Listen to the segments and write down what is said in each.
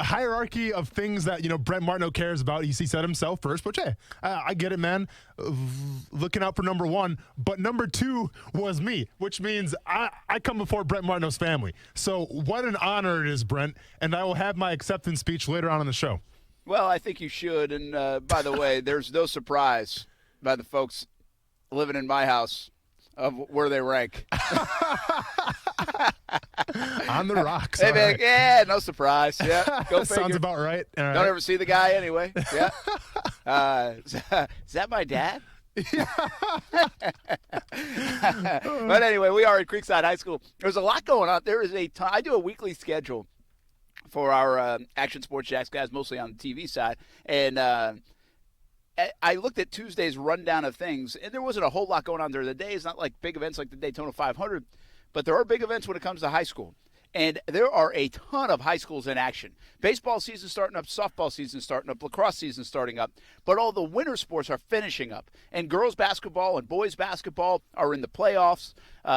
hierarchy of things that, Brent Martineau cares about. He said himself first, which, hey, I get it, man. Looking out for number one. But number two was me, which means I come before Brent Martineau's family. So what an honor it is, Brent. And I will have my acceptance speech later on in the show. Well, I think you should. And by the way, there's no surprise by the folks living in my house of where they rank. On the rocks. Hey, man, right. yeah, no surprise. Yeah, go figure. Sounds about right. All right. Don't ever see the guy anyway. Yeah. Is that my dad? But anyway, we are at Creekside High School. There's a lot going on. There is a ton. I do a weekly schedule for our Action Sports Jacks guys, mostly on the TV side. And I looked at Tuesday's rundown of things, and there wasn't a whole lot going on there. The day is not like big events like the Daytona 500, but there are big events when it comes to high school. And there are a ton of high schools in action. Baseball season starting up, softball season starting up, lacrosse season starting up. But all the winter sports are finishing up. And girls basketball and boys basketball are in the playoffs.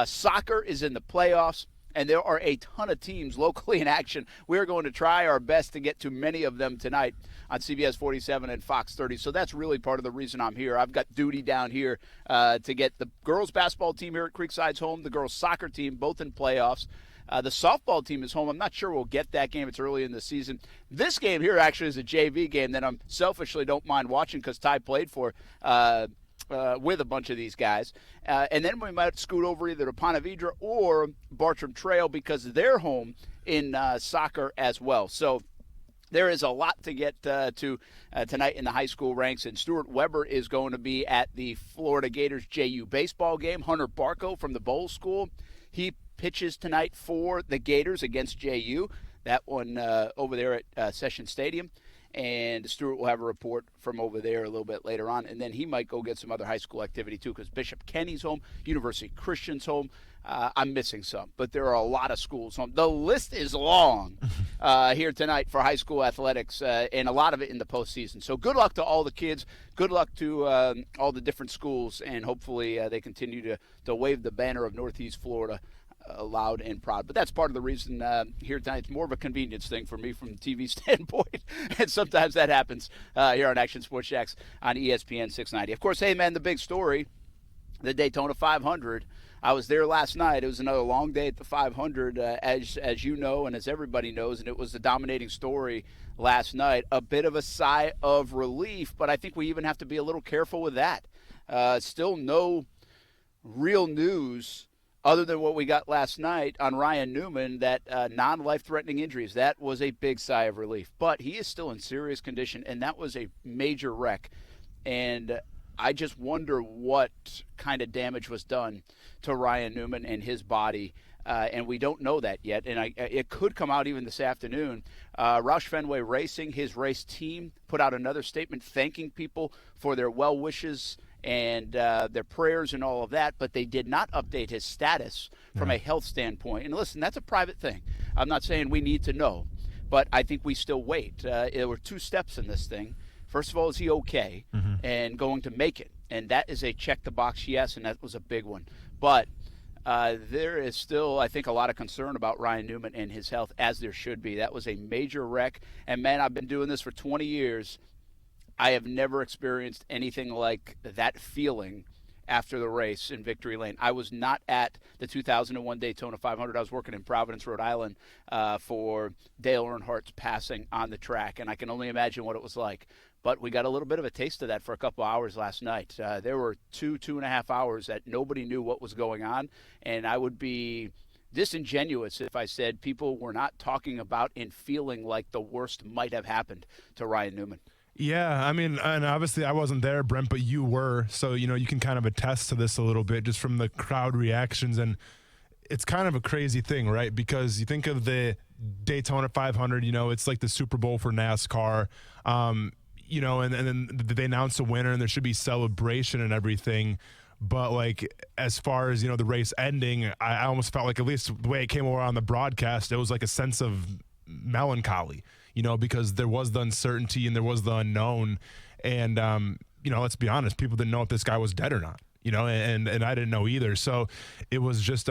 Soccer is in the playoffs. And there are a ton of teams locally in action. We're going to try our best to get to many of them tonight on CBS 47 and Fox 30. So that's really part of the reason I'm here. I've got duty down here to get the girls basketball team here at Creekside's home, the girls soccer team, both in playoffs. The softball team is home. I'm not sure we'll get that game. It's early in the season. This game here actually is a JV game that I'm selfishly don't mind watching because Ty played for with a bunch of these guys. And then we might scoot over either to Ponte Vedra or Bartram Trail because they're home in soccer as well. So there is a lot to get to tonight in the high school ranks. And Stuart Weber is going to be at the Florida Gators JU baseball game. Hunter Barco from the Bowl School, he pitches tonight for the Gators against JU. That one over there at Session Stadium. And Stuart will have a report from over there a little bit later on. And then he might go get some other high school activity, too, because Bishop Kenny's home, University Christian's home. I'm missing some, but there are a lot of schools home. The list is long here tonight for high school athletics, and a lot of it in the postseason. So good luck to all the kids. Good luck to all the different schools, and hopefully they continue to wave the banner of Northeast Florida loud and proud. But that's part of the reason here tonight. It's more of a convenience thing for me from a TV standpoint, and sometimes that happens here on Action Sports Jacks on ESPN 690. Of course, hey, man, the big story, the Daytona 500. I was there last night. It was another long day at the 500, as you know and as everybody knows, and it was a dominating story last night. A bit of a sigh of relief, but I think we even have to be a little careful with that. Still no real news other than what we got last night on Ryan Newman, that non-life-threatening injuries. That was a big sigh of relief. But he is still in serious condition, and that was a major wreck. And I just wonder what kind of damage was done to Ryan Newman and his body. And we don't know that yet. And it could come out even this afternoon. Roush Fenway Racing, his race team, put out another statement thanking people for their well wishes and their prayers and all of that, but they did not update his status from a health standpoint. And listen, that's a private thing. I'm not saying we need to know, but I think we still wait. There were two steps in this thing. First of all, is he okay and going to make it? And that is a check-the-box yes, and that was a big one. But there is still, I think, a lot of concern about Ryan Newman and his health, as there should be. That was a major wreck. And, man, I've been doing this for 20 years. I have never experienced anything like that feeling after the race in Victory Lane. I was not at the 2001 Daytona 500. I was working in Providence, Rhode Island for Dale Earnhardt's passing on the track, and I can only imagine what it was like. But we got a little bit of a taste of that for a couple hours last night. There were 2.5 hours that nobody knew what was going on, and I would be disingenuous if I said people were not talking about and feeling like the worst might have happened to Ryan Newman. Yeah, I mean, and obviously I wasn't there, Brent, but you were. So, you can kind of attest to this a little bit just from the crowd reactions. And it's kind of a crazy thing, right? Because you think of the Daytona 500, it's like the Super Bowl for NASCAR, and then they announce a winner and there should be celebration and everything. But, like, as far as, the race ending, I almost felt like, at least the way it came over on the broadcast, it was like a sense of melancholy. Because there was the uncertainty and there was the unknown. And, let's be honest, people didn't know if this guy was dead or not, and I didn't know either. So it was just,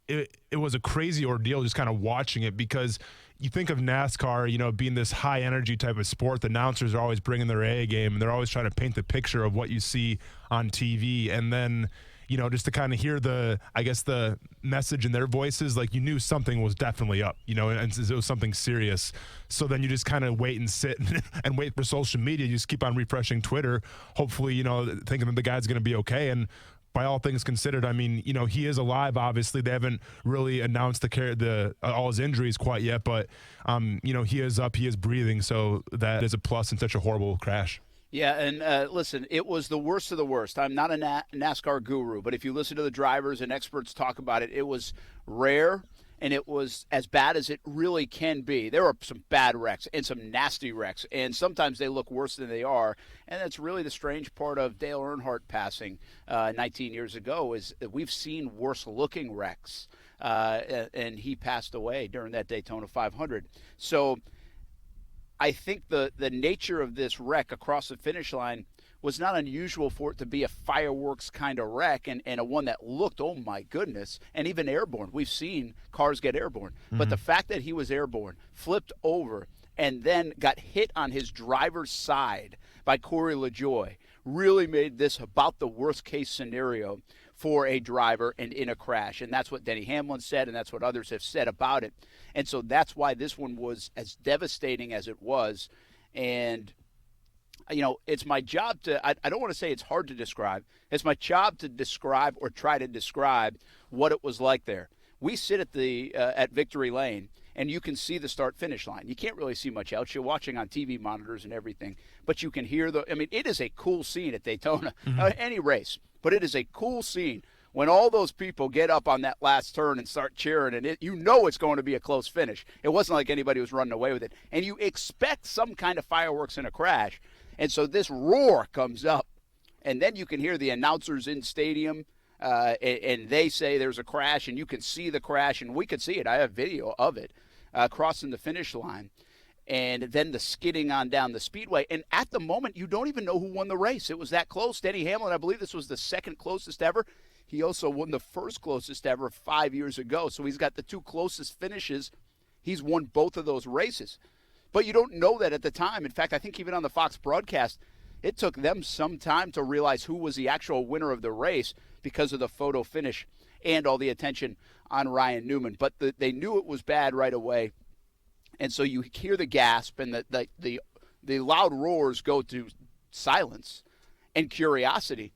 it was a crazy ordeal just kind of watching it because, you think of NASCAR, being this high energy type of sport. The announcers are always bringing their A game, and they're always trying to paint the picture of what you see on TV. And then, just to kind of hear the message in their voices, like you knew something was definitely up, and it was something serious. So then you just kind of wait and sit and wait for social media. You just keep on refreshing Twitter, hopefully, thinking that the guy's going to be okay. And by all things considered, I mean, he is alive. Obviously, they haven't really announced all his injuries quite yet, but he is up, he is breathing, so that is a plus in such a horrible crash. Yeah, and listen, it was the worst of the worst. I'm not a NASCAR guru, but if you listen to the drivers and experts talk about it, it was rare, and it was as bad as it really can be. There were some bad wrecks and some nasty wrecks, and sometimes they look worse than they are. And that's really the strange part of Dale Earnhardt passing 19 years ago, is that we've seen worse-looking wrecks, and he passed away during that Daytona 500. So I think the nature of this wreck across the finish line was not unusual for it to be a fireworks kind of wreck, and a one that looked, oh my goodness, and even airborne. We've seen cars get airborne. Mm-hmm. But the fact that he was airborne, flipped over, and then got hit on his driver's side by Corey LaJoie really made this about the worst case scenario for a driver and in a crash. And that's what Denny Hamlin said, and that's what others have said about it. And so that's why this one was as devastating as it was. And it's my job to, I don't want to say it's hard to describe. It's my job to describe or try to describe what it was like there. We sit at Victory Lane, and you can see the start-finish line. You can't really see much else. You're watching on TV monitors and everything, but you can hear it is a cool scene at Daytona, any race, but it is a cool scene when all those people get up on that last turn and start cheering, and it's going to be a close finish. It wasn't like anybody was running away with it, and you expect some kind of fireworks in a crash. And so this roar comes up, and then you can hear the announcers in stadium, and they say there's a crash, and you can see the crash, and we could see it. I have video of it crossing the finish line, and then the skidding on down the speedway. And at the moment, you don't even know who won the race. It was that close. Denny Hamlin, I believe this was the second closest ever. He also won the first closest ever 5 years ago, so he's got the two closest finishes. He's won both of those races. But you don't know that at the time. In fact, I think even on the Fox broadcast, it took them some time to realize who was the actual winner of the race because of the photo finish and all the attention on Ryan Newman. But they knew it was bad right away. And so you hear the gasp, and the loud roars go to silence and curiosity.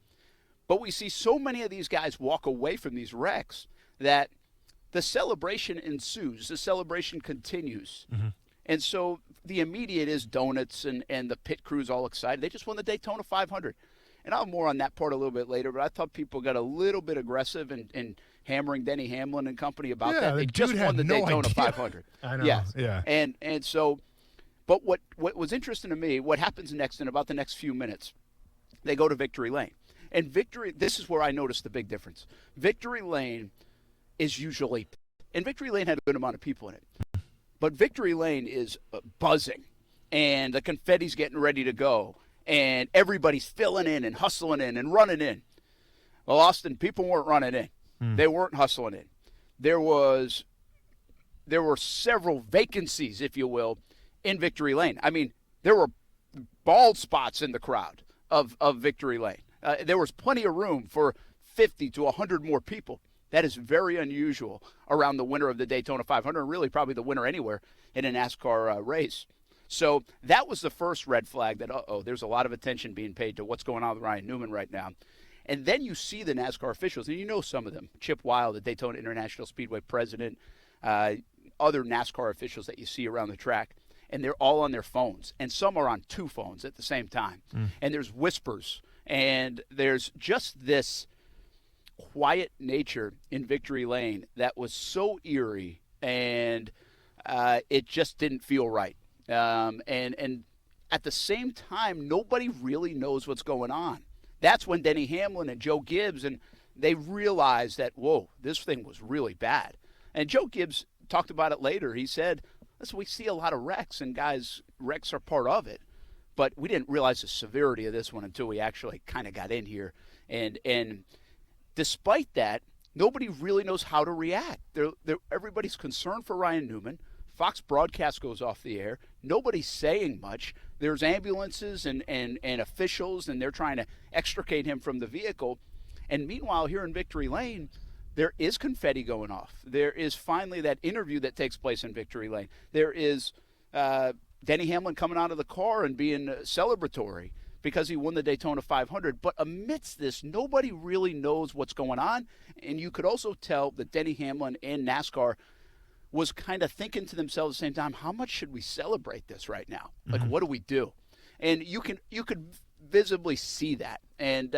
But we see so many of these guys walk away from these wrecks that the celebration ensues. The celebration continues. Mm-hmm. And so the immediate is donuts and the pit crew's all excited. They just won the Daytona 500. And I'll have more on that part a little bit later, but I thought people got a little bit aggressive in hammering Denny Hamlin and company about that. They just won the Daytona 500. I know. Yes. Yeah. And so, but what was interesting to me, what happens next in about the next few minutes, they go to Victory Lane. And this is where I noticed the big difference. Victory Lane is usually, and Victory Lane had a good amount of people in it. But Victory Lane is buzzing, and the confetti's getting ready to go, and everybody's filling in and hustling in and running in. Well, Austin, people weren't running in. They weren't hustling in. There were several vacancies, if you will, in Victory Lane. I mean, there were bald spots in the crowd of Victory Lane. There was plenty of room for 50 to 100 more people. That is very unusual around the winner of the Daytona 500, and really probably the winner anywhere in a NASCAR race. So that was the first red flag that, there's a lot of attention being paid to what's going on with Ryan Newman right now. And then you see the NASCAR officials, and you know some of them. Chip Weil, the Daytona International Speedway president, other NASCAR officials that you see around the track, and they're all on their phones. And some are on two phones at the same time. And there's whispers, and there's just this quiet nature in Victory Lane that was so eerie, and it just didn't feel right. And at the same time, nobody really knows what's going on. That's when Denny Hamlin and Joe Gibbs, and they realized that, whoa, this thing was really bad. And Joe Gibbs talked about it later. He said, listen, we see a lot of wrecks, and guys, wrecks are part of it. But we didn't realize the severity of this one until we actually kind of got in here. And despite that, nobody really knows how to react. Everybody's concerned for Ryan Newman. Fox broadcast goes off the air. Nobody's saying much. There's ambulances and officials, and they're trying to extricate him from the vehicle. And meanwhile, here in Victory Lane, there is confetti going off. There is finally that interview that takes place in Victory Lane. There is Denny Hamlin coming out of the car and being celebratory because he won the Daytona 500. But amidst this, nobody really knows what's going on. And you could also tell that Denny Hamlin and NASCAR was kind of thinking to themselves at the same time, how much should we celebrate this right now? Like, what do we do? And you could visibly see that. And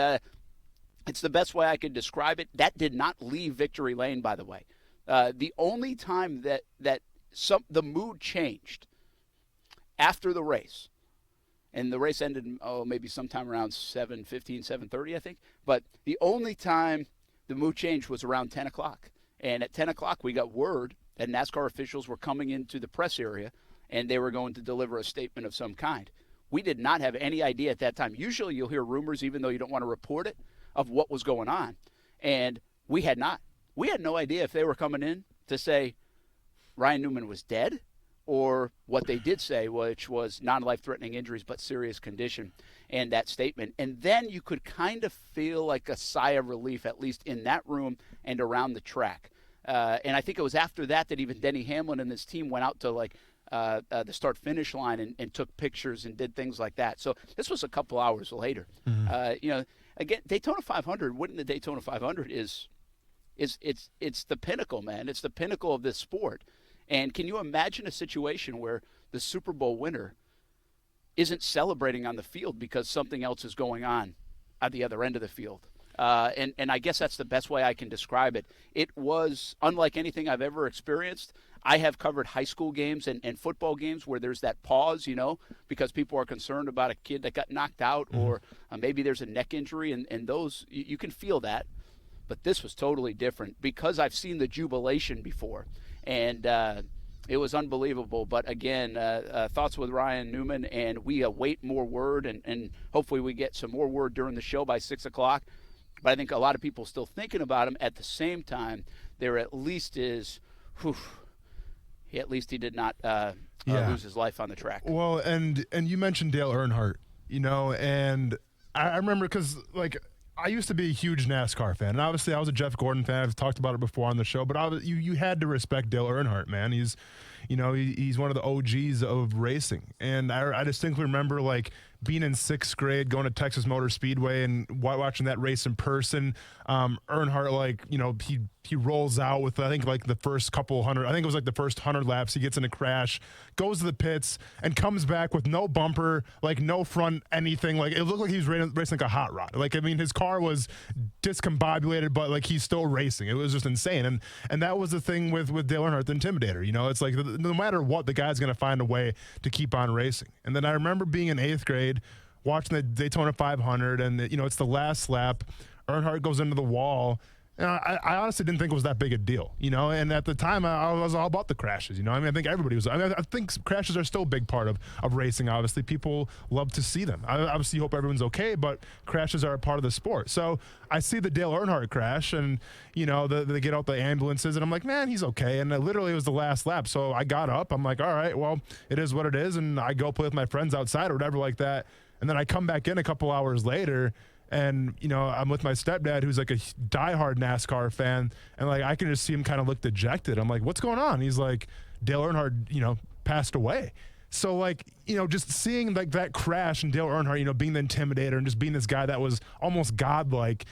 it's the best way I could describe it. That did not leave Victory Lane, by the way. The only time that the mood changed after the race, and the race ended, maybe sometime around 7:15, 7:30, I think. But the only time the mood changed was around 10 o'clock. And at 10 o'clock, we got word that NASCAR officials were coming into the press area, and they were going to deliver a statement of some kind. We did not have any idea at that time. Usually you'll hear rumors, even though you don't want to report it, of what was going on. And we had not. We had no idea if they were coming in to say Ryan Newman was dead, or what they did say, which was non-life-threatening injuries but serious condition, and that statement. And then you could kind of feel like a sigh of relief, at least in that room and around the track. And I think it was after that even Denny Hamlin and his team went out to the start-finish line and took pictures and did things like that. So this was a couple hours later. Again, Daytona 500, winning the Daytona 500 it's the pinnacle, man. It's the pinnacle of this sport. And can you imagine a situation where the Super Bowl winner isn't celebrating on the field because something else is going on at the other end of the field? And I guess that's the best way I can describe it. It was unlike anything I've ever experienced. I have covered high school games and football games where there's that pause, because people are concerned about a kid that got knocked out, or maybe there's a neck injury, and those, you can feel that. But this was totally different because I've seen the jubilation before. And it was unbelievable. But again, thoughts with Ryan Newman, and we await more word, and hopefully we get some more word during the show by 6 o'clock. But I think a lot of people are still thinking about him. At the same time, there at least is, at least he did not lose his life on the track. Well, and you mentioned Dale Earnhardt, and I remember because, I used to be a huge NASCAR fan, and obviously I was a Jeff Gordon fan. I've talked about it before on the show, but you had to respect Dale Earnhardt, man. He's one of the OGs of racing, and I distinctly remember being in 6th grade, going to Texas Motor Speedway and watching that race in person. Earnhardt, he rolls out with, I think, the first couple hundred, I think it was the first 100 laps, he gets in a crash, goes to the pits, and comes back with no bumper, no front anything. It looked like he was racing a hot rod. His car was discombobulated, but he's still racing. It was just insane. And that was the thing with Dale Earnhardt, the Intimidator. It's no matter what, the guy's going to find a way to keep on racing. And then I remember being in 8th grade, watching the Daytona 500, and it's the last lap. Earnhardt goes into the wall. And I honestly didn't think it was that big a deal, and at the time I was all about the crashes, I think everybody was. I think crashes are still a big part of racing, obviously. People love to see them. I obviously hope everyone's okay, but crashes are a part of the sport. So I see the Dale Earnhardt crash, and, they get out the ambulances, and I'm like, man, he's okay. And literally it was the last lap. So I got up. I'm like, all right, well, it is what it is. And I go play with my friends outside or whatever like that. And then I come back in a couple hours later, and, I'm with my stepdad, who's a diehard NASCAR fan. And I can just see him kind of look dejected. I'm like, what's going on? He's like, Dale Earnhardt, passed away. So just seeing that crash and Dale Earnhardt, being the Intimidator and just being this guy that was almost godlike,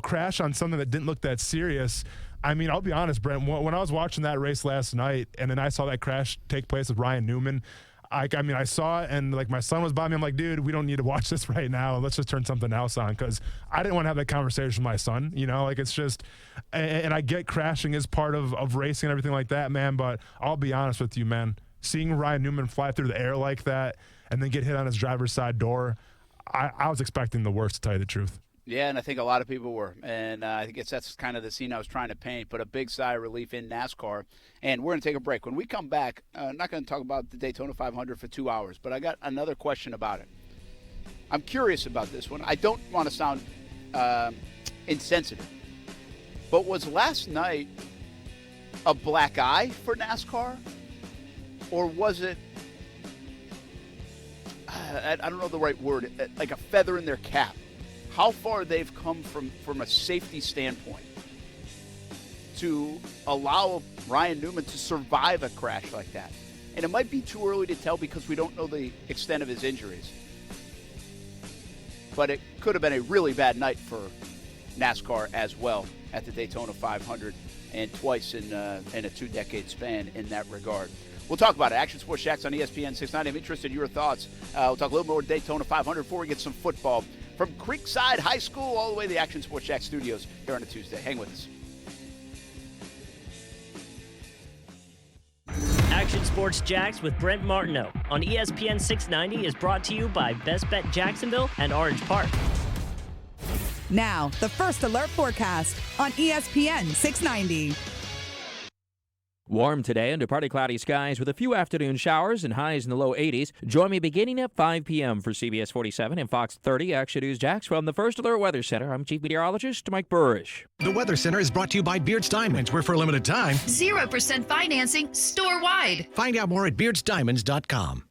crash on something that didn't look that serious. I mean, I'll be honest, Brent, when I was watching that race last night and then I saw that crash take place with Ryan Newman, I saw it, and my son was by me. I'm like, dude, we don't need to watch this right now. Let's just turn something else on, because I didn't want to have that conversation with my son. It's just, and I get crashing is part of racing and everything like that, man. But I'll be honest with you, man. Seeing Ryan Newman fly through the air like that and then get hit on his driver's side door, I was expecting the worst, to tell you the truth. Yeah, and I think a lot of people were. And I guess that's kind of the scene I was trying to paint, but a big sigh of relief in NASCAR. And we're going to take a break. When we come back, I'm not going to talk about the Daytona 500 for 2 hours, but I got another question about it. I'm curious about this one. I don't want to sound insensitive, but was last night a black eye for NASCAR? or was it, I don't know the right word, like a feather in their cap? How far they've come from a safety standpoint to allow Ryan Newman to survive a crash like that. And it might be too early to tell because we don't know the extent of his injuries. But it could have been a really bad night for NASCAR as well at the Daytona 500 and twice in a 2-decade span in that regard. We'll talk about it. Action Sports Jacks on ESPN690. I'm interested in your thoughts. We'll talk a little more Daytona 500 before we get some football from Creekside High School all the way to the Action Sports Jacks studios here on a Tuesday. Hang with us. Action Sports Jacks with Brent Martineau on ESPN 690 is brought to you by Best Bet Jacksonville and Orange Park. Now, the First Alert forecast on ESPN 690. Warm today under partly cloudy skies with a few afternoon showers and highs in the low 80s. Join me beginning at 5 p.m. for CBS 47 and Fox 30 Action News Jacks from the First Alert Weather Center. I'm Chief Meteorologist Mike Burrish. The Weather Center is brought to you by Beards Diamonds, where for a limited time, 0% financing store-wide. Find out more at beardsdiamonds.com.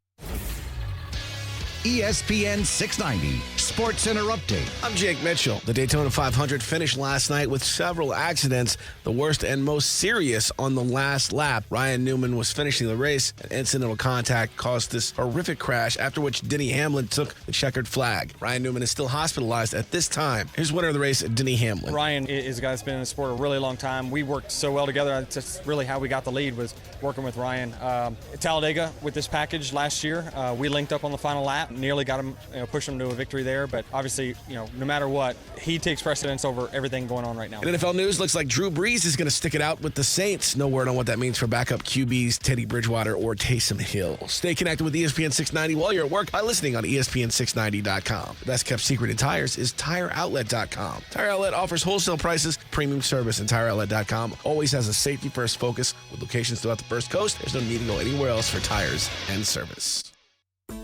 ESPN 690 Sports Center Update. I'm Jake Mitchell. The Daytona 500 finished last night with several accidents, the worst and most serious on the last lap. Ryan Newman was finishing the race. An incidental contact caused this horrific crash, after which Denny Hamlin took the checkered flag. Ryan Newman is still hospitalized at this time. Here's winner of the race, Denny Hamlin. Ryan is a guy that's been in the sport a really long time. We worked so well together. That's just really how we got the lead, was working with Ryan. At Talladega with this package last year, we linked up on the final lap. Nearly got him, pushed him to a victory there. But obviously, no matter what, he takes precedence over everything going on right now. In NFL news, looks like Drew Brees is going to stick it out with the Saints. No word on what that means for backup QBs Teddy Bridgewater or Taysom Hill. Stay connected with ESPN 690 while you're at work by listening on ESPN690.com. The best kept secret in tires is TireOutlet.com. Tire Outlet offers wholesale prices, premium service, and TireOutlet.com always has a safety-first focus with locations throughout the First Coast. There's no need to go anywhere else for tires and service.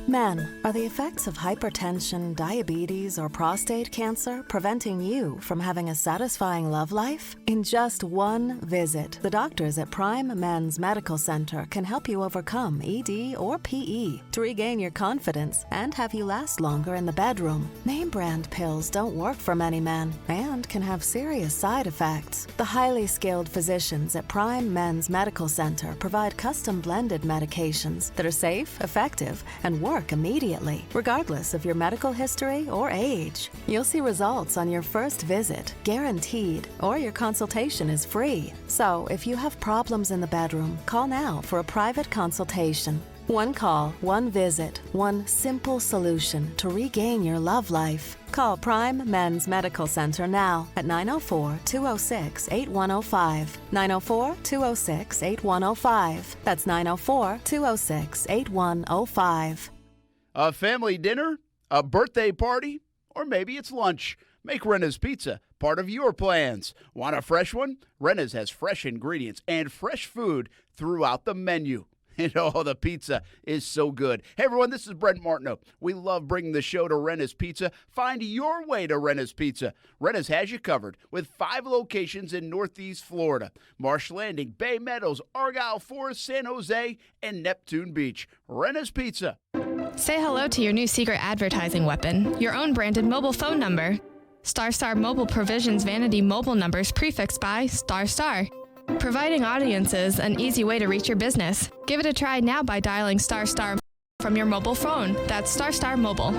Men, are the effects of hypertension, diabetes, or prostate cancer preventing you from having a satisfying love life? In just one visit, the doctors at Prime Men's Medical Center can help you overcome ED or PE to regain your confidence and have you last longer in the bedroom. Name brand pills don't work for many men and can have serious side effects. The highly skilled physicians at Prime Men's Medical Center provide custom blended medications that are safe, effective, and work immediately, regardless of your medical history or age. You'll see results on your first visit, guaranteed, or your consultation is free. So, if you have problems in the bedroom, call now for a private consultation. One call, one visit, one simple solution to regain your love life. Call Prime Men's Medical Center now at 904-206-8105. 904-206-8105. That's 904-206-8105. A family dinner, a birthday party, or maybe it's lunch. Make Rena's Pizza part of your plans. Want a fresh one? Rena's has fresh ingredients and fresh food throughout the menu. And the pizza is so good. Hey, everyone, this is Brent Martineau. We love bringing the show to Rena's Pizza. Find your way to Rena's Pizza. Rena's has you covered with 5 locations in Northeast Florida: Marsh Landing, Bay Meadows, Argyle Forest, San Jose, and Neptune Beach. Rena's Pizza. Say hello to your new secret advertising weapon, your own branded mobile phone number. StarStar Mobile provisions vanity mobile numbers prefixed by ***, providing audiences an easy way to reach your business. Give it a try now by dialing ** from your mobile phone. That's ** Mobile.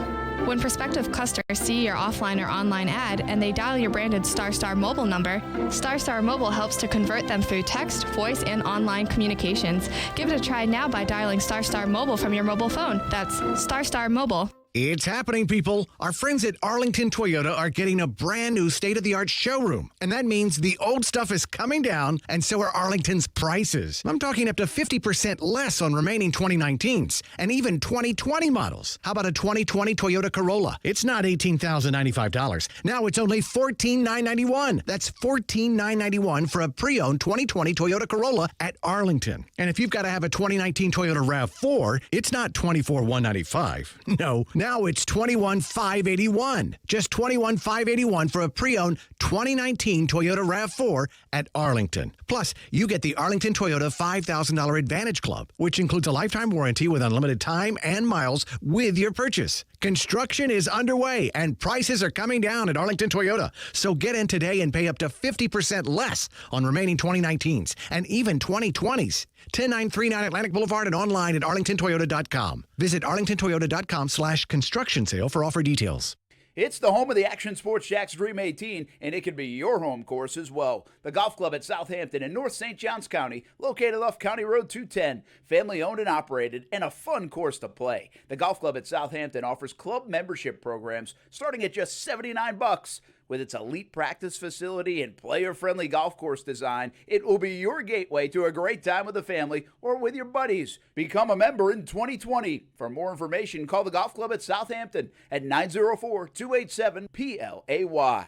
When prospective customers see your offline or online ad and they dial your branded ** mobile number, ** Mobile helps to convert them through text, voice, and online communications. Give it a try now by dialing ** Mobile from your mobile phone. That's ** Mobile. It's happening, people. Our friends at Arlington Toyota are getting a brand new state-of-the-art showroom. And that means the old stuff is coming down, and so are Arlington's prices. I'm talking up to 50% less on remaining 2019s and even 2020 models. How about a 2020 Toyota Corolla? It's not $18,095. Now it's only $14,991. That's $14,991 for a pre-owned 2020 Toyota Corolla at Arlington. And if you've got to have a 2019 Toyota RAV4, it's not $24,195. No. Now it's $21,581. Just $21,581 for a pre-owned 2019 Toyota RAV4 at Arlington. Plus, you get the Arlington Toyota $5,000 Advantage Club, which includes a lifetime warranty with unlimited time and miles with your purchase. Construction is underway and prices are coming down at Arlington Toyota. So get in today and pay up to 50% less on remaining 2019s and even 2020s. 10939 Atlantic Boulevard and online at arlingtontoyota.com. Visit arlingtontoyota.com/construction sale for offer details. It's the home of the Action Sports Jacks Dream 18, and it can be your home course as well. The golf club at Southampton in North St. Johns County, located off County Road 210, family owned and operated, and a fun course to play. The golf club at Southampton offers club membership programs starting at just $79. With its elite practice facility and player-friendly golf course design, it will be your gateway to a great time with the family or with your buddies. Become a member in 2020. For more information, call the golf club at Southampton at 904-287-PLAY.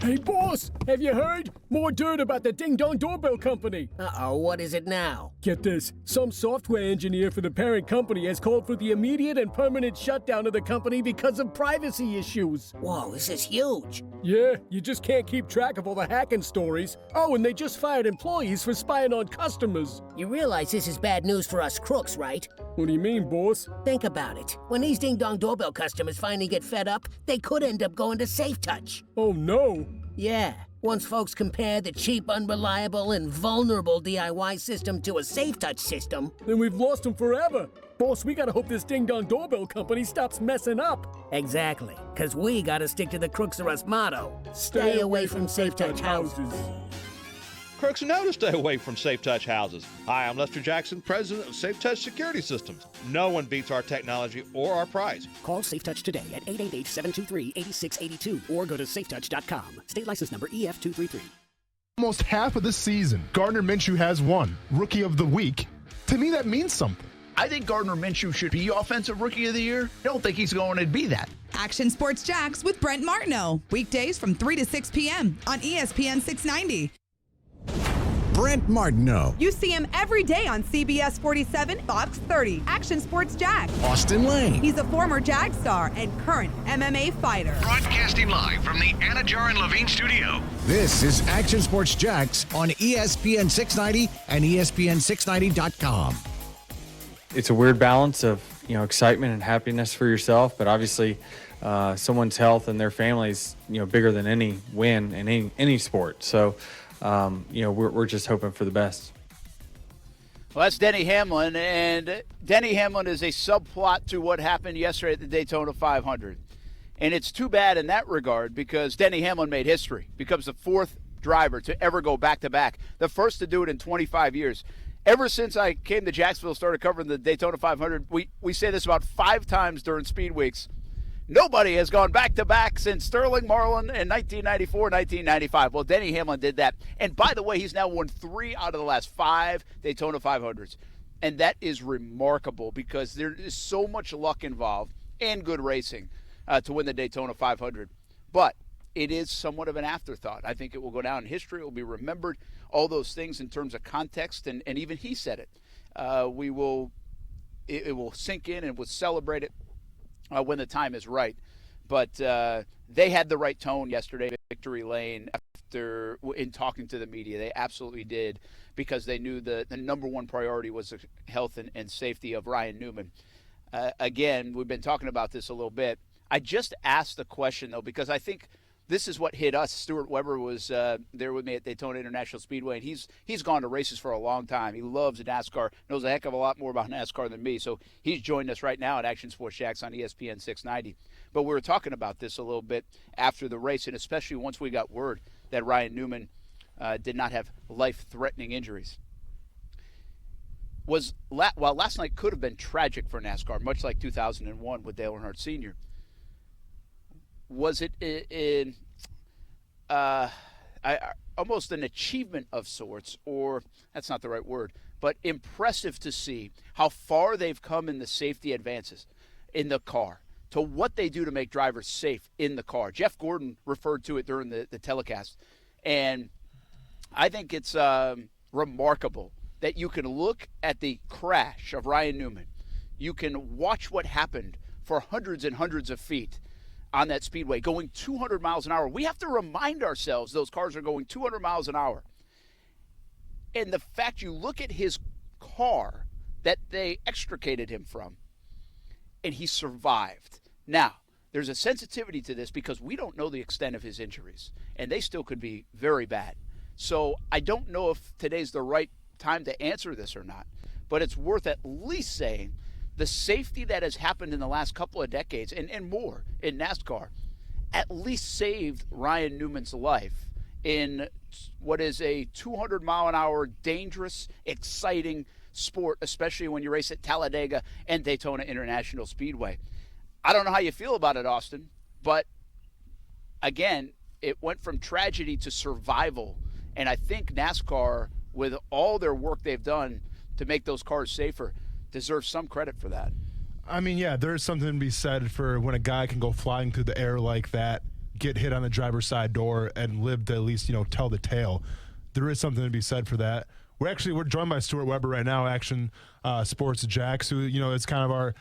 Hey, boss, have you heard? More dirt about the Ding Dong Doorbell Company. Uh-oh, what is it now? Get this. Some software engineer for the parent company has called for the immediate and permanent shutdown of the company because of privacy issues. Whoa, this is huge. Yeah, you just can't keep track of all the hacking stories. Oh, and they just fired employees for spying on customers. You realize this is bad news for us crooks, right? What do you mean, boss? Think about it. When these Ding Dong Doorbell customers finally get fed up, they could end up going to Safe Touch. Oh, no. Yeah. Once folks compare the cheap, unreliable, and vulnerable DIY system to a Safe Touch system, then we've lost them forever. Boss, we gotta hope this Ding Dong Doorbell Company stops messing up. Exactly. Because we gotta stick to the Crooks Are Us motto. Stay away from Safe Touch houses. Crooks know to stay away from Safe Touch houses. Hi, I'm Lester Jackson, president of Safe Touch Security Systems. No one beats our technology or our price. Call Safe Touch today at 888-723-8682 or go to safetouch.com. State license number EF233. Almost half of the season, Gardner Minshew has won Rookie of the Week. To me, that means something. I think Gardner Minshew should be Offensive Rookie of the Year. I don't think he's going to be that. Action Sports Jacks with Brent Martineau. Weekdays from 3 to 6 p.m. on ESPN 690. Brent Martineau. You see him every day on CBS 47, Fox 30. Action Sports Jacks. Austin Lane. He's a former Jag star and current MMA fighter. Broadcasting live from the Anna Jar and Levine studio. This is Action Sports Jacks on ESPN 690 and ESPN690.com. It's a weird balance of, excitement and happiness for yourself, but obviously someone's health and their family is, bigger than any win in any sport. So, we're just hoping for the best. Well, that's Denny Hamlin, and Denny Hamlin is a subplot to what happened yesterday at the Daytona 500. And it's too bad in that regard because Denny Hamlin made history, becomes the fourth driver to ever go back-to-back, the first to do it in 25 years. Ever since I came to Jacksonville, started covering the Daytona 500, we say this about 5 times during Speed Weeks. Nobody has gone back-to-back since Sterling Marlin in 1994, 1995. Well, Denny Hamlin did that. And by the way, he's now won 3 out of the last 5 Daytona 500s. And that is remarkable because there is so much luck involved and good racing to win the Daytona 500. But it is somewhat of an afterthought. I think it will go down in history. It will be remembered. All those things in terms of context, and even he said it. It will sink in and we'll celebrate it when the time is right. But they had the right tone yesterday, Victory Lane, in talking to the media. They absolutely did because they knew the number one priority was the health and safety of Ryan Newman. Again, we've been talking about this a little bit. I just asked the question, though, because I think this is what hit us. Stuart Weber was there with me at Daytona International Speedway, and he's gone to races for a long time. He loves NASCAR, knows a heck of a lot more about NASCAR than me, so he's joined us right now at Action Sports Jacks on ESPN 690. But we were talking about this a little bit after the race, and especially once we got word that Ryan Newman did not have life-threatening injuries. While last night could have been tragic for NASCAR, much like 2001 with Dale Earnhardt Sr., was it almost an achievement of sorts, or that's not the right word, but impressive to see how far they've come in the safety advances in the car, to what they do to make drivers safe in the car. Jeff Gordon referred to it during the telecast, and I think it's remarkable that you can look at the crash of Ryan Newman. You can watch what happened for hundreds and hundreds of feet on that speedway, going 200 miles an hour. We have to remind ourselves those cars are going 200 miles an hour. And the fact you look at his car that they extricated him from, and he survived. Now, there's a sensitivity to this because we don't know the extent of his injuries, and they still could be very bad. So I don't know if today's the right time to answer this or not, but it's worth at least saying the safety that has happened in the last couple of decades and more in NASCAR at least saved Ryan Newman's life in what is a 200-mile-an-hour dangerous, exciting sport, especially when you race at Talladega and Daytona International Speedway. I don't know how you feel about it, Austin, but again, it went from tragedy to survival, and I think NASCAR, with all their work they've done to make those cars safer, deserves some credit for that. I mean, yeah, there's something to be said for when a guy can go flying through the air like that, get hit on the driver's side door, and live to at least, tell the tale. There is something to be said for that. We're joined by Stuart Weber right now, Action Sports Jax, who, is kind of our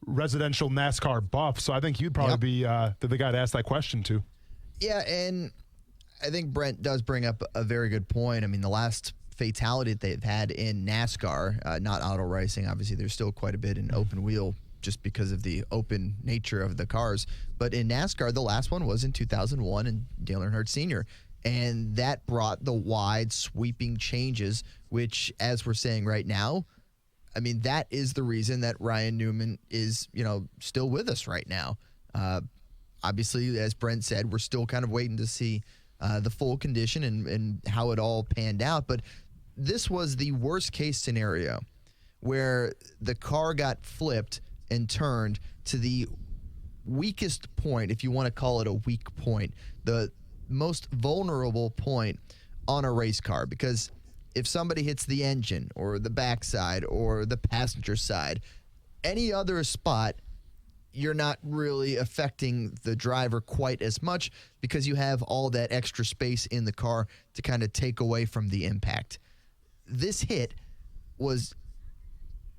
residential NASCAR buff. So I think you'd probably be the guy to ask that question to. Yeah, and I think Brent does bring up a very good point. I mean, the last fatality that they've had in NASCAR, not auto racing, obviously there's still quite a bit in open wheel just because of the open nature of the cars. But in NASCAR, the last one was in 2001 in Dale Earnhardt Sr., and that brought the wide sweeping changes, which, as we're saying right now, I mean, that is the reason that Ryan Newman is, still with us right now. Obviously, as Brent said, we're still kind of waiting to see the full condition and how it all panned out. But this was the worst case scenario where the car got flipped and turned to the weakest point, if you want to call it a weak point, the most vulnerable point on a race car. Because if somebody hits the engine or the backside or the passenger side, any other spot, you're not really affecting the driver quite as much because you have all that extra space in the car to kind of take away from the impact. This hit was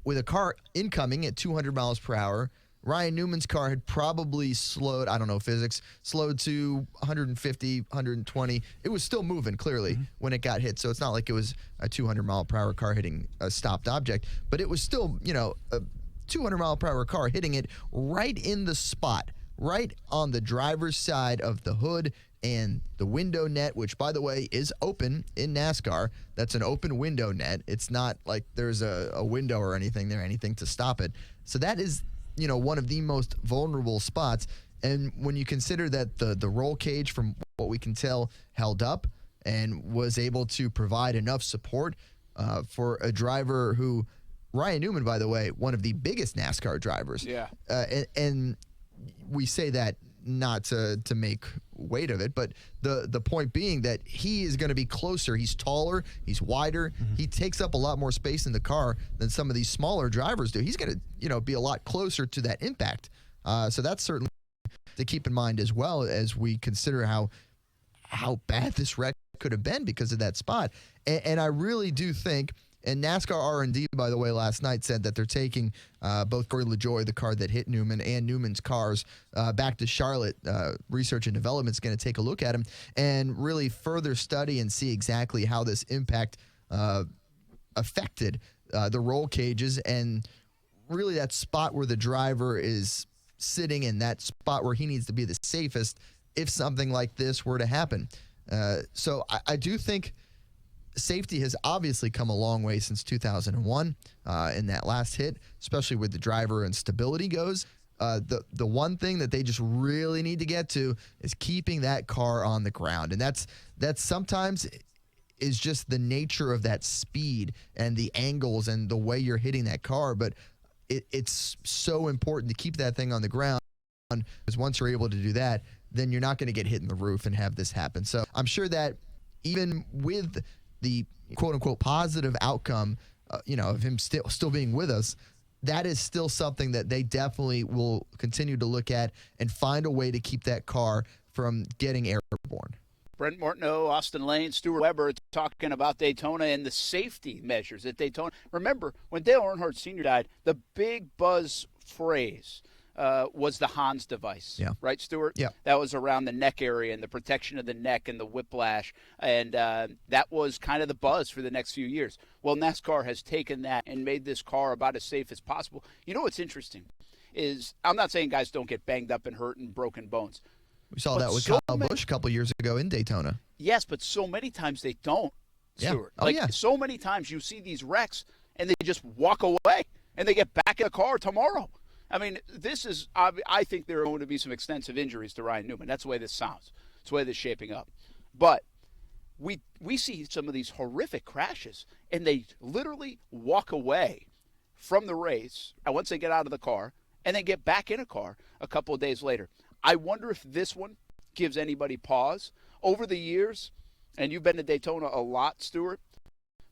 with a car incoming at 200 miles per hour. Ryan Newman's car had probably slowed, I don't know physics, slowed to 150, 120. It was still moving, clearly, when it got hit. So it's not like it was a 200 mile per hour car hitting a stopped object, but it was still, a 200 mile per hour car hitting it right in the spot, right on the driver's side of the hood and the window net, which, by the way, is open in NASCAR. That's an open window net. It's not like there's a window or anything there, anything to stop it. So that is, one of the most vulnerable spots. And when you consider that the roll cage, from what we can tell, held up and was able to provide enough support for a driver who, Ryan Newman, by the way, one of the biggest NASCAR drivers. Yeah. And we say that not to make weight of it, but the point being that he is going to be closer. He's taller. He's wider. He takes up a lot more space in the car than some of these smaller drivers do. He's going to, be a lot closer to that impact. So that's certainly to keep in mind as well as we consider how bad this wreck could have been because of that spot. And I really do think. And NASCAR R&D, by the way, last night said that they're taking both Corey LaJoie, the car that hit Newman, and Newman's cars back to Charlotte. Research and Development is going to take a look at them and really further study and see exactly how this impact affected the roll cages and really that spot where the driver is sitting in, that spot where he needs to be the safest if something like this were to happen. So I do think safety has obviously come a long way since 2001 in that last hit, especially with the driver and stability goes. The one thing that they just really need to get to is keeping that car on the ground. And that's sometimes is just the nature of that speed and the angles and the way you're hitting that car. But it's so important to keep that thing on the ground, because once you're able to do that, then you're not going to get hit in the roof and have this happen. So I'm sure that even with the quote-unquote positive outcome, of him still being with us, that is still something that they definitely will continue to look at and find a way to keep that car from getting airborne. Brent Martineau, Austin Lane, Stuart Weber talking about Daytona and the safety measures at Daytona. Remember, when Dale Earnhardt Sr. died, the big buzz phrase was the Hans device. Yeah. Right, Stuart? Yeah. That was around the neck area and the protection of the neck and the whiplash. And that was kind of the buzz for the next few years. Well, NASCAR has taken that and made this car about as safe as possible. You know what's interesting is I'm not saying guys don't get banged up and hurt and broken bones. We saw that with Kyle Busch a couple years ago in Daytona. Yes, but so many times they don't, Stuart. Yeah. Oh, yeah. So many times you see these wrecks and they just walk away and they get back in the car tomorrow. I mean, this is, I think there are going to be some extensive injuries to Ryan Newman. That's the way this sounds. That's the way this is shaping up. But we see some of these horrific crashes, and they literally walk away from the race once they get out of the car, and then get back in a car a couple of days later. I wonder if this one gives anybody pause. Over the years, and you've been to Daytona a lot, Stuart,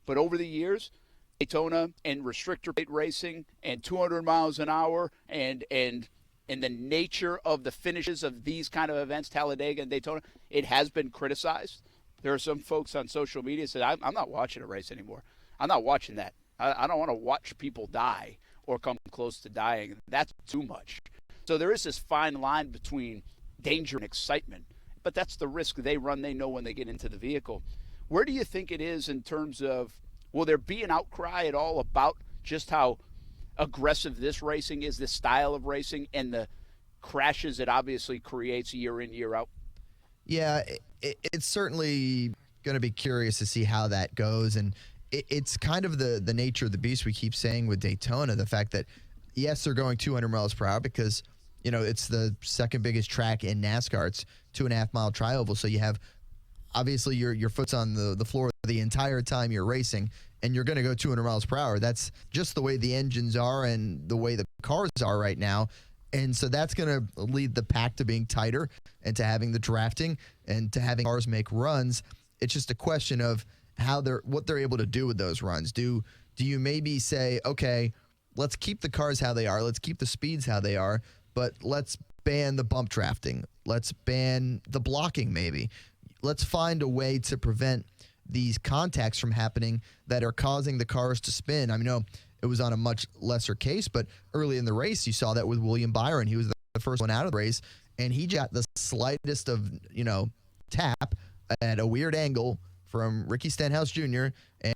but over the years, Daytona and restrictor plate racing and 200 miles an hour and the nature of the finishes of these kind of events, Talladega and Daytona, it has been criticized. There are some folks on social media say, I'm not watching a race anymore. I'm not watching that. I don't want to watch people die or come close to dying. That's too much. So there is this fine line between danger and excitement, but that's the risk they run. They know when they get into the vehicle. Where do you think it is in terms of, will there be an outcry at all about just how aggressive this racing is, this style of racing, and the crashes it obviously creates year in, year out? Yeah, it's certainly going to be curious to see how that goes. And it's kind of the nature of the beast we keep saying with Daytona, the fact that, yes, they're going 200 miles per hour because, it's the second biggest track in NASCAR. It's 2.5-mile tri-oval. So you have, obviously, your foot's on the floor the entire time you're racing, and you're going to go 200 miles per hour. That's just the way the engines are and the way the cars are right now. And so that's going to lead the pack to being tighter and to having the drafting and to having cars make runs. It's just a question of what they're able to do with those runs. Do you maybe say, okay, let's keep the cars how they are, let's keep the speeds how they are, but let's ban the bump drafting, let's ban the blocking maybe. Let's find a way to prevent these contacts from happening that are causing the cars to spin. I mean, it was on a much lesser case, but early in the race, you saw that with William Byron. He was the first one out of the race, and he got the slightest of, tap at a weird angle from Ricky Stenhouse Jr.,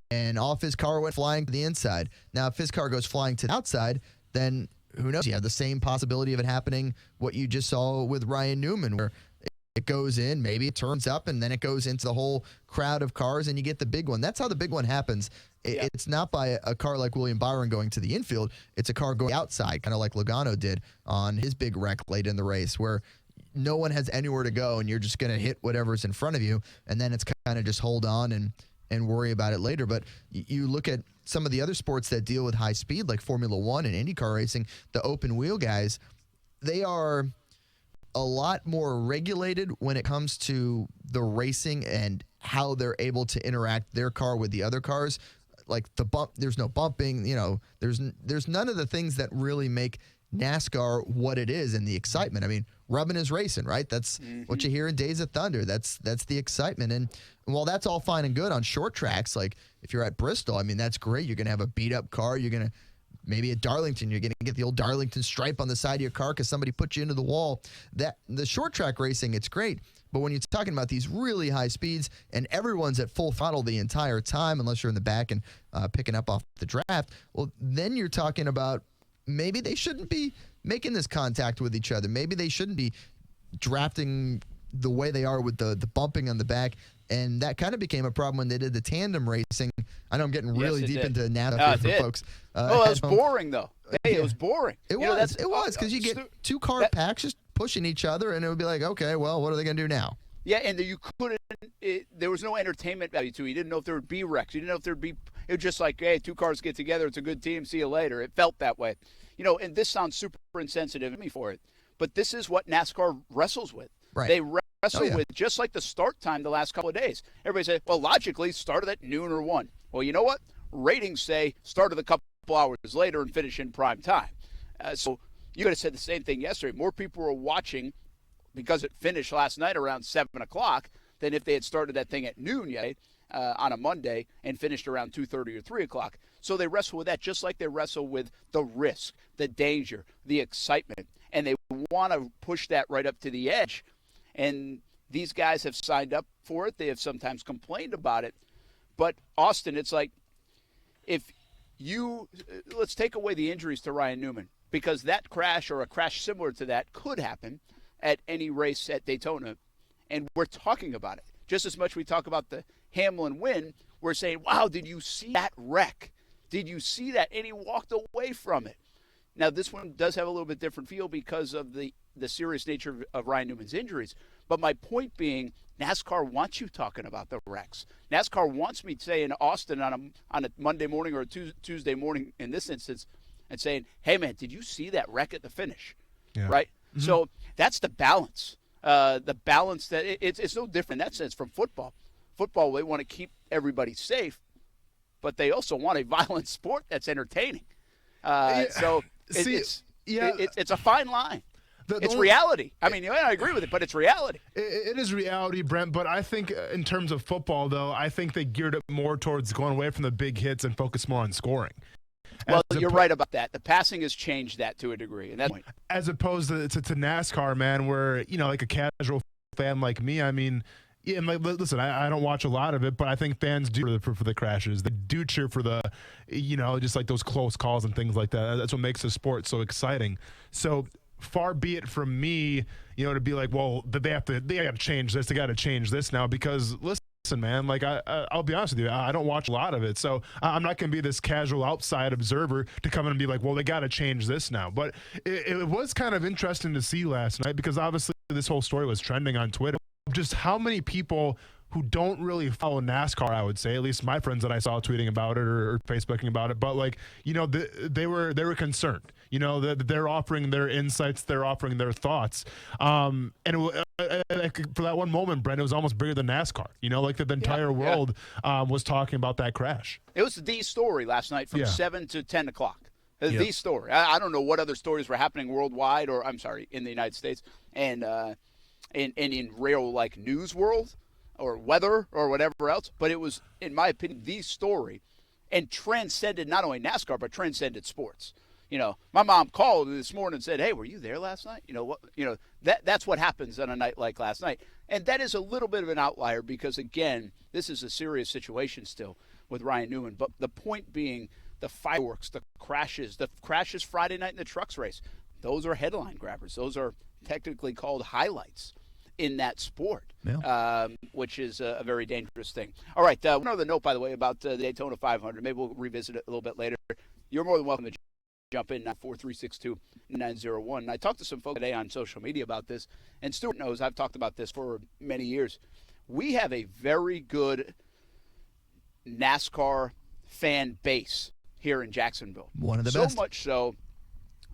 and off his car went flying to the inside. Now, if his car goes flying to the outside, then who knows? You have the same possibility of it happening, what you just saw with Ryan Newman, where it goes in, maybe it turns up, and then it goes into the whole crowd of cars, and you get the big one. That's how the big one happens. It's not by a car like William Byron going to the infield. It's a car going outside, kind of like Logano did on his big wreck late in the race, where no one has anywhere to go, and you're just going to hit whatever's in front of you, and then it's kind of just hold on and worry about it later. But you look at some of the other sports that deal with high speed, like Formula One and IndyCar racing, the open wheel guys, they are a lot more regulated when it comes to the racing and how they're able to interact their car with the other cars. Like the bump, there's no bumping, there's none of the things that really make NASCAR what it is and the excitement. I mean, rubbing is racing, right? That's what you hear in Days of Thunder. That's the excitement. And while that's all fine and good on short tracks, like if you're at Bristol, I mean, that's great. You're going to have a beat up car. You're going to, maybe at Darlington, you're going to get the old Darlington stripe on the side of your car because somebody put you into the wall. That the short track racing, it's great. But when you're talking about these really high speeds and everyone's at full throttle the entire time, unless you're in the back and picking up off the draft, well, then you're talking about maybe they shouldn't be making this contact with each other. Maybe they shouldn't be drafting the way they are with the bumping on the back. And that kind of became a problem when they did the tandem racing. I know I'm getting really deep into NASCAR for folks. It was boring, though. Hey, it was boring. It was because you get two car packs just pushing each other, and it would be like, okay, well, what are they going to do now? Yeah, and you couldn't. There was no entertainment value to it. You didn't know if there would be wrecks. You didn't know if there'd be. It was just like, hey, two cars get together. It's a good team. See you later. It felt that way. And this sounds super insensitive to me for it, but this is what NASCAR wrestles with. Right. They wrestle with just like the start time the last couple of days. Everybody said, well, logically, started at noon or 1. Well, you know what? Ratings say started a couple hours later and finish in prime time. So you could have said the same thing yesterday. More people were watching because it finished last night around 7 o'clock than if they had started that thing at noon on a Monday and finished around 2:30 or 3 o'clock. So they wrestle with that just like they wrestle with the risk, the danger, the excitement. and they want to push that right up to the edge. And these guys have signed up for it. They have sometimes complained about it. But, Austin, it's like if you – let's take away the injuries to Ryan Newman, because that crash or a crash similar to that could happen at any race at Daytona, and we're talking about it. Just as much we talk about the Hamlin win, we're saying, wow, did you see that wreck? Did you see that? And he walked away from it. Now, this one does have a little bit different feel because of the serious nature of Ryan Newman's injuries. But my point being, NASCAR wants you talking about the wrecks. NASCAR wants me saying Austin on a Monday morning or a Tuesday morning in this instance and saying, hey, man, did you see that wreck at the finish? Yeah. Right? Mm-hmm. So that's the balance. The balance that it's no different in that sense from football. Football, they want to keep everybody safe, but they also want a violent sport that's entertaining. So it's a fine line. It's reality. I mean, I agree with it, but it's reality. It is reality, Brent, but I think in terms of football, though, I think they geared it more towards going away from the big hits and focus more on scoring. Well, you're right about that. The passing has changed that to a degree. And that's as opposed to NASCAR, man, where, like a casual fan like me, I mean, yeah, and listen, I don't watch a lot of it, but I think fans do for the crashes. They do cheer for the, just like those close calls and things like that. That's what makes the sport so exciting. So far be it from me, to be like, well, they got to change this. They got to change this now because listen, man, like I'll be honest with you, I don't watch a lot of it, so I'm not going to be this casual outside observer to come in and be like, well, they got to change this now. But it was kind of interesting to see last night because obviously this whole story was trending on Twitter. Just how many people who don't really follow NASCAR, I would say, at least my friends that I saw tweeting about it or Facebooking about it, but they were concerned. They're offering their insights, they're offering their thoughts, and for that one moment, Brent, it was almost bigger than NASCAR. The entire world was talking about that crash. It was the story last night from 7 to 10 o'clock. The story. I don't know what other stories were happening worldwide, or I'm sorry, in the United States, and in real news world or weather or whatever else. But it was, in my opinion, the story, and transcended not only NASCAR but transcended sports. My mom called this morning and said, "Hey, were you there last night?" That's what happens on a night like last night, and that is a little bit of an outlier because again, this is a serious situation still with Ryan Newman. But the point being, the fireworks, the crashes Friday night in the trucks race, those are headline grabbers. Those are technically called highlights in that sport, which is a very dangerous thing. All right, one other note, by the way, about the Daytona 500. Maybe we'll revisit it a little bit later. You're more than welcome to jump in at 4362901. And I talked to some folks today on social media about this, and Stuart knows I've talked about this for many years. We have a very good NASCAR fan base here in Jacksonville. One of the best. So much so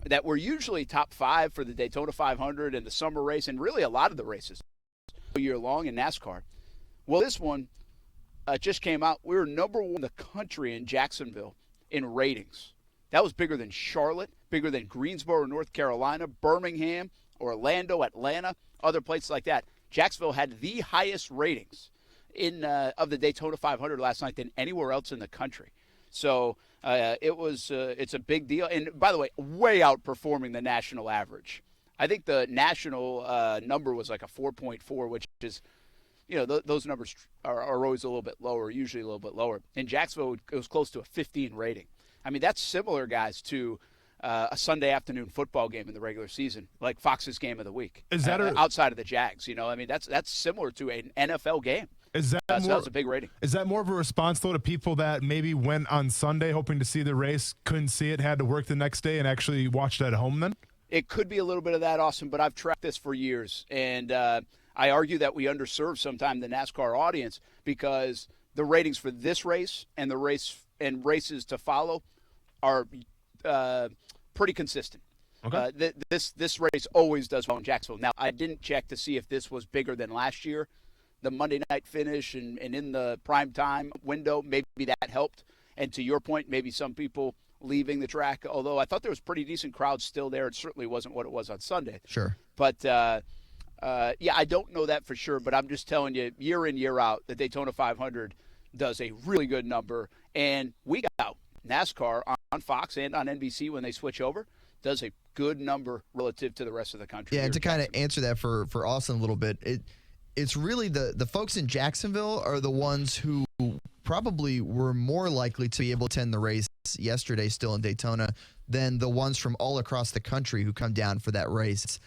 that we're usually top 5 for the Daytona 500 and the summer race, and really a lot of the races all year long in NASCAR. Well, this one just came out. We were number 1 in the country in Jacksonville in ratings. That was bigger than Charlotte, bigger than Greensboro, North Carolina, Birmingham, Orlando, Atlanta, other places like that. Jacksonville had the highest ratings of the Daytona 500 last night than anywhere else in the country. So it's a big deal. And by the way, way outperforming the national average. I think the national number was like a 4.4, which is, those numbers are always a little bit lower, usually a little bit lower. In Jacksonville, it was close to a 15 rating. I mean, that's similar, guys, to a Sunday afternoon football game in the regular season, like Fox's game of the week. Is that outside of the Jags? That's similar to an NFL game. Is that so that was a big rating. Is that more of a response, though, to people that maybe went on Sunday hoping to see the race, couldn't see it, had to work the next day, and actually watched it at home then? It could be a little bit of that, Austin, but I've tracked this for years, and I argue that we underserve sometimes the NASCAR audience because the ratings for this race and the race and races to follow are pretty consistent. Okay. This race always does well in Jacksonville. Now, I didn't check to see if this was bigger than last year. The Monday night finish and in the prime time window, maybe that helped. And to your point, maybe some people leaving the track, although I thought there was pretty decent crowds still there. It certainly wasn't what it was on Sunday. Sure. But, I don't know that for sure, but I'm just telling you, year in, year out, the Daytona 500 does a really good number. And we got NASCAR on Fox and on NBC when they switch over. does a good number relative to the rest of the country. Yeah, and to kind of answer that for Austin a little bit, it's really the folks in Jacksonville are the ones who probably were more likely to be able to attend the race yesterday still in Daytona than the ones from all across the country who come down for that race.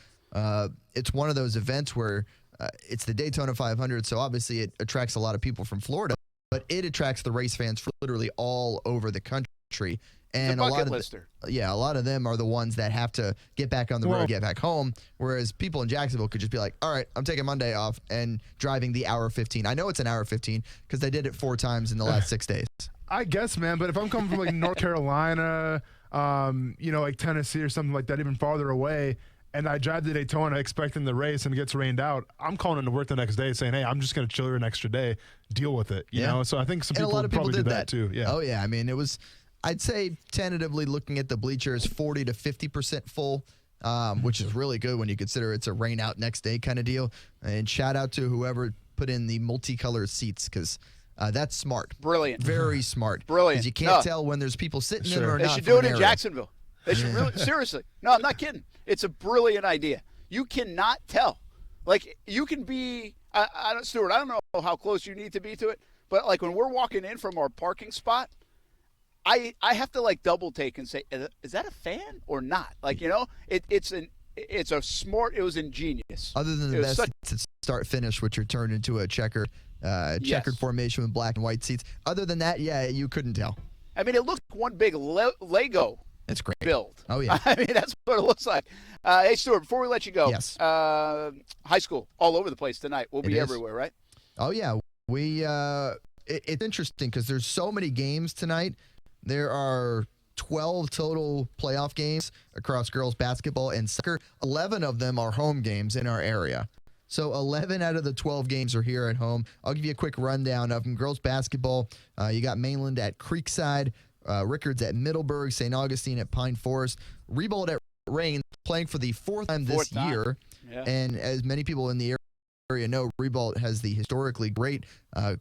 It's one of those events where it's the Daytona 500, so obviously it attracts a lot of people from Florida, but it attracts the race fans from literally all over the country. And a lot of them are the ones that have to get back on the road, get back home, whereas people in Jacksonville could just be like, all right, I'm taking Monday off and driving the hour 15. I know it's an hour 15 because they did it 4 times in the last 6 days. I guess, man, but if I'm coming from like North Carolina, like Tennessee or something like that, even farther away, and I drive to Daytona expecting the race and it gets rained out, I'm calling into work the next day saying, hey, I'm just going to chill here an extra day, deal with it, you know? So I think some people would probably do that too. Yeah. Oh, yeah. I mean, it was, I'd say tentatively looking at the bleachers, 40 to 50% full, which is really good when you consider it's a rain out next day kind of deal. And shout out to whoever put in the multicolored seats because that's smart. Brilliant. Very smart. Brilliant. Because you can't tell when there's people sitting in or not. They should do it in Jacksonville. They should really, seriously. No, I'm not kidding. It's a brilliant idea. You cannot tell. Like, you can be, Stuart, I don't know how close you need to be to it, but like when we're walking in from our parking spot, I have to like double take and say, is that a fan or not? Like, it was ingenious. Other than the best to start finish, which are turned into a checkered formation with black and white seats. Other than that, yeah, you couldn't tell. I mean, it looks like one big Lego. It's great. Build. Oh, yeah. I mean, that's what it looks like. Hey, Stuart, before we let you go, yes. High school all over the place tonight. We'll be everywhere, right? Oh, yeah. It's interesting because there's so many games tonight. There are 12 total playoff games across girls basketball and soccer. 11 of them are home games in our area. So 11 out of the 12 games are here at home. I'll give you a quick rundown of them. Girls basketball, you got Mainland at Creekside, Rickards at Middleburg, St. Augustine at Pine Forest, Ribault at Rain, playing for the fourth time this year. Yeah. And as many people in the area know, Ribault has the historically great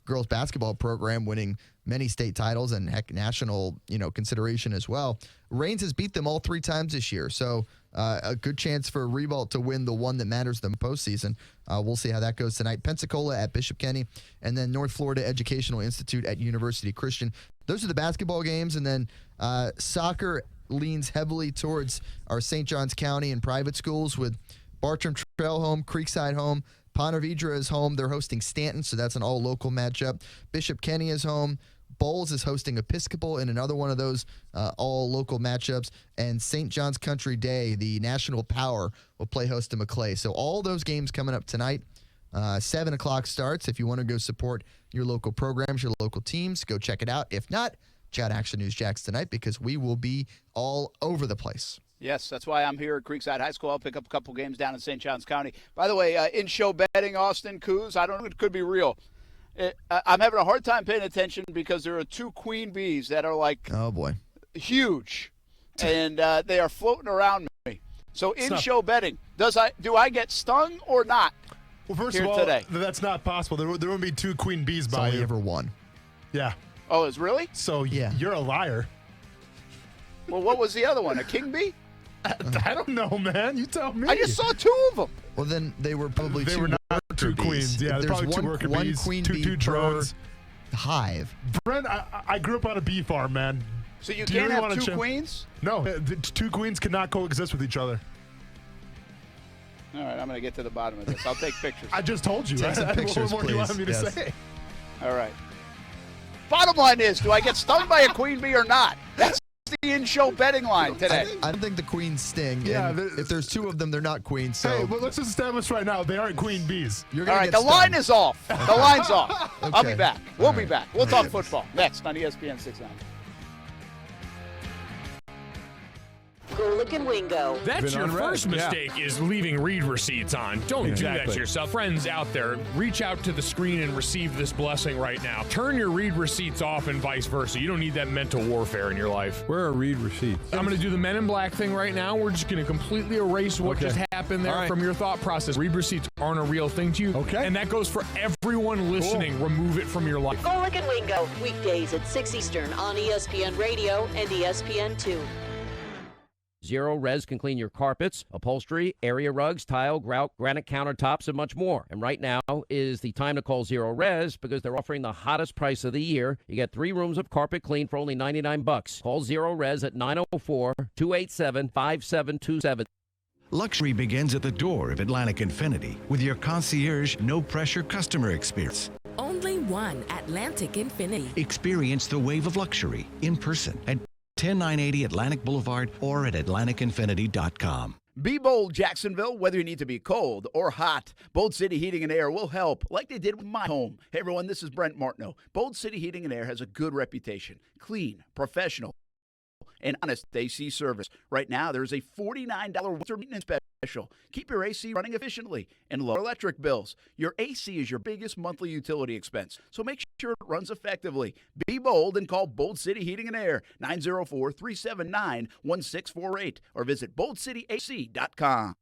girls basketball program, winning many state titles and heck national consideration as well. Rains has beat them all 3 times this year, so a good chance for Ribault to win the one that matters the postseason. We'll see how that goes tonight. Pensacola at Bishop Kenny, and then North Florida Educational Institute at University Christian. Those are the basketball games, and then soccer leans heavily towards our St. Johns County and private schools with Bartram Trail home, Creekside home, Ponte Vedra is home. They're hosting Stanton, so that's an all-local matchup. Bishop Kenny is home. Bowles is hosting Episcopal in another one of those all-local matchups. And St. John's Country Day, the national power, will play host to Maclay. So all those games coming up tonight. 7 o'clock starts. If you want to go support your local programs, your local teams, go check it out. If not, check out Action News Jacks tonight because we will be all over the place. Yes, that's why I'm here at Creekside High School. I'll pick up a couple games down in St. Johns County. By the way, in-show betting, Austin, Coos, I don't know if it could be real. I'm having a hard time paying attention because there are 2 queen bees that are like huge, and they are floating around me. So in-show betting, do I get stung or not? Well, first here of all, today? That's not possible. There won't be 2 queen bees by you. Only ever one. Yeah. Oh, is really? So you're a liar. Well, what was the other one? A king bee? I don't know, man. You tell me. I just saw 2 of them. Well, then they were probably they were not 2 queens. Yeah, there's probably 2 worker bees, queen 2 bee drones. Hive. Brent, I grew up on a bee farm, man. So you can't have 2 queens? No, the 2 queens cannot coexist with each other. All right, I'm going to get to the bottom of this. I'll take pictures. I just told you. Take some pictures, what more do you want me to say? All right. Bottom line is, do I get stung by a queen bee or not? That's the in-show betting line today. I don't think the queens sting. Yeah, if there's 2 of them, they're not queens. So. Hey, well, let's just establish right now they aren't queen bees. All right, the line is off. The line's off. Okay. I'll be back. We'll be back. We'll talk football next on ESPN690. Golick and Wingo. That's your first mistake is leaving read receipts on. Don't do that to yourself. Friends out there, reach out to the screen and receive this blessing right now. Turn your read receipts off and vice versa. You don't need that mental warfare in your life. Where are read receipts? I'm going to do the Men in Black thing right now. We're just going to completely erase what just happened there from your thought process. Read receipts aren't a real thing to you. Okay. And that goes for everyone listening. Cool. Remove it from your life. Golick and Wingo, weekdays at 6 Eastern on ESPN Radio and ESPN2. Zero Res can clean your carpets, upholstery, area rugs, tile, grout, granite countertops, and much more. And right now is the time to call Zero Res because they're offering the hottest price of the year. You get 3 rooms of carpet clean for only $99. Call Zero Res at 904-287-5727. Luxury begins at the door of Atlantic Infinity with your concierge, no-pressure customer experience. Only one Atlantic Infinity. Experience the wave of luxury in person at 10980 Atlantic Boulevard or at atlanticinfinity.com. Be bold, Jacksonville. Whether you need to be cold or hot, Bold City Heating and Air will help, like they did with my home. Hey, everyone, this is Brent Martineau. Bold City Heating and Air has a good reputation. Clean, professional, and honest AC service. Right now, there's a $49 winter maintenance special. Keep your AC running efficiently and lower electric bills. Your AC is your biggest monthly utility expense, so make sure it runs effectively. Be bold and call Bold City Heating and Air, 904-379-1648, or visit boldcityac.com.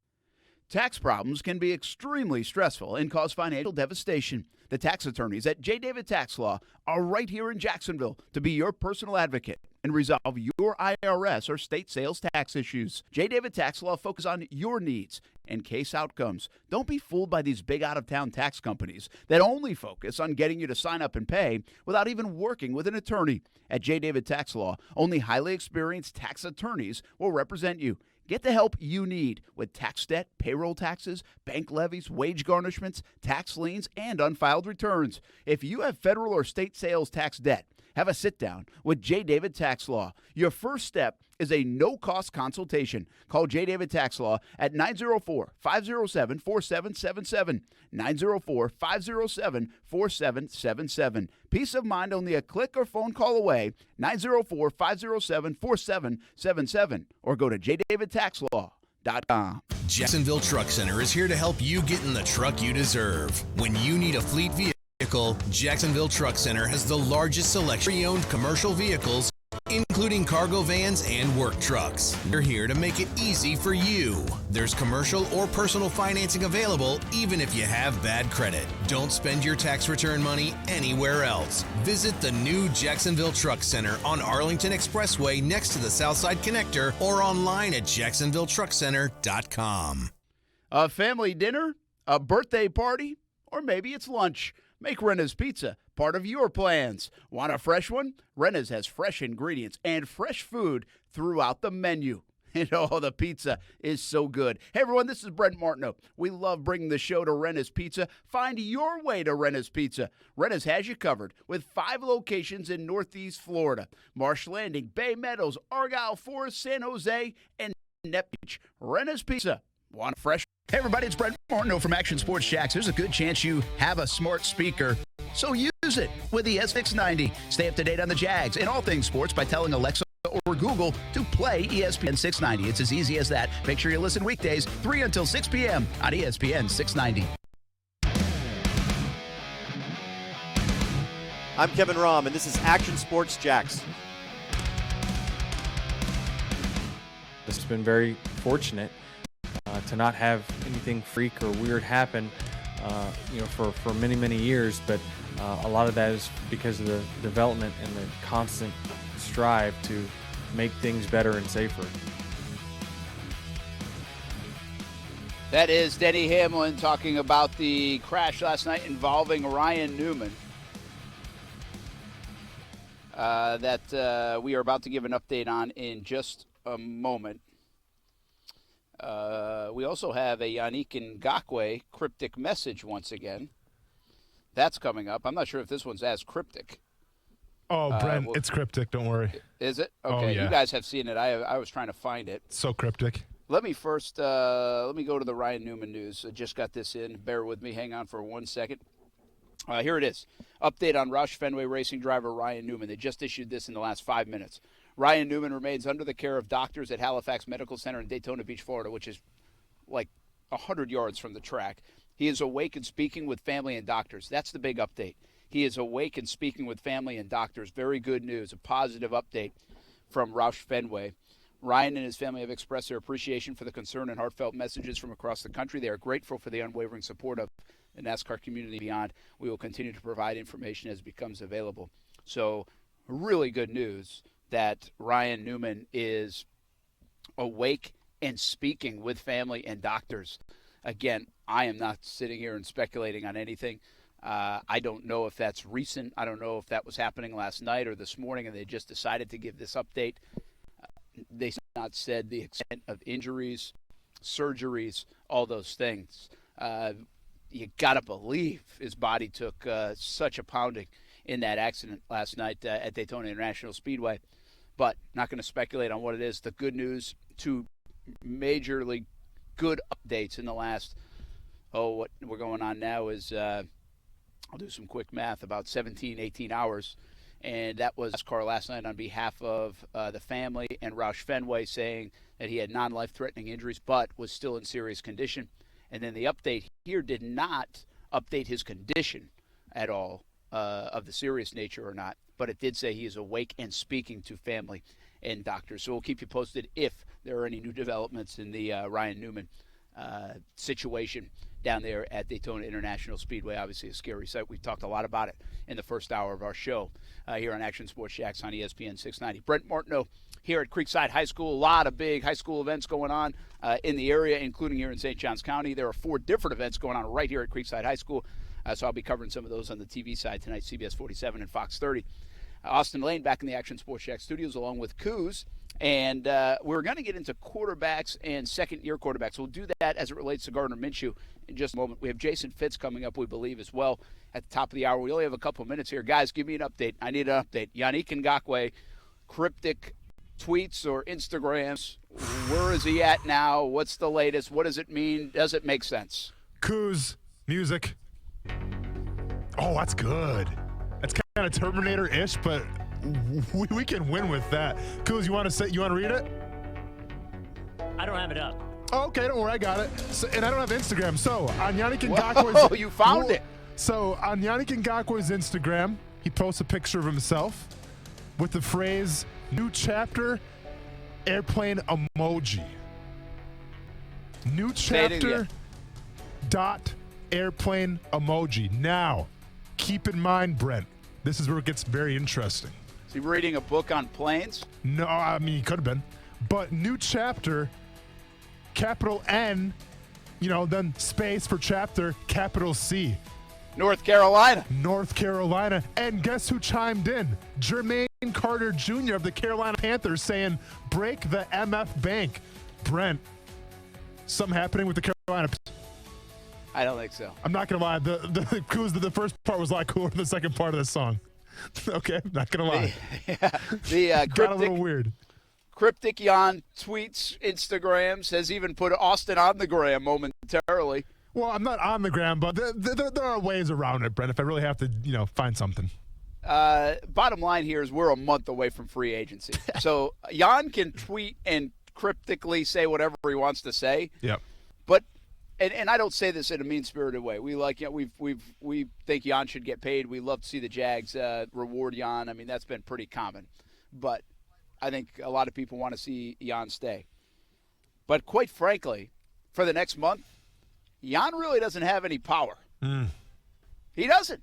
Tax problems can be extremely stressful and cause financial devastation. The tax attorneys at J. David Tax Law are right here in Jacksonville to be your personal advocate and resolve your IRS or state sales tax issues. J. David Tax Law focuses on your needs and case outcomes. Don't be fooled by these big out-of-town tax companies that only focus on getting you to sign up and pay without even working with an attorney. At J. David Tax Law, only highly experienced tax attorneys will represent you. Get the help you need with tax debt, payroll taxes, bank levies, wage garnishments, tax liens, and unfiled returns. If you have federal or state sales tax debt, have a sit-down with J. David Tax Law. Your first step is a no-cost consultation. Call J. David Tax Law at 904-507-4777, 904-507-4777. Peace of mind only a click or phone call away, 904-507-4777, or go to jdavidtaxlaw.com. Jacksonville Truck Center is here to help you get in the truck you deserve. When you need a fleet vehicle, Jacksonville Truck Center has the largest selection of pre-owned commercial vehicles, including cargo vans and work trucks. We're here to make it easy for you. There's commercial or personal financing available, even if you have bad credit. Don't spend your tax return money anywhere else. Visit the new Jacksonville Truck Center on Arlington Expressway next to the Southside Connector or online at jacksonvilletruckcenter.com. A family dinner, a birthday party, or maybe it's lunch. Make Renna's Pizza part of your plans. Want a fresh one? Renna's has fresh ingredients and fresh food throughout the menu. And oh, the pizza is so good. Hey, everyone, this is Brent Martineau. We love bringing the show to Renna's Pizza. Find your way to Renna's Pizza. Renna's has you covered with 5 locations in Northeast Florida: Marsh Landing, Bay Meadows, Argyle Forest, San Jose, and Net Beach. Renna's Pizza. Want a fresh? Hey, everybody, it's Brent Martineau from Action Sports Jacks. There's a good chance you have a smart speaker, so use it with the ESPN690. Stay up to date on the Jags and all things sports by telling Alexa or Google to play ESPN690. It's as easy as that. Make sure you listen weekdays 3 until 6 p.m. on ESPN690. I'm Kevin Rahm, and this is Action Sports Jacks. It's been very fortunate to not have anything freak or weird happen, for many, many years. But a lot of that is because of the development and the constant strive to make things better and safer. That is Denny Hamlin talking about the crash last night involving Ryan Newman. That we are about to give an update on in just a moment. We also have a Yannick Ngakoue cryptic message once again. That's coming up. I'm not sure if this one's as cryptic. Oh, Brent, it's cryptic. Don't worry. Is it? Okay, Oh, yeah. You guys have seen it. I was trying to find it. So cryptic. Let me first, let me go to the Ryan Newman news. I just got this in. Bear with me. Hang on for 1 second. Here it is. Update on Roush Fenway racing driver Ryan Newman. They just issued this in the last 5 minutes. Ryan Newman remains under the care of doctors at Halifax Medical Center in Daytona Beach, Florida, which is like 100 yards from the track. He is awake and speaking with family and doctors. That's the big update. He is awake and speaking with family and doctors. Very good news, a positive update from Roush Fenway. Ryan and his family have expressed their appreciation for the concern and heartfelt messages from across the country. They are grateful for the unwavering support of the NASCAR community beyond. We will continue to provide information as it becomes available. So really good news that Ryan Newman is awake and speaking with family and doctors. Again, I am not sitting here and speculating on anything. I don't know if that's recent. I don't know if that was happening last night or this morning and they just decided to give this update. They not said the extent of injuries, surgeries, all those things. You got to believe his body took such a pounding in that accident last night at Daytona International Speedway. But not going to speculate on what it is. The good news, two majorly good updates in the last, what we're going on now is, I'll do some quick math, about 17, 18 hours. And that was NASCAR last night on behalf of the family and Roush Fenway saying that he had non-life-threatening injuries but was still in serious condition. And then the update here did not update his condition at all, of the serious nature or not, but it did say he is awake and speaking to family and doctors. So we'll keep you posted if there are any new developments in the Ryan Newman situation down there at Daytona International Speedway. Obviously a scary sight. We've talked a lot about it in the first hour of our show here on Action Sports Jacks on ESPN690. Brent Martineau here at Creekside High School. A lot of big high school events going on in the area, including here in St. Johns County. There are 4 different events going on right here at Creekside High School. So I'll be covering some of those on the TV side tonight, CBS 47 and Fox 30. Austin Lane back in the Action Sports Jack studios along with Coos. And we're going to get into quarterbacks and second-year quarterbacks. We'll do that as it relates to Gardner Minshew in just a moment. We have Jason Fitz coming up, we believe, as well at the top of the hour. We only have a couple of minutes here. Guys, give me an update. I need an update. Yannick Ngakoue, cryptic tweets or Instagrams. Where is he at now? What's the latest? What does it mean? Does it make sense? Coos, music. Oh, that's good. That's kind of Terminator-ish, but we can win with that. Coos, you want to read it? I don't have it up. Oh, okay, don't worry, I got it. So, and I don't have Instagram. So on Yannick Ngakoue's, you found it. So on Yannick Ngakoue's Instagram, he posts a picture of himself with the phrase "New Chapter," airplane emoji. New chapter. Dot airplane emoji. Now, keep in mind, Brent, this is where it gets very interesting. Is he reading a book on planes? No, I mean, he could have been. But new chapter, capital N, then space for chapter, capital C. North Carolina. North Carolina. And guess who chimed in? Jermaine Carter Jr. of the Carolina Panthers saying, break the MF Bank. Brent, something happening with the Carolina Panthers? I don't think so. I'm not going to lie. The first part was a lot cooler than the second part of the song. Okay, not going to lie. The got a little weird. Cryptic Jan tweets, Instagrams, has even put Austin on the gram momentarily. Well, I'm not on the gram, but there are ways around it, Brent, if I really have to, find something. Bottom line here is we're a month away from free agency. So Jan can tweet and cryptically say whatever he wants to say. Yep. But and I don't say this in a mean-spirited way. We think Jan should get paid. We love to see the Jags reward Jan. I mean, that's been pretty common. But I think a lot of people want to see Jan stay. But quite frankly, for the next month, Jan really doesn't have any power. He doesn't.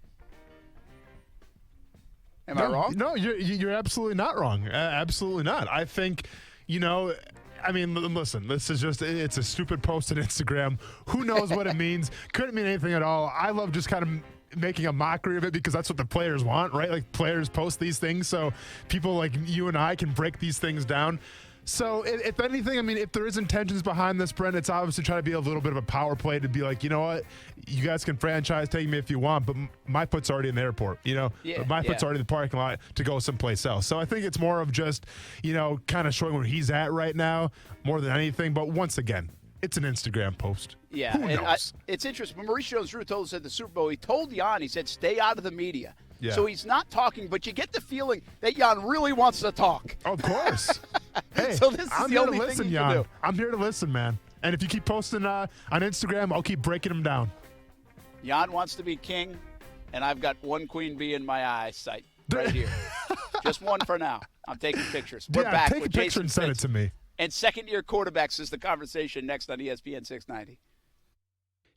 Am I wrong? No, you're absolutely not wrong. Absolutely not. I think, listen, this is it's a stupid post on Instagram. Who knows what it means? Couldn't mean anything at all. I love just kind of making a mockery of it because that's what the players want, right? Like, players post these things so people like you and I can break these things down. So if anything, if there is intentions behind this, Brent, it's obviously trying to be a little bit of a power play to be like, you know what, you guys can franchise take me if you want, but my foot's already in the airport, my foot's already in the parking lot to go someplace else. So I think it's more of just, kind of showing where he's at right now more than anything. But once again, it's an Instagram post. Yeah, Who knows? It's interesting. When Maurice Jones-Drew told us at the Super Bowl, he told Jan, he said, stay out of the media. Yeah. So he's not talking, but you get the feeling that Jan really wants to talk. Of course. Hey, so this is I'm the here only to listen, thing you Jan. can do. I'm here to listen, man. And if you keep posting on Instagram, I'll keep breaking them down. Jan wants to be king, and I've got one queen bee in my eyesight right here. Just one for now. I'm taking pictures. We're back take with a picture Jason and send Fitz. it to me. And second-year quarterbacks is the conversation next on ESPN 690.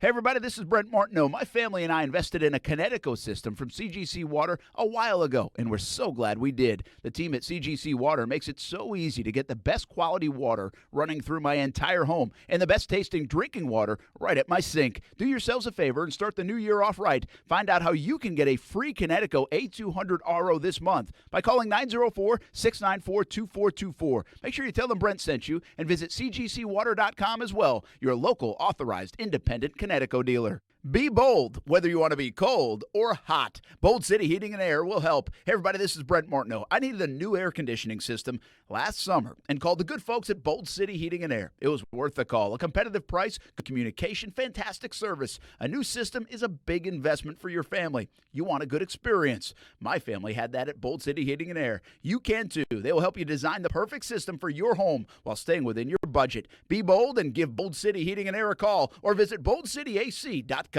Hey, everybody, this is Brent Martineau. My family and I invested in a Connecticut system from CGC Water a while ago, and we're so glad we did. The team at CGC Water makes it so easy to get the best quality water running through my entire home and the best tasting drinking water right at my sink. Do yourselves a favor and start the new year off right. Find out how you can get a free Connecticut A200 RO this month by calling 904-694-2424. Make sure you tell them Brent sent you and visit cgcwater.com as well, your local authorized independent Connecticut dealer. Be bold, whether you want to be cold or hot. Bold City Heating and Air will help. Hey, everybody, this is Brent Martineau. I needed a new air conditioning system last summer and called the good folks at Bold City Heating and Air. It was worth the call. A competitive price, good communication, fantastic service. A new system is a big investment for your family. You want a good experience. My family had that at Bold City Heating and Air. You can too. They will help you design the perfect system for your home while staying within your budget. Be bold and give Bold City Heating and Air a call or visit boldcityac.com.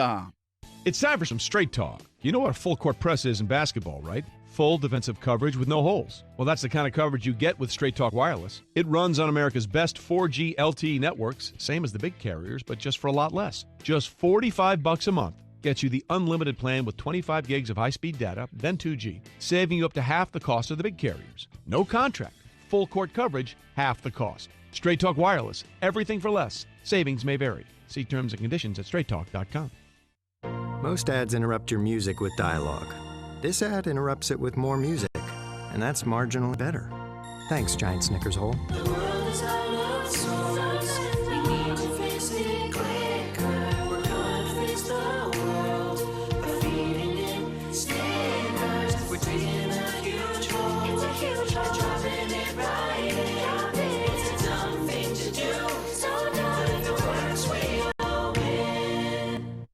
It's time for some straight talk. You know what a full court press is in basketball, right? Full defensive coverage with no holes. Well, that's the kind of coverage you get with Straight Talk Wireless. It runs on America's best 4G LTE networks, same as the big carriers, but just for a lot less. Just $45 a month gets you the unlimited plan with 25 gigs of high-speed data, then 2G, saving you up to half the cost of the big carriers. No contract. Full court coverage, half the cost. Straight Talk Wireless. Everything for less. Savings may vary. See terms and conditions at straighttalk.com. Most ads interrupt your music with dialogue. This ad interrupts it with more music, and that's marginally better. Thanks, Giant Snickers Hole. The world is out of sorts. We need to fix it quicker. We're gonna fix the world by feeding it stickers. We're taking a huge role. It's a huge role. Dropping it right in your face. It's a dumb thing to do. So dumb if it works, we all win.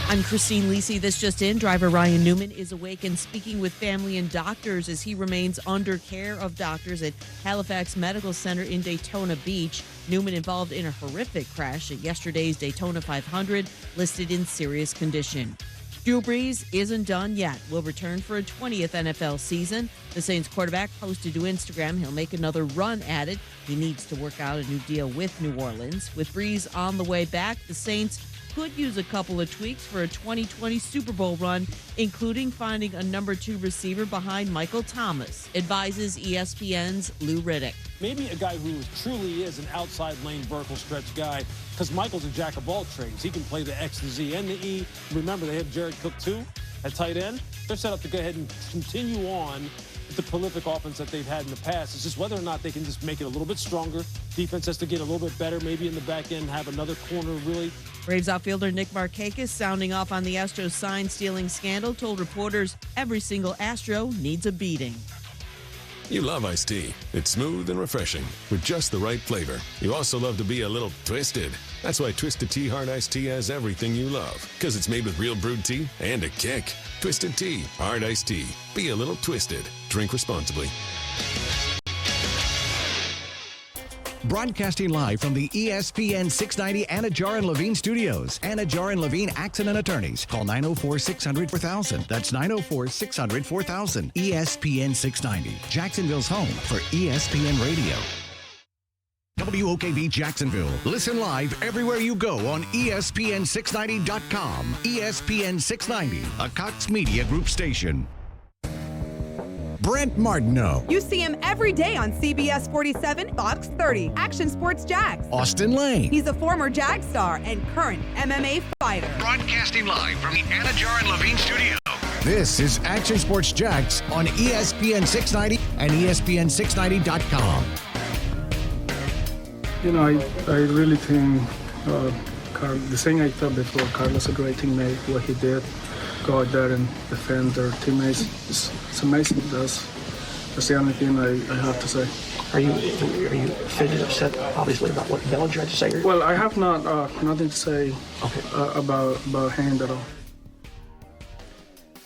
I'm Christine Lisi. This just in. Driver Ryan Newman is awake and speaking with family and doctors as he remains under care of doctors at Halifax Medical Center in Daytona Beach. Newman involved in a horrific crash at yesterday's Daytona 500, listed in serious condition. Drew Brees isn't done yet. Will return for a 20th NFL season. The Saints quarterback posted to Instagram he'll make another run at it. He needs to work out a new deal with New Orleans. With Brees on the way back, the Saints could use a couple of tweaks for a 2020 Super Bowl run, including finding a number 2 receiver behind Michael Thomas, advises ESPN's Lou Riddick. Maybe a guy who truly is an outside lane vertical stretch guy, because Michael's a jack of all trades. He can play the X, the Z, and the E. Remember, they have Jared Cook, too, at tight end. They're set up to go ahead and continue on the prolific offense that they've had in the past. It's just whether or not they can just make it a little bit stronger. Defense has to get a little bit better, maybe in the back end, have another corner really. Braves outfielder Nick Markakis, sounding off on the Astros sign-stealing scandal, told reporters every single Astro needs a beating. You love iced tea. It's smooth and refreshing with just the right flavor. You also love to be a little twisted. That's why Twisted Tea Hard Iced Tea has everything you love. Because it's made with real brewed tea and a kick. Twisted Tea Hard Iced Tea. Be a little twisted. Drink responsibly. Broadcasting live from the ESPN690 Anna Jar and Levine studios. Anna Jar and Levine Accident Attorneys. Call 904-600-4000. That's 904-600-4000. ESPN690. Jacksonville's home for ESPN Radio. WOKV Jacksonville. Listen live everywhere you go on ESPN690.com. ESPN690, a Cox Media Group station. Brent Martineau. You see him every day on CBS 47, Fox 30, Action Sports Jax. Austin Lane. He's a former Jag star and current MMA fighter. Broadcasting live from the Anna Jar and Levine studio. This is Action Sports Jax on ESPN690 and ESPN690.com. You know, I really think the thing I thought before, Carlos a great teammate, what he did. Go out there and defend their teammates. It's amazing. That's the only thing I have to say. Are you offended, upset, obviously, about what Bellinger had to say? Well, I have nothing to say about him at all.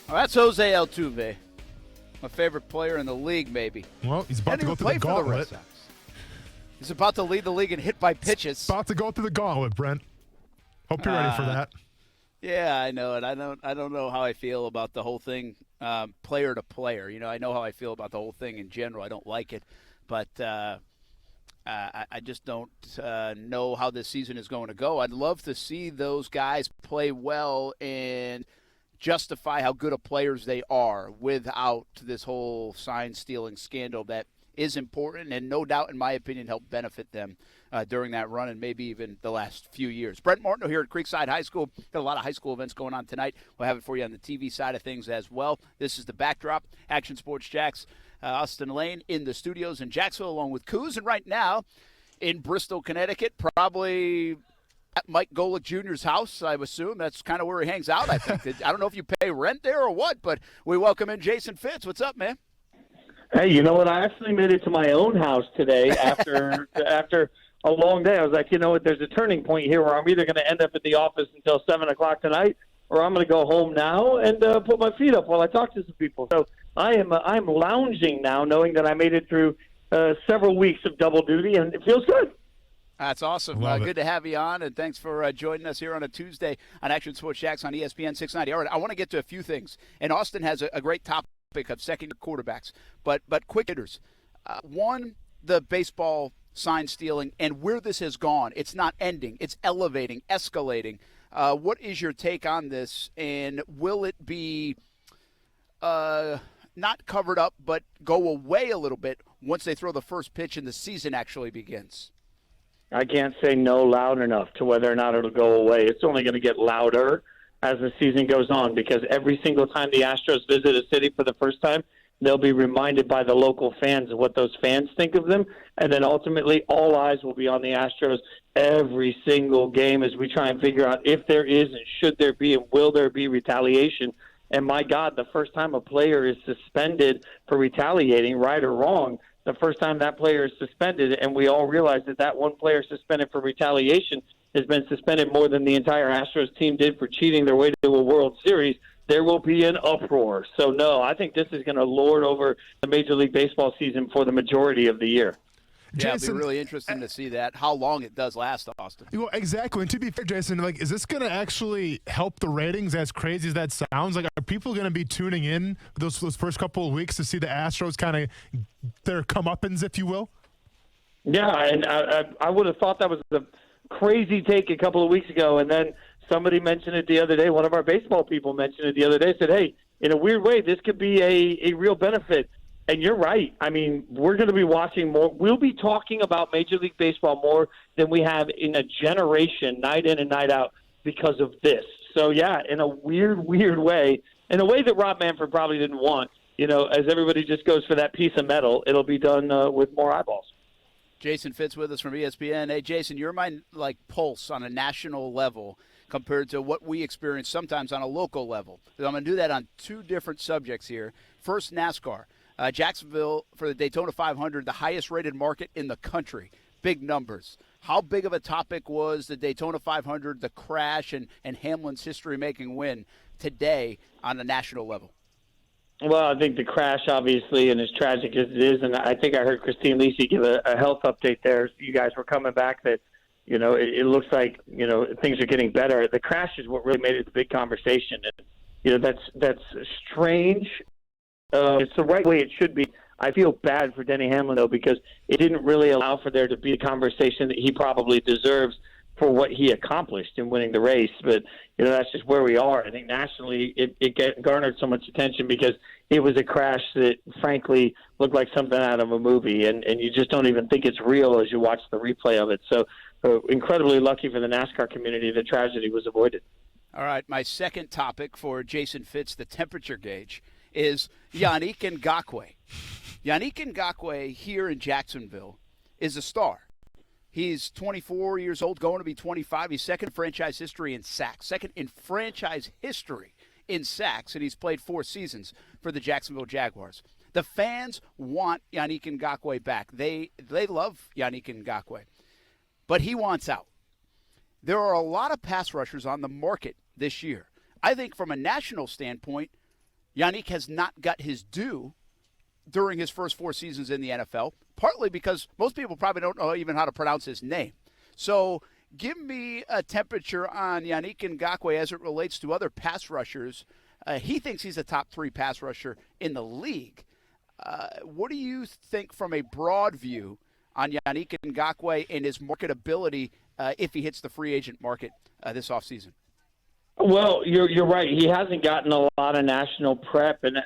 Oh, that's Jose Altuve, my favorite player in the league, maybe. Well, he's about to go through the gauntlet. He's about to lead the league in hit by pitches. He's about to go through the gauntlet, Brent. Hope you're ready for that. Yeah, I know it. I don't know how I feel about the whole thing, player to player. You know, I know how I feel about the whole thing in general. I don't like it, but I just don't know how this season is going to go. I'd love to see those guys play well and justify how good of players they are without this whole sign-stealing scandal that is important and no doubt, in my opinion, helped benefit them during that run and maybe even the last few years. Brent Martineau here at Creekside High School. Got a lot of high school events going on tonight. We'll have it for you on the TV side of things as well. This is the backdrop. Action Sports Jacks, Austin Lane in the studios in Jacksonville along with Coos. And right now in Bristol, Connecticut, probably at Mike Golick Jr.'s house, I would assume. That's kind of where he hangs out, I think. I don't know if you pay rent there or what, but we welcome in Jason Fitz. What's up, man? Hey, you know what? I actually made it to my own house today after a long day. I was like, you know what? There's a turning point here where I'm either going to end up at the office until 7 o'clock tonight, or I'm going to go home now and put my feet up while I talk to some people. So I'm lounging now, knowing that I made it through several weeks of double duty, and it feels good. That's awesome. Good to have you on, and thanks for joining us here on a Tuesday on Action Sports Jacks on ESPN 690. All right, I want to get to a few things, and Austin has a great topic of second-year quarterbacks, but quick hitters. One, the baseball sign stealing and where this has gone. It's not ending. It's elevating, escalating. What is your take on this, and will it be not covered up but go away a little bit once they throw the first pitch and the season actually begins? I can't say no loud enough to whether or not it'll go away. It's only going to get louder as the season goes on, because every single time the Astros visit a city for the first time, they'll be reminded by the local fans of what those fans think of them, and then ultimately all eyes will be on the Astros every single game as we try and figure out if there is and should there be and will there be retaliation. And my God, the first time a player is suspended for retaliating, right or wrong, the first time that player is suspended, and we all realize that that one player suspended for retaliation has been suspended more than the entire Astros team did for cheating their way to a World Series, there will be an uproar. So, no, I think this is going to lord over the Major League Baseball season for the majority of the year. Yeah, it'll be really interesting to see that, how long it does last, Austin. Well, exactly. And to be fair, Jason, is this going to actually help the ratings, as crazy as that sounds? Are people going to be tuning in those first couple of weeks to see the Astros kind of their comeuppance, if you will? Yeah, and I would have thought that was a crazy take a couple of weeks ago, and then somebody mentioned it the other day. One of our baseball people mentioned it the other day, said, hey, in a weird way, this could be a real benefit. And you're right. I mean, we're going to be watching more. We'll be talking about Major League Baseball more than we have in a generation, night in and night out, because of this. So, yeah, in a weird way, in a way that Rob Manfred probably didn't want, as everybody just goes for that piece of metal, it'll be done with more eyeballs. Jason Fitz with us from ESPN. Hey, Jason, you're my pulse on a national level compared to what we experience sometimes on a local level. So I'm going to do that on two different subjects here. First, NASCAR. Jacksonville, for the Daytona 500, the highest-rated market in the country. Big numbers. How big of a topic was the Daytona 500, the crash, and Hamlin's history-making win today on a national level? Well, I think the crash, obviously, and as tragic as it is, and I think I heard Christine Lisi give a health update there. You guys were coming back that, it looks like, things are getting better. The crash is what really made it the big conversation. And, that's strange. It's the right way it should be. I feel bad for Denny Hamlin, though, because it didn't really allow for there to be a conversation that he probably deserves for what he accomplished in winning the race. But, that's just where we are. I think nationally it garnered so much attention because it was a crash that, frankly, looked like something out of a movie, and you just don't even think it's real as you watch the replay of it. So incredibly lucky for the NASCAR community that tragedy was avoided. All right, my second topic for Jason Fitz, the temperature gauge, is Yannick Ngakoue. Yannick Ngakoue here in Jacksonville is a star. He's 24 years old, going to be 25. He's second in franchise history in sacks. And he's played 4 seasons for the Jacksonville Jaguars. The fans want Yannick Ngakoue back. They love Yannick Ngakoue. But he wants out. There are a lot of pass rushers on the market this year. I think from a national standpoint, Yannick has not got his due during his first 4 seasons in the NFL, partly because most people probably don't know even how to pronounce his name. So give me a temperature on Yannick Ngakoue as it relates to other pass rushers. He thinks he's a top 3 pass rusher in the league. What do you think from a broad view on Yannick Ngakoue and his marketability if he hits the free agent market this offseason? Well, you're right. He hasn't gotten a lot of national prep and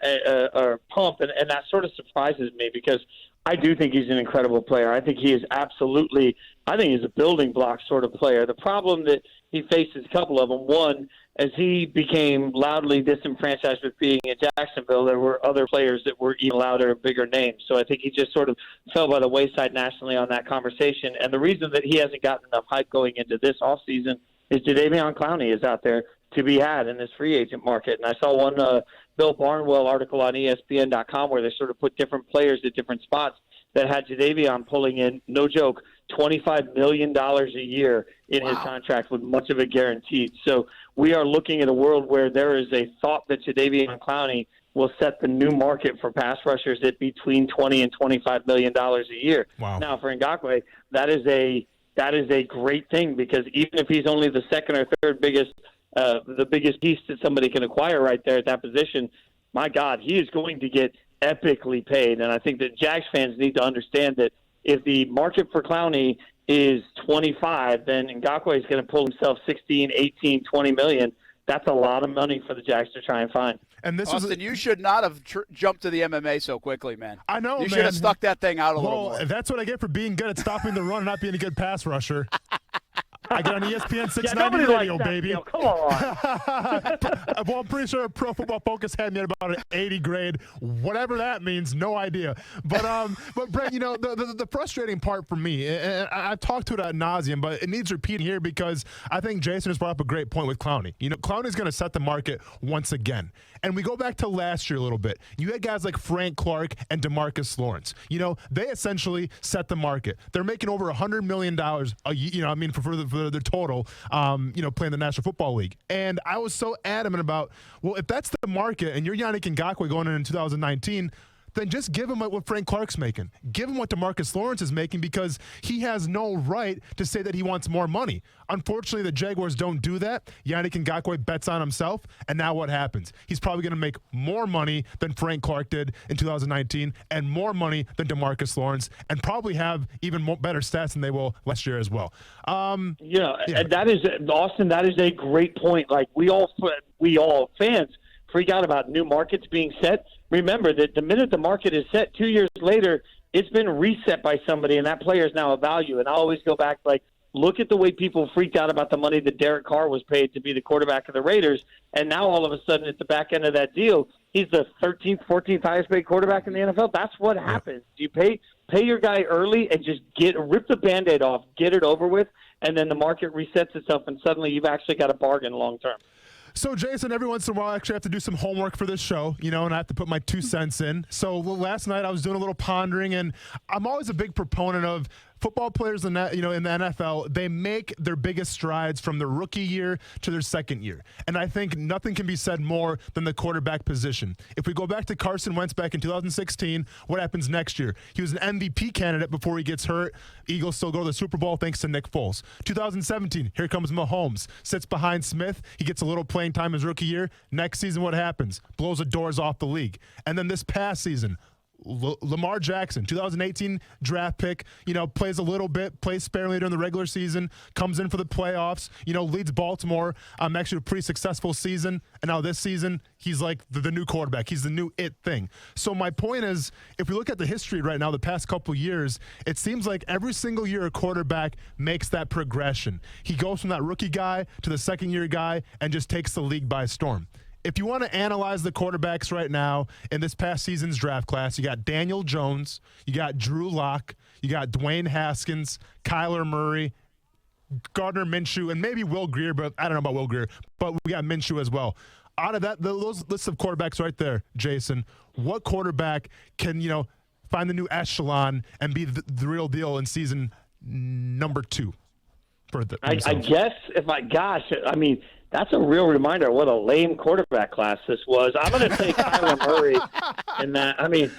or pump, and that sort of surprises me because I do think he's an incredible player. I think he is absolutely – I think he's a building block sort of player. The problem that he faces, a couple of them. One, as he became loudly disenfranchised with being in Jacksonville, there were other players that were even louder and bigger names. So I think he just sort of fell by the wayside nationally on that conversation. And the reason that he hasn't gotten enough hype going into this offseason is Jadeveon Clowney is out there to be had in this free agent market. And I saw one Bill Barnwell article on ESPN.com where they sort of put different players at different spots that had Jadeveon pulling in, no joke, $25 million a year in his contract with much of it guaranteed. So we are looking at a world where there is a thought that Jadeveon Clowney will set the new market for pass rushers at between $20 and $25 million a year. Wow. Now, for Ngakoue, that is a great thing because even if he's only the second or third biggest the biggest piece that somebody can acquire right there at that position, my God, he is going to get epically paid. And I think that Jags fans need to understand that if the market for Clowney is 25, then Ngakoue is going to pull himself 16, 18, 20 million. That's a lot of money for the Jags to try and find. And this Austin, you should not have jumped to the MMA so quickly, man. I know, You should have stuck that thing out a little more. That's what I get for being good at stopping the run and not being a good pass rusher. I get on ESPN690 radio, baby. Deal. Come on. Well, I'm pretty sure Pro Football Focus had me at about an 80 grade, whatever that means, no idea. But Brent, you know, the frustrating part for me, and I've talked to it ad nauseum, but it needs repeating here because I think Jason has brought up a great point with Clowney. You know, Clowney's going to set the market once again. And we go back to last year a little bit. You had guys like Frank Clark and DeMarcus Lawrence. You know, they essentially set the market. They're making over $100 million a year, you know, I mean, for their total, you know, playing the National Football League. And I was so adamant about, well, if that's the market and you're Yannick Ngakoue going in 2019, then just give him what Frank Clark's making. Give him what DeMarcus Lawrence is making because he has no right to say that he wants more money. Unfortunately, the Jaguars don't do that. Yannick Ngakoue bets on himself, and now what happens? He's probably going to make more money than Frank Clark did in 2019 and more money than DeMarcus Lawrence and probably have even better stats than they will last year as well. That is, Austin, that is a great point. Like, we all fans freak out about new markets being set. Remember that the minute the market is set 2 years later, it's been reset by somebody, and that player is now a value. And I always go back, like, look at the way people freaked out about the money that Derek Carr was paid to be the quarterback of the Raiders, and now all of a sudden at the back end of that deal, he's the 13th, 14th highest paid quarterback in the NFL. That's what happens. You pay your guy early and just rip the Band-Aid off, get it over with, and then the market resets itself, and suddenly you've actually got a bargain long term. So, Jason, every once in a while, I actually have to do some homework for this show, you know, and I have to put my 2 cents in. So last night I was doing a little pondering, and I'm always a big proponent of football players in the NFL. They make their biggest strides from their rookie year to their second year. And I think nothing can be said more than the quarterback position. If we go back to Carson Wentz back in 2016, what happens next year? He was an MVP candidate before he gets hurt. Eagles still go to the Super Bowl thanks to Nick Foles. 2017, here comes Mahomes. Sits behind Smith. He gets a little playing time his rookie year. Next season, what happens? Blows the doors off the league. And then this past season, Lamar Jackson, 2018 draft pick, you know, plays a little bit, plays sparingly during the regular season, comes in for the playoffs, you know, leads Baltimore, actually a pretty successful season, and now this season, he's like the new quarterback. He's the new it thing. So my point is, if we look at the history right now, the past couple years, it seems like every single year a quarterback makes that progression. He goes from that rookie guy to the second-year guy and just takes the league by storm. If you want to analyze the quarterbacks right now in this past season's draft class, you got Daniel Jones, you got Drew Lock, you got Dwayne Haskins, Kyler Murray, Gardner Minshew, and maybe Will Grier, but I don't know about Will Grier, but we got Minshew as well. Out of that, those lists of quarterbacks right there, Jason, what quarterback can, you know, find the new echelon and be the real deal in season number 2? I guess I mean, that's a real reminder of what a lame quarterback class this was. I'm going to take Kyler Murray in that. I mean,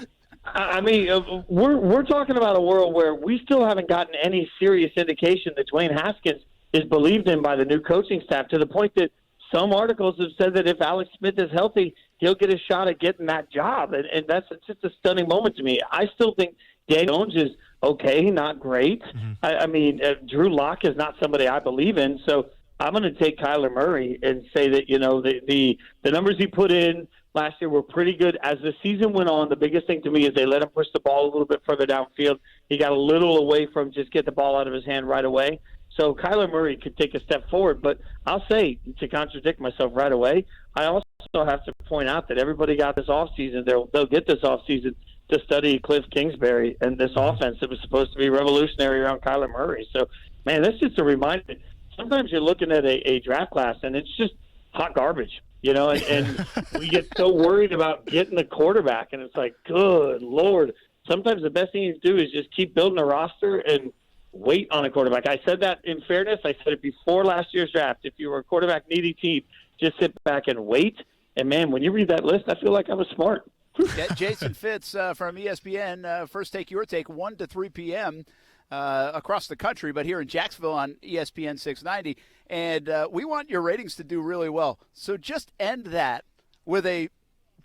we're talking about a world where we still haven't gotten any serious indication that Dwayne Haskins is believed in by the new coaching staff, to the point that some articles have said that if Alex Smith is healthy, he'll get a shot at getting that job. And that's just a stunning moment to me. I still think Daniel Jones is okay, not great. I mean, Drew Lock is not somebody I believe in, so I'm going to take Kyler Murray and say that, the numbers he put in last year were pretty good. As the season went on, the biggest thing to me is they let him push the ball a little bit further downfield. He got a little away from just get the ball out of his hand right away. So Kyler Murray could take a step forward. But I'll say, to contradict myself right away, I also have to point out that everybody got this offseason. They'll get this offseason to study Cliff Kingsbury and this offense that was supposed to be revolutionary around Kyler Murray. So, man, that's just a reminder. Sometimes you're looking at a draft class, and it's just hot garbage, and we get so worried about getting a quarterback, and it's like, good Lord. Sometimes the best thing you do is just keep building a roster and wait on a quarterback. I said that in fairness. I said it before last year's draft. If you were a quarterback-needy team, just sit back and wait. And, man, when you read that list, I feel like I was smart. Yeah, Jason Fitz from ESPN, First Take Your Take, 1 to 3 p.m., across the country, but here in Jacksonville on ESPN690. And we want your ratings to do really well. So just end that with a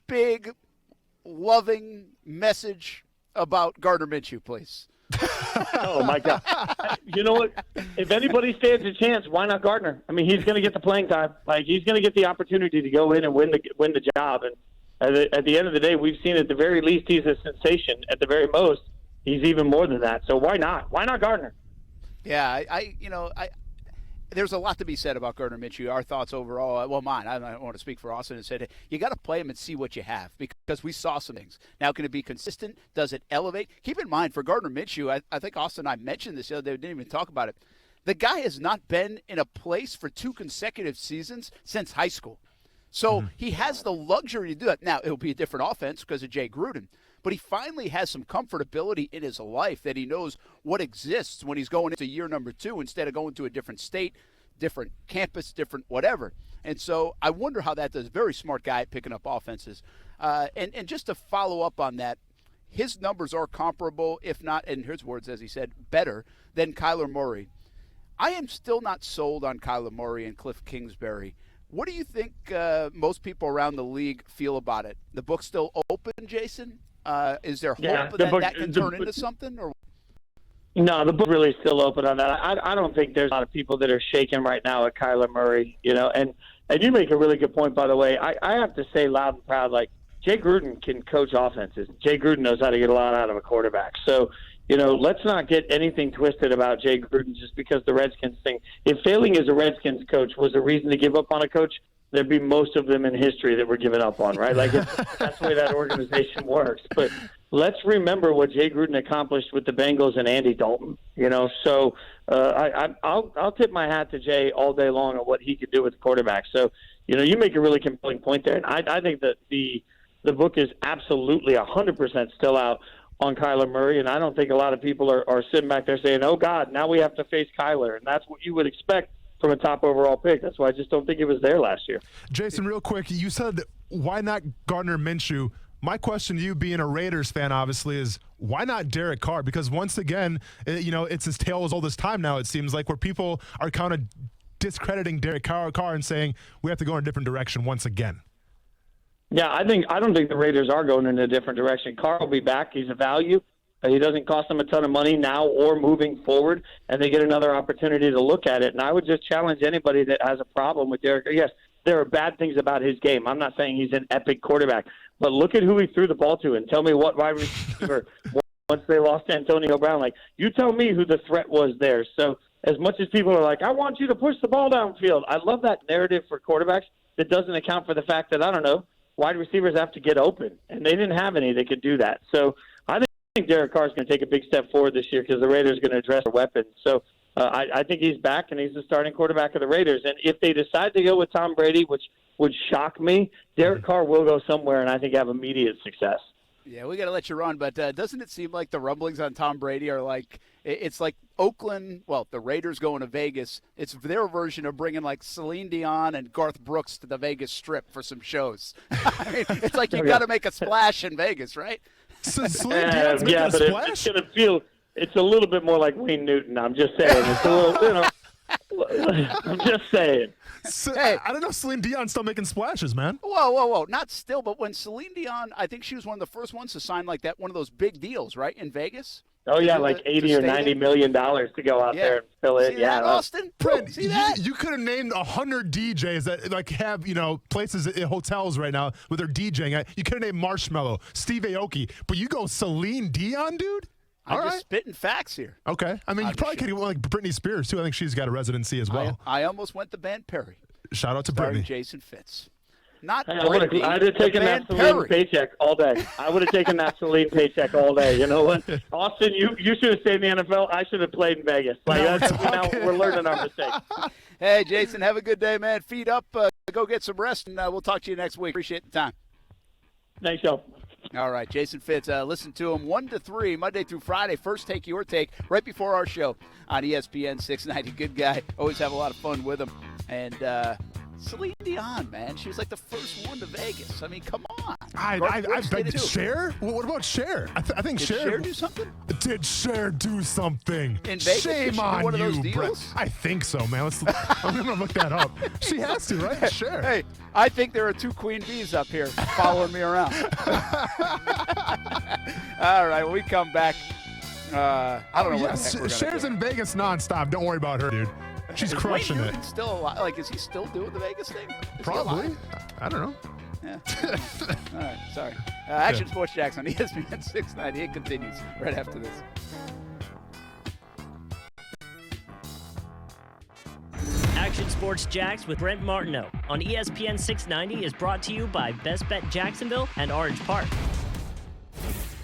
big, loving message about Gardner Minshew, please. Oh, my God. You know what? If anybody stands a chance, why not Gardner? I mean, he's going to get the playing time. Like, he's going to get the opportunity to go in and win the job. And at the end of the day, we've seen at the very least he's a sensation. At the very most, he's even more than that. So why not? Why not Gardner? Yeah, there's a lot to be said about Gardner Minshew. Our thoughts overall, well, mine. I don't want to speak for Austin and said you got to play him and see what you have because we saw some things. Now, can it be consistent? Does it elevate? Keep in mind for Gardner Minshew, I think Austin and I mentioned this the other day. We didn't even talk about it. The guy has not been in a place for 2 consecutive seasons since high school. So he has the luxury to do that. Now, it'll be a different offense because of Jay Gruden. But he finally has some comfortability in his life that he knows what exists when he's going into year number 2 instead of going to a different state, different campus, different whatever. And so I wonder how that does. Very smart guy at picking up offenses. And just to follow up on that, his numbers are comparable, if not, in his words, as he said, better than Kyler Murray. I am still not sold on Kyler Murray and Cliff Kingsbury. What do you think most people around the league feel about it? The book's still open, Jason? Is there hope that can turn into something? Or no, the book really is still open on that. I don't think there's a lot of people that are shaking right now at Kyler Murray, and you make a really good point, by the way. I have to say loud and proud, like, Jay Gruden can coach offenses. Jay Gruden knows how to get a lot out of a quarterback. So, let's not get anything twisted about Jay Gruden just because the Redskins thing. If failing as a Redskins coach was a reason to give up on a coach, there'd be most of them in history that were given up on, right? Like, that's the way that organization works. But let's remember what Jay Gruden accomplished with the Bengals and Andy Dalton, So I'll tip my hat to Jay all day long on what he could do with the quarterback. So, you make a really compelling point there. And I think that the book is absolutely 100% still out on Kyler Murray, and I don't think a lot of people are sitting back there saying, oh, God, now we have to face Kyler. And that's what you would expect from a top overall pick. That's why I just don't think it was there last year. Jason, real quick, you said, why not Gardner Minshew? My question to you, being a Raiders fan, obviously, is why not Derek Carr? Because once again, it's his tale as old as time now, it seems like, where people are kind of discrediting Derek Carr and saying we have to go in a different direction once again. Yeah, I don't think the Raiders are going in a different direction. Carr will be back. He's a value. He doesn't cost them a ton of money now or moving forward, and they get another opportunity to look at it. And I would just challenge anybody that has a problem with Derek. Yes, there are bad things about his game. I'm not saying he's an epic quarterback, but look at who he threw the ball to and tell me what wide receiver once they lost Antonio Brown. Like, you tell me who the threat was there. So as much as people are like, I want you to push the ball downfield, I love that narrative for quarterbacks that doesn't account for the fact that, I don't know, wide receivers have to get open, and they didn't have any that could do that. So I think Derek Carr is going to take a big step forward this year because the Raiders are going to address their weapons. So I think he's back, and he's the starting quarterback of the Raiders. And if they decide to go with Tom Brady, which would shock me, Derek Carr will go somewhere and I think have immediate success. Yeah, we got to let you run, but doesn't it seem like the rumblings on Tom Brady are like it's like Oakland, well, the Raiders going to Vegas. It's their version of bringing like Celine Dion and Garth Brooks to the Vegas Strip for some shows. I mean, it's like you got to make a splash in Vegas, right? So Celine Dion's making a but splash? It's going to feel – it's a little bit more like Wayne Newton. I'm just saying. It's a little, I'm just saying. Hey. I don't know. Celine Dion's still making splashes, man. Whoa. Not still, but when Celine Dion, I think she was one of the first ones to sign like that, one of those big deals, right, in Vegas? Oh, yeah, like $80 or $90 million to go out there and fill it. See that, Austin? Brent, See that? you could have named 100 DJs that like have places in hotels right now where they're DJing. You could have named Marshmello, Steve Aoki, but you go Celine Dion, dude. I'm just spitting facts here. Okay, I mean you probably could go like Britney Spears too. I think she's got a residency as well. I almost went to Ben Perry. Shout out to Starring Britney. Jason Fitz. Not I'd have taken that Celine paycheck all day. I would have taken that Celine paycheck all day. You know what? Austin, you should have stayed in the NFL. I should have played in Vegas. Like, we're learning our mistakes. Hey, Jason, have a good day, man. Feet up, go get some rest, and we'll talk to you next week. Appreciate the time. Thanks, y'all. All right, Jason Fitz. Listen to him 1 to 3, Monday through Friday. First Take, Your Take, right before our show on ESPN 690. Good guy. Always have a lot of fun with him. And Celine Dion, man. She was like the first one to Vegas. I mean, come on. I beg to Cher? What about Cher? I think Did Cher. Cher do something? Did Cher do something? In Vegas? Did Shame she do on one of those you, deals? Brett. I think so, man. I'm going to look that up. She has to, right? Cher. Hey, I think there are 2 queen bees up here following me around. All right, when we come back, I don't know what the heck we're gonna Cher's do. in Vegas nonstop. Don't worry about her, dude. She's crushing Wayne it. Newton's still alive? Like, is he still doing the Vegas thing? Is he Probably. alive? I don't know. Yeah. All right, sorry. Action Sports Jacks on ESPN 690. It continues right after this. Action Sports Jacks with Brent Martineau on ESPN 690 is brought to you by Best Bet Jacksonville and Orange Park.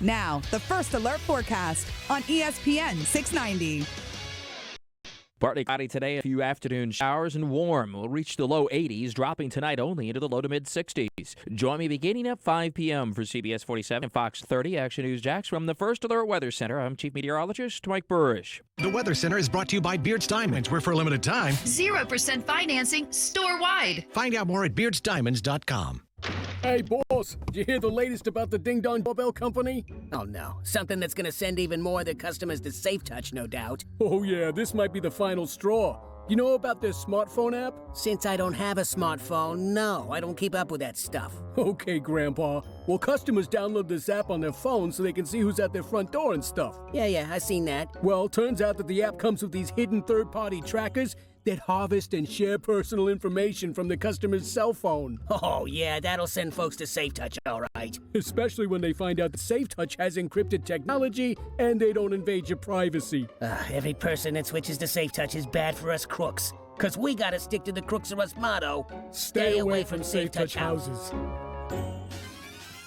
Now, the First Alert forecast on ESPN 690. Partly cloudy today, a few afternoon showers and warm. We'll reach the low 80s, dropping tonight only into the low to mid 60s. Join me beginning at 5 p.m. for CBS 47 and Fox 30 Action News Jacks from the First Alert Weather Center. I'm Chief Meteorologist Mike Burrish. The Weather Center is brought to you by Beards Diamonds, where for a limited time, 0% financing store-wide. find out more at beardsdiamonds.com. Hey, boss, did you hear the latest about the Ding Dong Doorbell Company? Oh, no. Something that's going to send even more of their customers to Safe Touch, no doubt. Oh, yeah, this might be the final straw. You know about their smartphone app? Since I don't have a smartphone, no, I don't keep up with that stuff. Okay, Grandpa. Well, customers download this app on their phone so they can see who's at their front door and stuff. Yeah, I seen that. Well, turns out that the app comes with these hidden third-party trackers that harvest and share personal information from the customer's cell phone. Oh, yeah, that'll send folks to Safe Touch, all right. Especially when they find out that Safe Touch has encrypted technology and they don't invade your privacy. Every person that switches to Safe Touch is bad for us crooks. Because we gotta stick to the Crooks of Us motto, stay away from Safe Touch houses.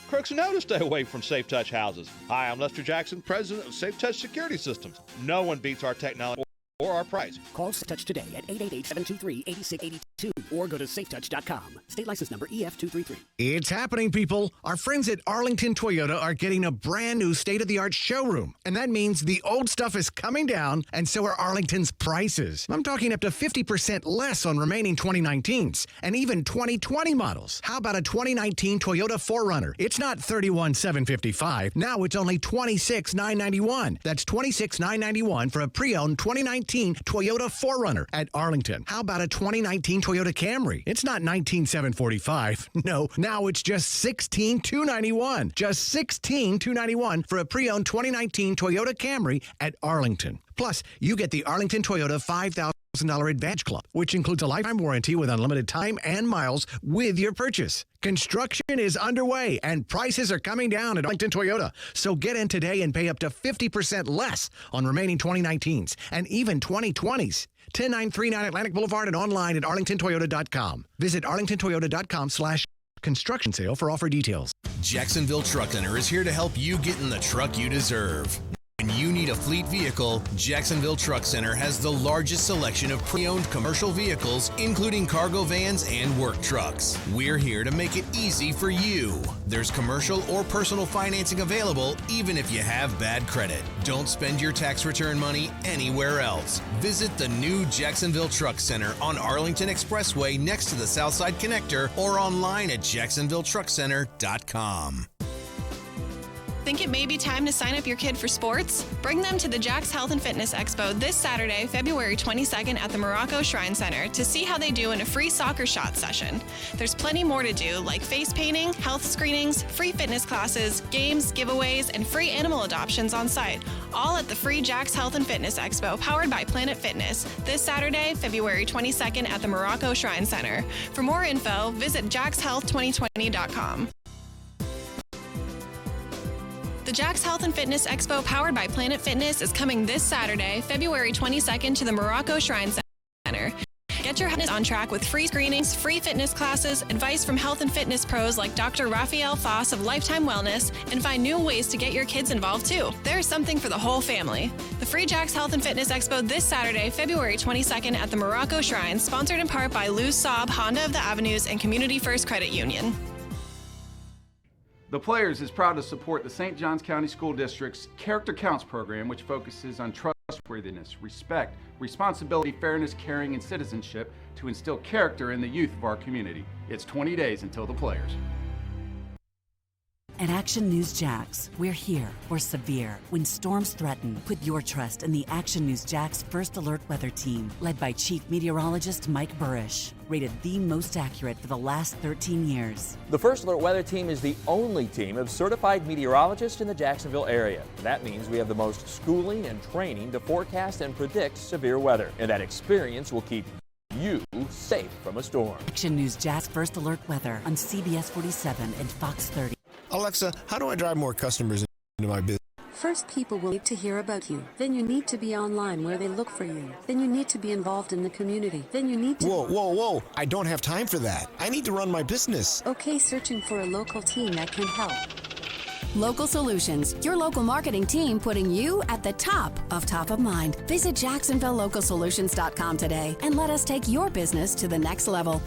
Crooks know to stay away from Safe Touch houses. Hi, I'm Lester Jackson, president of Safe Touch Security Systems. No one beats our technology or our price. Call Safe Touch today at 888-723-8682 or go to safetouch.com. State license number EF233. It's happening, people. Our friends at Arlington Toyota are getting a brand new state-of-the-art showroom. And that means the old stuff is coming down, and so are Arlington's prices. I'm talking up to 50% less on remaining 2019s and even 2020 models. How about a 2019 Toyota 4Runner? It's not $31,755. Now it's only $26,991. That's $26,991 for a pre-owned 2019 Toyota 4Runner at Arlington. How about a 2019 Toyota Camry? It's not $19,745. No, now it's just $16,291. Just $16,291 for a pre-owned 2019 Toyota Camry at Arlington. Plus, you get the Arlington Toyota $5,000 Advantage Club, which includes a lifetime warranty with unlimited time and miles with your purchase. Construction is underway and prices are coming down at Arlington Toyota. So get in today and pay up to 50% less on remaining 2019s and even 2020s. 10939 Atlantic Boulevard and online at arlingtontoyota.com. Visit arlingtontoyota.com/construction sale for offer details. Jacksonville Truck Center is here to help you get in the truck you deserve. When you need a fleet vehicle, Jacksonville Truck Center has the largest selection of pre-owned commercial vehicles, including cargo vans and work trucks. We're here to make it easy for you. There's commercial or personal financing available, even if you have bad credit. Don't spend your tax return money anywhere else. Visit the new Jacksonville Truck Center on Arlington Expressway next to the Southside Connector or online at jacksonvilletruckcenter.com. Think it may be time to sign up your kid for sports? Bring them to the Jack's Health and Fitness Expo this Saturday, February 22nd at the Morocco Shrine Center to see how they do in a free soccer shot session. There's plenty more to do, like face painting, health screenings, free fitness classes, games, giveaways, and free animal adoptions on site, all at the free Jack's Health and Fitness Expo powered by Planet Fitness this Saturday, February 22nd at the Morocco Shrine Center. For more info, visit jackshealth2020.com. The Jack's Health and Fitness Expo powered by Planet Fitness is coming this Saturday, February 22nd to the Morocco Shrine Center. Get your fitness on track with free screenings, free fitness classes, advice from health and fitness pros like Dr. Raphael Foss of Lifetime Wellness, and find new ways to get your kids involved too. There's something for the whole family. The free Jack's Health and Fitness Expo this Saturday, February 22nd at the Morocco Shrine, sponsored in part by Lou Saab, Honda of the Avenues, and Community First Credit Union. The Players is proud to support the St. Johns County School District's Character Counts program, which focuses on trustworthiness, respect, responsibility, fairness, caring, and citizenship to instill character in the youth of our community. It's 20 days until the Players. At Action News Jax, we're here for severe. When storms threaten, put your trust in the Action News Jax First Alert Weather Team, led by Chief Meteorologist Mike Burrish, rated the most accurate for the last 13 years. The First Alert Weather Team is the only team of certified meteorologists in the Jacksonville area. That means we have the most schooling and training to forecast and predict severe weather, and that experience will keep you safe from a storm. Action News Jax First Alert Weather on CBS 47 and Fox 30. Alexa, how do I drive more customers into my business? First, people will need to hear about you. Then you need to be online where they look for you. Then you need to be involved in the community. Then you need to... Whoa. I don't have time for that. I need to run my business. Okay, searching for a local team that can help. Local Solutions, your local marketing team putting you at the top of mind. Visit JacksonvilleLocalSolutions.com today and let us take your business to the next level.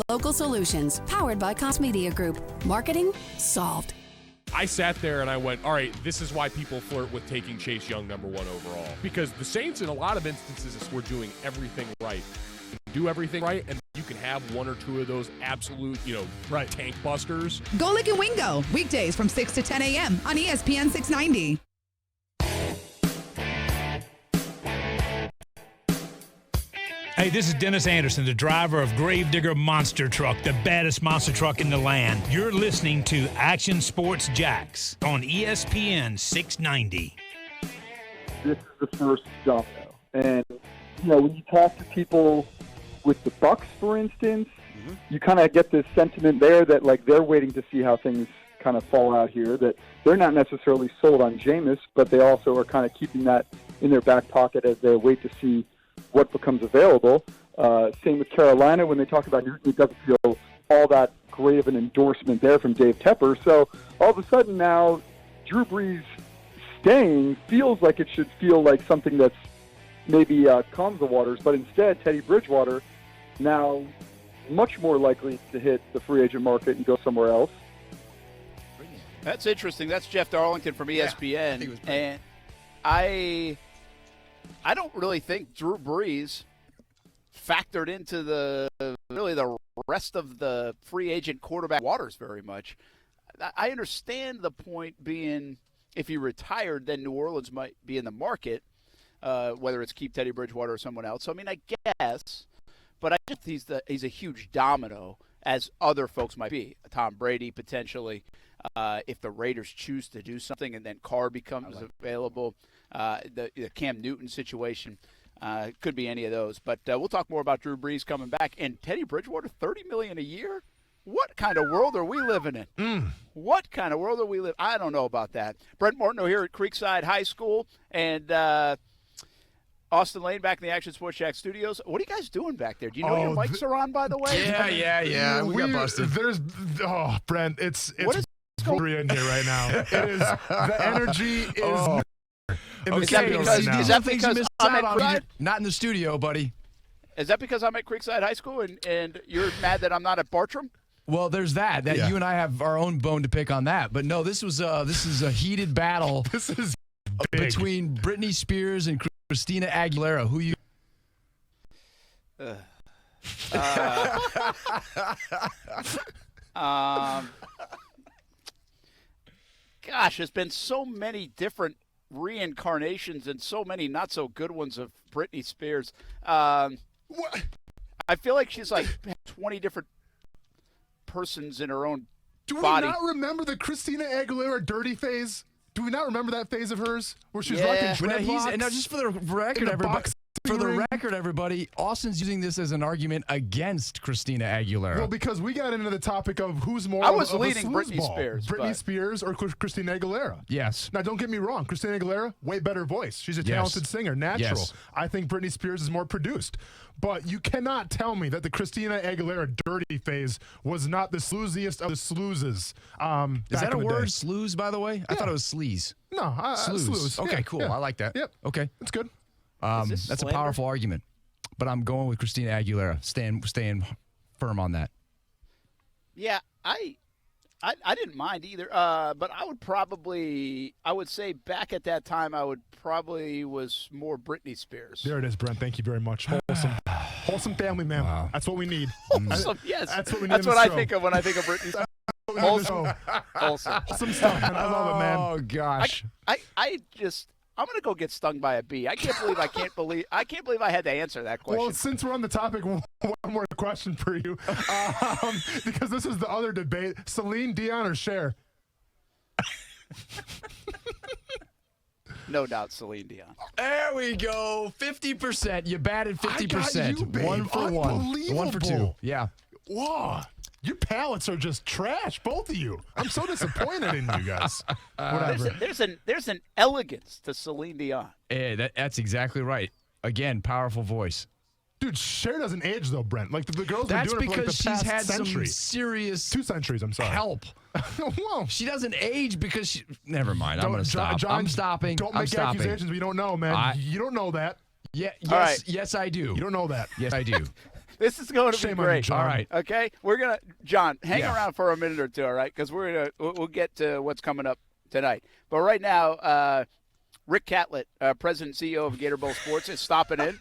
Local Solutions, powered by Cox Media Group. Marketing solved. I sat there and I went, all right, this is why people flirt with taking Chase Young #1 overall. Because the Saints, in a lot of instances, were doing everything right. Do everything right, and you can have one or two of those absolute, tank busters. Go Lick and Wingo, weekdays from 6 to 10 a.m. on ESPN 690. Hey, this is Dennis Anderson, the driver of Gravedigger Monster Truck, the baddest monster truck in the land. You're listening to Action Sports Jax on ESPN 690. This is the first domino. And, when you talk to people with the Bucks, for instance, you kind of get this sentiment there that, they're waiting to see how things kind of fall out here, that they're not necessarily sold on Jameis, but they also are kind of keeping that in their back pocket as they wait to see what becomes available. Same with Carolina. When they talk about Newton, it doesn't feel all that great of an endorsement there from Dave Tepper. So all of a sudden now, Drew Brees staying feels like it should feel like something that's maybe calms the waters. But instead, Teddy Bridgewater now much more likely to hit the free agent market and go somewhere else. That's interesting. That's Jeff Darlington from ESPN. Yeah, and I don't really think Drew Brees factored into the rest of the free agent quarterback waters very much. I understand the point being if he retired, then New Orleans might be in the market, whether it's keep Teddy Bridgewater or someone else. So, I guess, but I just he's a huge domino, as other folks might be. Tom Brady potentially, if the Raiders choose to do something and then Carr becomes available. The Cam Newton situation could be any of those. But we'll talk more about Drew Brees coming back. And Teddy Bridgewater, $30 million a year? What kind of world are we living in? What kind of world are we living in? I don't know about that. Brent Martineau here at Creekside High School. And Austin Lane back in the Action Sports Jax studios. What are you guys doing back there? Do you know your mics are on, by the way? Yeah. We got busted. Brent, it's in here right now. It is, the energy is... Is that because I'm at Creekside? Not in the studio, buddy. Is that because I'm at Creekside High School and you're mad that I'm not at Bartram? Well, there's that. You and I have our own bone to pick on that. But no, this is a heated battle. This is between Britney Spears and Christina Aguilera. Who you? gosh, there's been so many different reincarnations and so many not so good ones of Britney Spears. What? I feel like she's like 20 different persons in her own Do body. we not remember the Christina Aguilera dirty phase? Do we not remember that phase of hers where she's Yeah. rocking But dreadlocks? now, just for the record, in the everybody. boxing For the ring? record, everybody, Austin's using this as an argument against Christina Aguilera. Well, because we got into the topic of who's more I was of a leading sleazeball, Britney Spears, Britney but- Spears or Christina Aguilera. Yes. Now, don't get me wrong. Christina Aguilera, way better voice. She's a talented singer, natural. Yes. I think Britney Spears is more produced. But you cannot tell me that the Christina Aguilera dirty phase was not the slooziest of the sloozes. Is that a word, sleaze, by the way? I thought it was sleaze. No, Sleaze. Okay, Yeah, cool. yeah. I like that. Yep. Okay. That's good. That's slander? a powerful argument. But I'm going with Christina Aguilera. Staying firm on that. Yeah, I didn't mind either. But I would say back at that time, I would probably was more Britney Spears. There it is, Brent. Thank you very much. Wholesome family, man. Wow. That's what we need. Wholesome, yes. That's what we need. That's in what this I show. think of when I think of Britney Spears. Wholesome. Wholesome. Wholesome stuff, man. I love it, man. Oh gosh. I'm gonna go get stung by a bee. I can't believe I had to answer that question. Well, since we're on the topic, one more question for you, because this is the other debate: Celine Dion or Cher? No doubt, Celine Dion. There we go. 50%. You batted 50%. I got you, babe. 1 for 1. 1 for 2. Yeah. Whoa. Your palates are just trash, both of you. I'm so disappointed in you guys. Whatever. There's an elegance to Celine Dion. Yeah, that's exactly right. Again, powerful voice. Dude, Cher doesn't age though, Brent. Like the girls That's been doing it for like because the past she's had century. some serious 2 centuries. I'm sorry. help. Whoa. She doesn't age because she. Never mind. I'm Don't- going to stop. John, I'm stopping. Don't I'm make stopping. accusations we don't know, man. You don't know that. Yeah. Yes. right. Yes, I do. You don't know that. Yes, I do. This is going to Shame be on you, great. John. All right. Okay, John, hang around for a minute or two, all right? Because we'll get to what's coming up tonight. But right now, Rick Catlett, President and CEO of Gator Bowl Sports, is stopping in,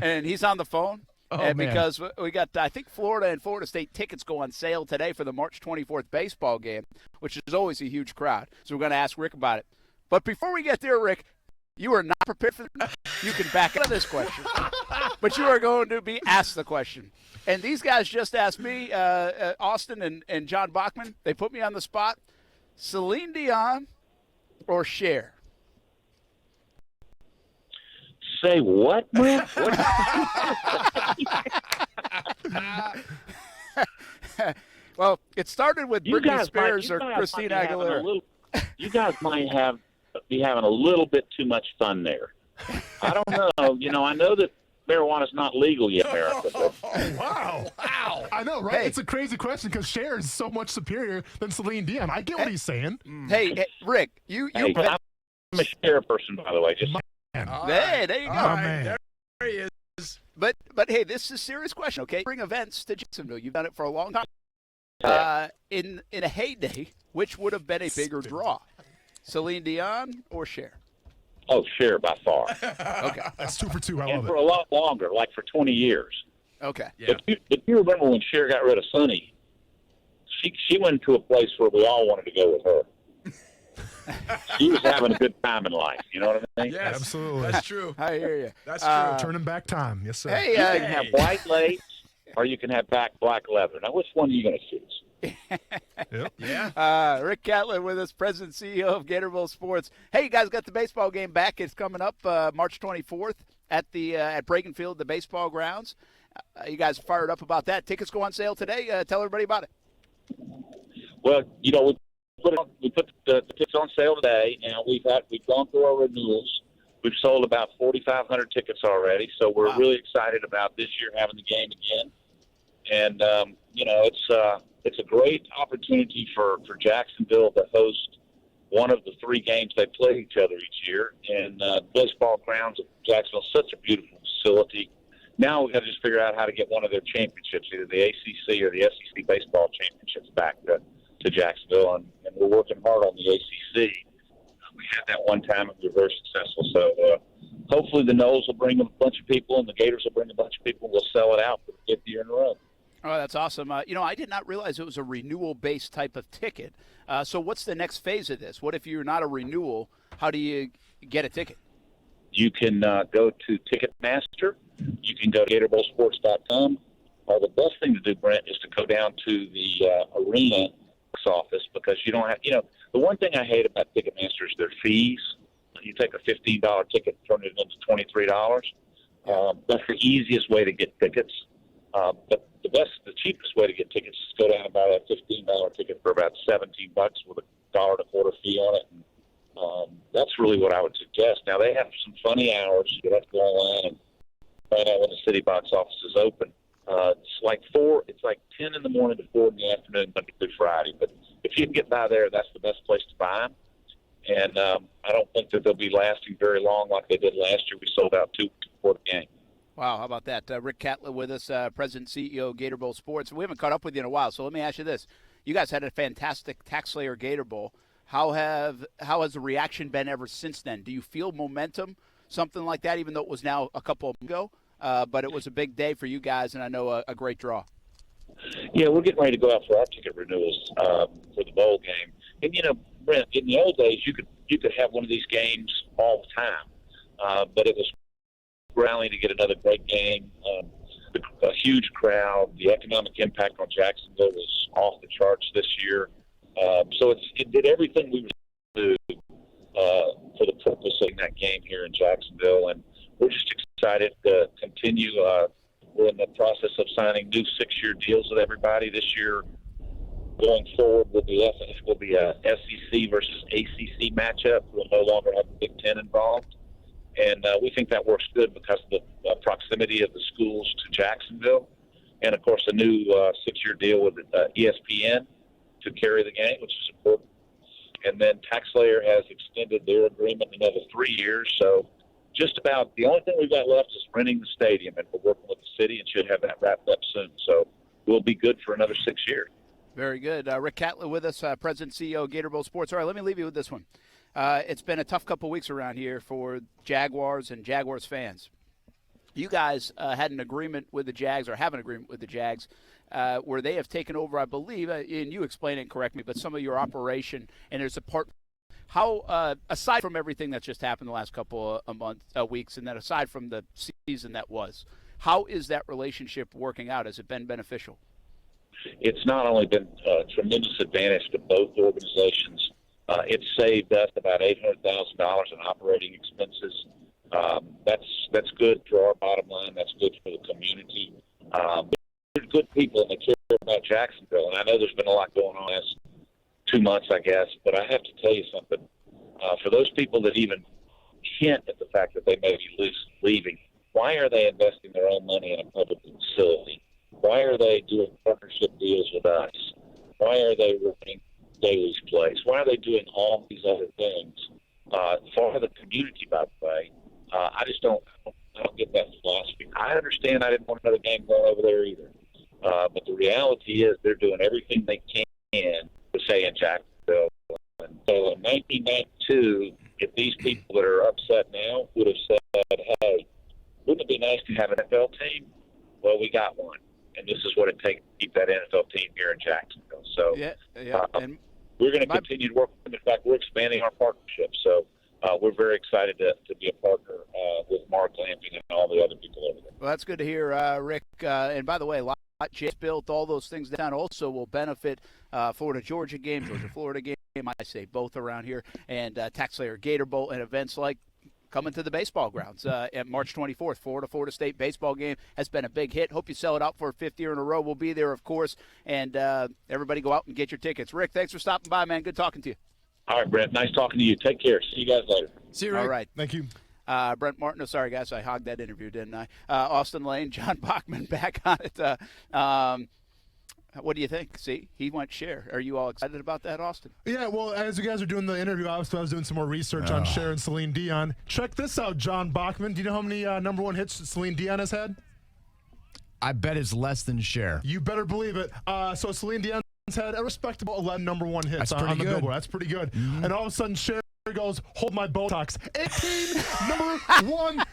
and he's on the phone. Man. Because we got, I think, Florida and Florida State tickets go on sale today for the March 24th baseball game, which is always a huge crowd. So we're going to ask Rick about it. But before we get there, Rick, you are not prepared for this. You can back out of this question. But you are going to be asked the question. And these guys just asked me, Austin and John Bachman, they put me on the spot. Celine Dion or Cher? Say what, Brent? Well, it started with You Britney guys Spears might- or you guys Christina might be having a Aguilera. You guys might be having a little bit too much fun there. I don't know. I know that marijuana's not legal yet in America. But Wow. I know, right? Hey. It's a crazy question because Cher is so much superior than Celine Dion. I get what he's saying. Hey, Rick, you but I'm a Cher person, by the way. Just Hey, there you go. Oh, man. There he is. But hey, this is a serious question, okay? Bring events to Jacksonville. You've done it for a long time. In a heyday, which would have been a bigger draw? Celine Dion or Cher? oh, Cher by far, Okay. That's 2 for 2. I and love for it. a lot longer, like for 20 years. Okay. Yeah. If you remember when Cher got rid of Sonny, she went to a place where we all wanted to go with her. She was having a good time in life. You know what I mean? Yes, Absolutely. That's true. I hear you. That's true. Turning back time. Yes, sir. Hey, You can have white lace, or you can have black leather. Now, which one are you going to choose? Yep. Yeah. Rick Catlett with us, President and CEO of Gator Bowl Sports. Hey, you guys got the baseball game back. It's coming up March 24th at the at Breakin Field, the baseball grounds. You guys are fired up about that. Tickets go on sale today. Tell everybody about it. Well, we put the tickets on sale today, and we've gone through our renewals. We've sold about 4,500 tickets already, so we're really excited about this year having the game again. And it's a great opportunity for Jacksonville to host one of the 3 games they play each other each year. And baseball grounds of Jacksonville is such a beautiful facility. Now we've got to just figure out how to get one of their championships, either the ACC or the SEC baseball championships, back to Jacksonville, and we're working hard on the ACC. We had that one time and we were very successful. So hopefully the Noles will bring a bunch of people and the Gators will bring a bunch of people. We'll sell it out for the 5th year in a row. Oh, that's awesome. I did not realize it was a renewal-based type of ticket. So what's the next phase of this? What if you're not a renewal? How do you get a ticket? You can go to Ticketmaster. You can go to GatorBowlSports.com. The best thing to do, Brent, is to go down to the arena office, because you don't have, the one thing I hate about Ticketmaster is their fees. You take a $15 ticket and turn it into $23. That's the easiest way to get tickets. But the cheapest way to get tickets is to go down and buy that $15 ticket for about $17 with a $1.25 fee on it. And, that's really what I would suggest. Now, they have some funny hours. You have to go online and find out when the city box office is open. It's like 10 in the morning to 4 in the afternoon, Monday through Friday. But if you can get by there, that's the best place to buy them. And I don't think that they'll be lasting very long like they did last year. We sold out 2 before the game. Wow, how about that? Rick Catlett with us, President and CEO, Gator Bowl Sports. We haven't caught up with you in a while, so let me ask you this. You guys had a fantastic TaxSlayer Gator Bowl. How has the reaction been ever since then? Do you feel momentum, something like that, even though it was now a couple of months ago? But it was a big day for you guys, and I know a great draw. Yeah, we're getting ready to go out for our ticket renewals for the bowl game. And, Brent, in the old days, you could have one of these games all the time. But it was rallying to get another great game. A huge crowd. The economic impact on Jacksonville was off the charts this year. So it did everything we were to do for the purpose of that game here in Jacksonville. And we're just excited to continue. We're in the process of signing new 6-year deals with everybody this year. Going forward, will be a SEC versus ACC matchup. We'll no longer have the Big Ten involved. And we think that works good because of the proximity of the schools to Jacksonville. And, of course, a new 6-year deal with ESPN to carry the game, which is important. And then TaxSlayer has extended their agreement another 3 years. So just about the only thing we've got left is renting the stadium, and we're working with the city and should have that wrapped up soon. So we'll be good for another 6 years. Very good. Rick Catlett with us, President and CEO, Gator Bowl Sports. All right, let me leave you with this one. It's been a tough couple weeks around here for Jaguars and Jaguars fans. You guys had an agreement with the Jags, or have an agreement with the Jags, where they have taken over, I believe, and you explain it and correct me, but some of your operation, and there's a part. How, aside from everything that's just happened the last couple of weeks, and then aside from the season that was, how is that relationship working out? Has it been beneficial? It's not only been a tremendous advantage to both organizations. It's saved us about $800,000 in operating expenses. That's good for our bottom line. That's good for the community. They're good people, and they care about Jacksonville. And I know there's been a lot going on the last 2 months, I guess. But I have to tell you something. For those people that even hint at the fact that they may be leaving, why are they investing their own money in a public facility? Why are they doing partnership deals with us? Why are they renting Daly's place? Why are they doing all these other things for the community, by the way? I don't get that philosophy. I understand I didn't want another game going over there either. But the reality is they're doing everything they can to stay in Jacksonville. And so in 1992, if these people that are upset now would have said, hey, wouldn't it be nice to have an NFL team? Well, we got one. And this is what it takes to keep that NFL team here in Jacksonville. So and we're going to continue to work with them. In fact, we're expanding our partnership. So we're very excited to be a partner with Mark Lamping and all the other people over there. Well, that's good to hear, Rick. And by the way, lot just built, all those things down also will benefit Florida-Georgia game, Georgia-Florida game. I say both around here. And TaxSlayer Gator Bowl and events like coming to the baseball grounds at March 24th. Florida State baseball game has been a big hit. Hope you sell it out for a 5th year in a row. We'll be there, of course. And everybody go out and get your tickets. Rick, thanks for stopping by, man. Good talking to you. All right, Brent. Nice talking to you. Take care. See you guys later. See you, Rick. All right. Thank you. Brent Martin. Sorry, guys. I hogged that interview, didn't I? Austin Lane, John Bachman back on it. What do you think? See, he went Cher. Are you all excited about that, Austin? Yeah, well, as you guys are doing the interview, I was doing some more research on Cher and Celine Dion. Check this out, John Bachman. Do you know how many number one hits Celine Dion has had? I bet it's less than Cher. You better believe it. So Celine Dion's had a respectable 11 number one hits on the good. Billboard. That's pretty good. Mm-hmm. And all of a sudden, Cher goes, hold my Botox. 18 number one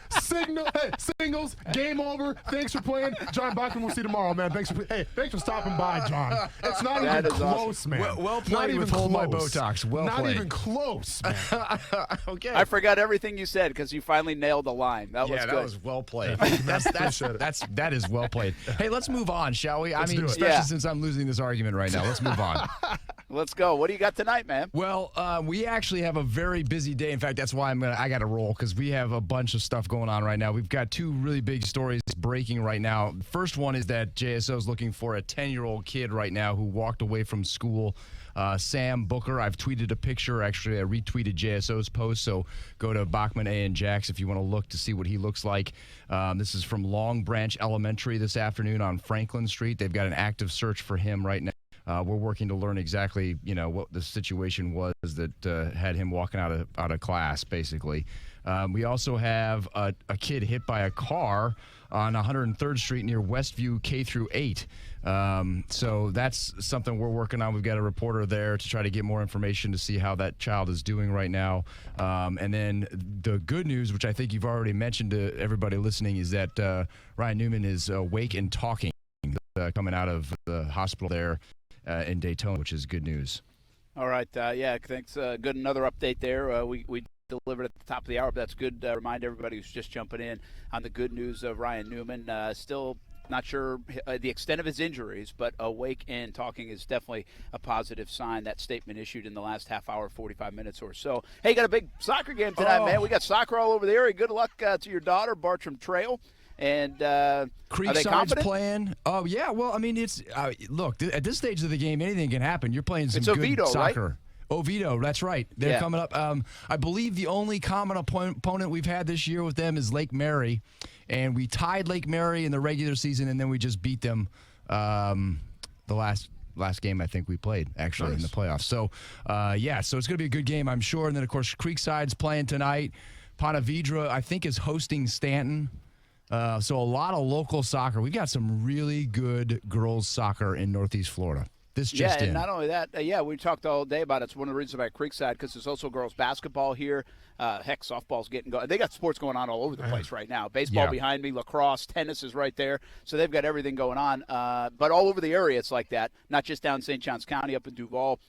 Singles, game over. Thanks for playing. John Bachman, we'll see you tomorrow, man. Thanks for stopping by, John. It's not even close, awesome. man. Well played with Hold My Botox. Well not played. Even close, man. Okay. I forgot everything you said because you finally nailed the line. That was good. That was well played. That is well played. Hey, let's move on, shall we? Especially since I'm losing this argument right now. Let's move on. Let's go. What do you got tonight, man? Well, we actually have a very busy day. In fact, that's why I got to roll because we have a bunch of stuff going on right now. We've got two really big stories breaking right now. First one is that JSO is looking for a 10-year-old kid right now who walked away from school. Sam Booker. I've tweeted a picture. Actually, I retweeted JSO's post, so go to Bachman A. and Jax if you want to look to see what he looks like. This is from Long Branch Elementary this afternoon on Franklin Street. They've got an active search for him right now. We're working to learn exactly, what the situation was that had him walking out of class, basically. We also have a kid hit by a car on 103rd Street near Westview K through 8. So that's something we're working on. We've got a reporter there to try to get more information to see how that child is doing right now. And then the good news, which I think you've already mentioned to everybody listening, is that Ryan Newman is awake and talking, coming out of the hospital there in Daytona, which is good news. All right. Thanks. Good. Another update there. We delivered at the top of the hour, but that's good. Remind everybody who's just jumping in on the good news of Ryan Newman. Still not sure the extent of his injuries, but awake and talking is definitely a positive sign. That statement issued in the last half hour, 45 minutes or so. Hey, got a big soccer game tonight, man. We got soccer all over the area. Good luck to your daughter, Bartram Trail. And Creekside's playing. Oh, yeah. Well, it's look, at this stage of the game, anything can happen. You're playing some good Oviedo, soccer. Right? Oviedo, that's right. They're coming up. I believe the only common opponent we've had this year with them is Lake Mary, and we tied Lake Mary in the regular season, and then we just beat them the last game I think we played, actually, in the playoffs. So, so it's going to be a good game, I'm sure. And then, of course, Creekside's playing tonight. Ponte Vedra, I think, is hosting Stanton. So a lot of local soccer. We've got some really good girls soccer in Northeast Florida. And not only that, we talked all day about it. It's one of the reasons about Creekside because there's also girls basketball here. Heck, softball's getting going. They got sports going on all over the place right now. Baseball behind me, lacrosse, tennis is right there. So they've got everything going on. But all over the area it's like that, not just down in St. Johns County, up in Duval,